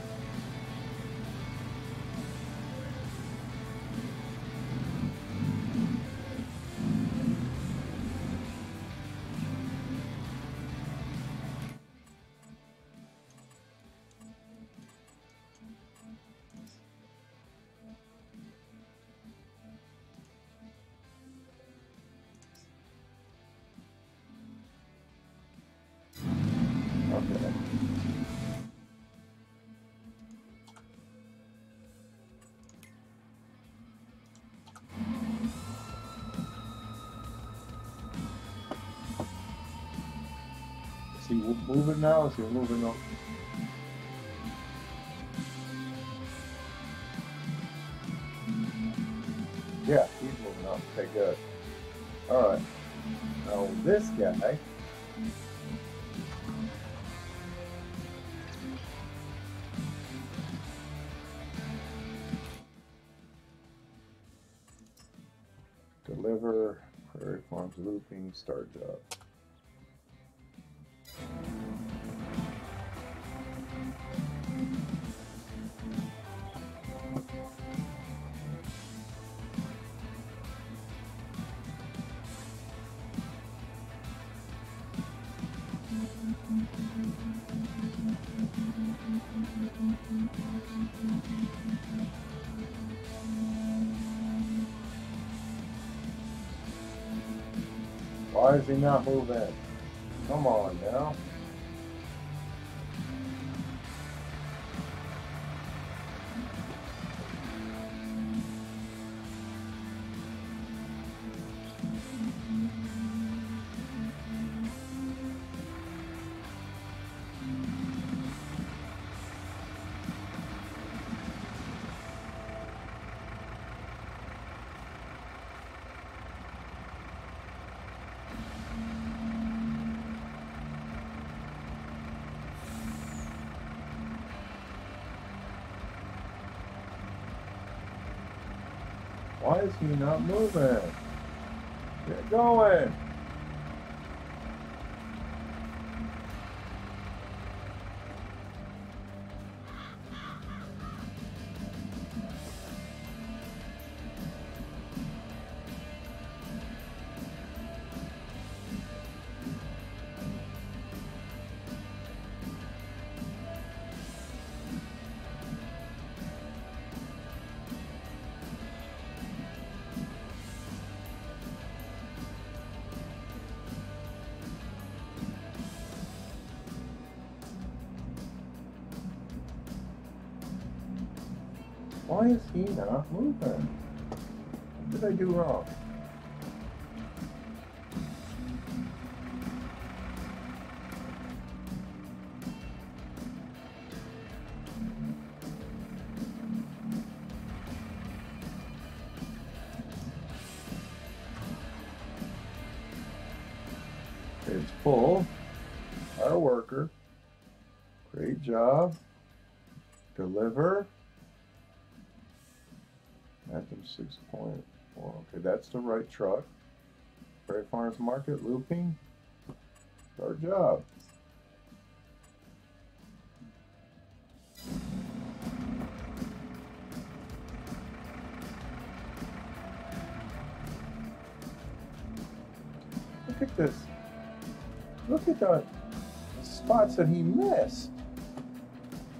Okay. Is he moving now? Is he moving up? Yeah, he's moving up. Okay, good. All right. Now this guy deliver. Prairie Farms looping, start job. Why is he not moving? Come on now. Why is he not moving? Get going. Why is he not moving? What did I do wrong? It's full. Our worker. Great job. Deliver. Anthem 6.4. Okay, that's the right truck. Prairie Farms Market looping. It's our job. Look at this. Look at the spots that he missed.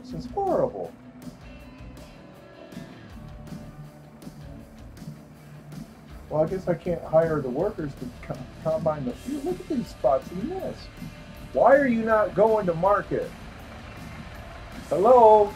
This is horrible. Well, I guess I can't hire the workers to combine the field. Look at these spots he missed. Why are you not going to market? Hello?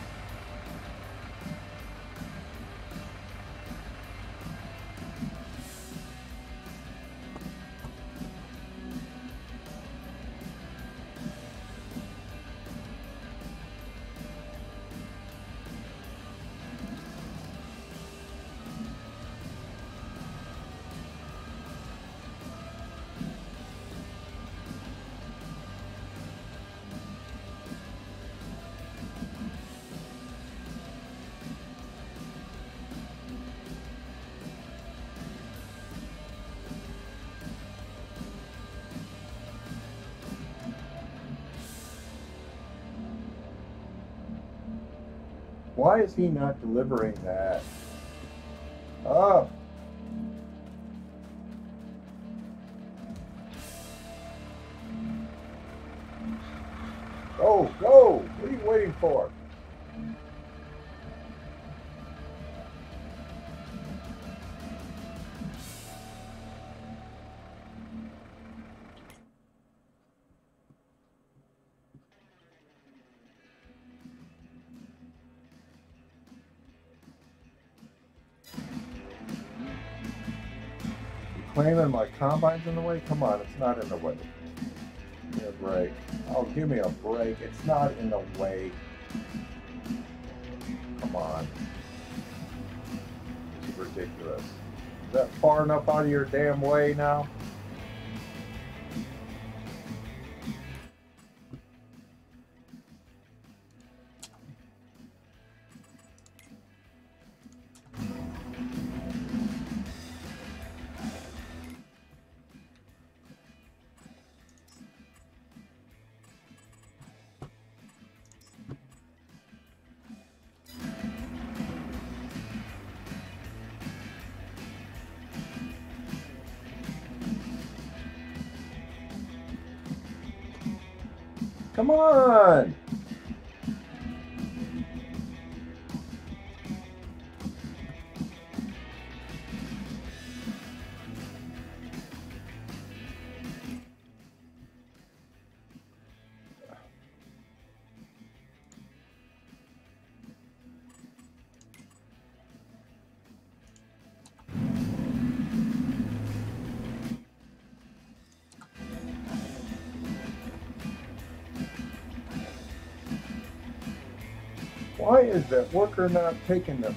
Why is he not delivering that? Oh. Go, go! What are you waiting for? Claiming my combine's in the way? Come on, it's not in the way. Give me a break. Oh, give me a break. It's not in the way. Come on. This is ridiculous. Is that far enough out of your damn way now? Come on. Why is that worker not taking them?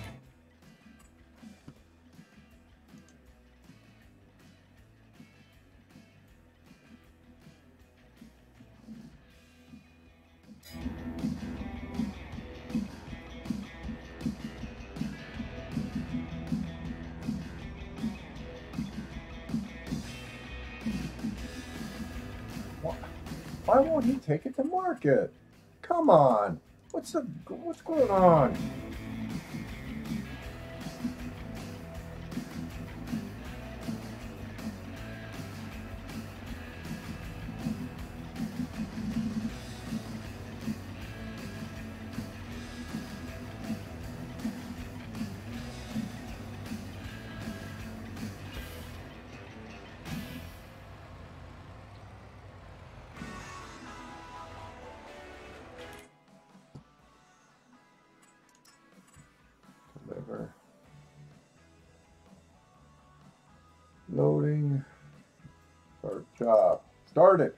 Why won't he take it to market? Come on. What's going on? Deliver. Loading. Start job. Start it.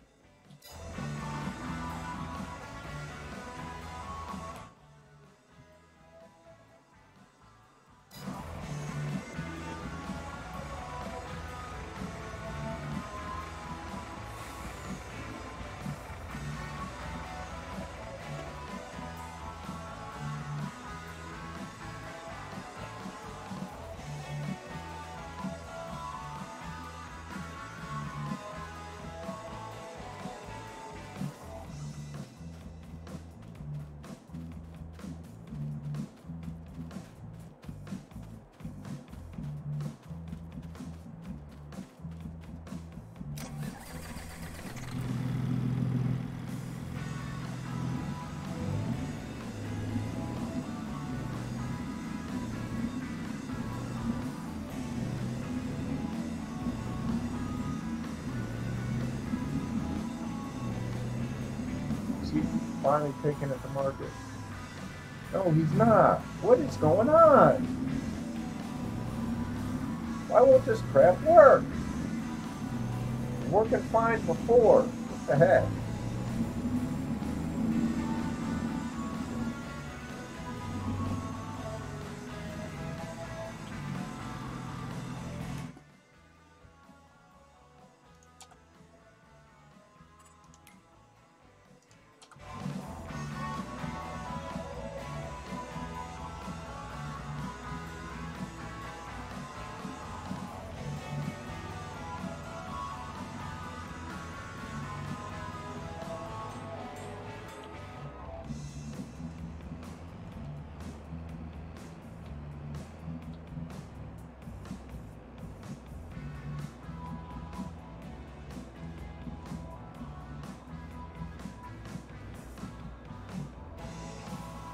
Finally taking it to market. No, he's not. What is going on? Why won't this crap work? It was working fine before. What the heck?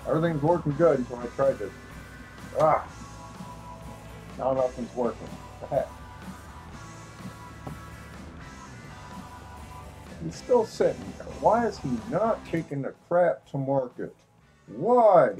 Everything's working good until I tried this. Ah! Now nothing's working. What the heck? He's still sitting there. Why is he not taking the crap to market? Why?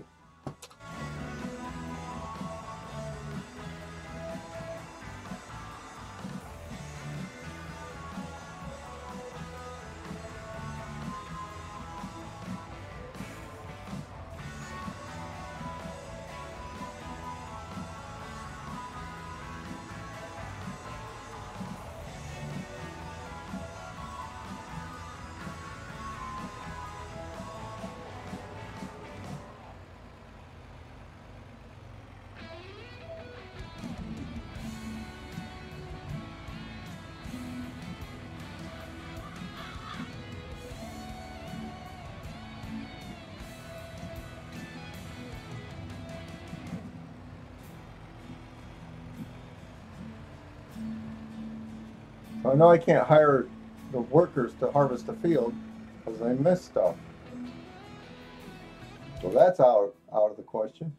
I know I can't hire the workers to harvest the field. because I missed stuff. So that's out of the question.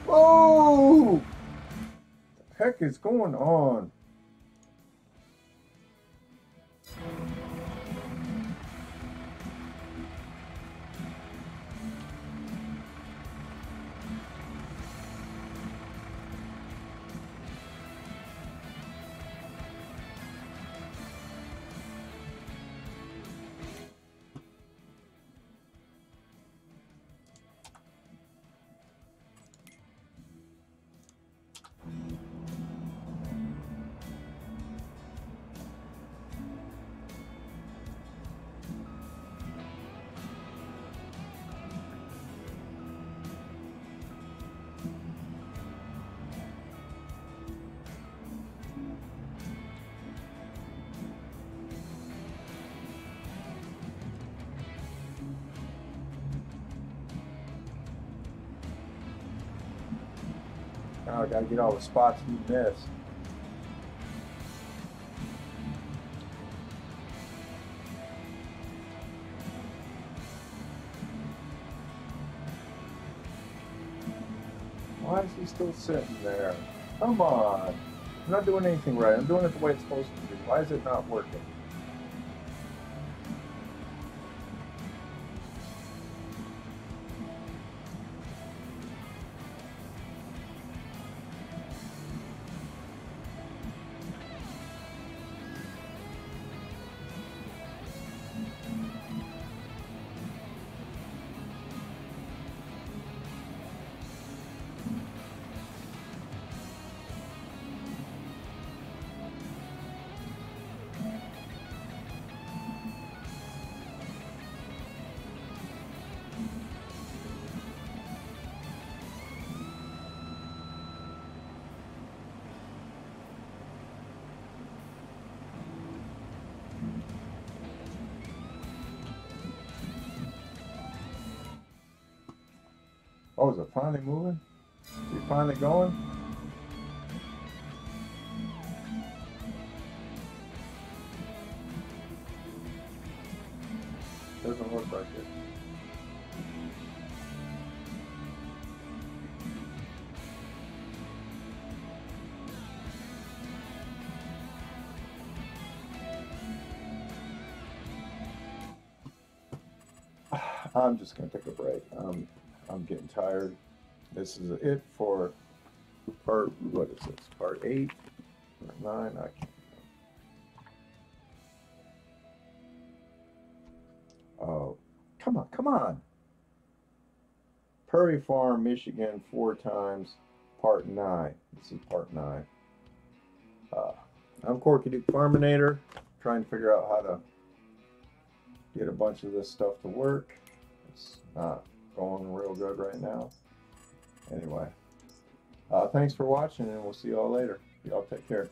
Oh! What the heck is going on? Now I gotta get all the spots you missed. Why is he still sitting there? Come on. I'm not doing anything right. I'm doing it the way it's supposed to be. Why is it not working? Oh, is it finally moving? Is it finally going? Doesn't look like it. I'm just gonna take a break. I'm getting tired. This is it for part, what is this? Part 8 or 9? I can't. Oh, come on, come on. Prairie Farm, Michigan, 4 times, part 9. This is part 9. I'm Corky Duke Farminator, trying to figure out how to get a bunch of this stuff to work. It's not going real good right now. Anyway, thanks for watching, and we'll see y'all later. Y'all take care.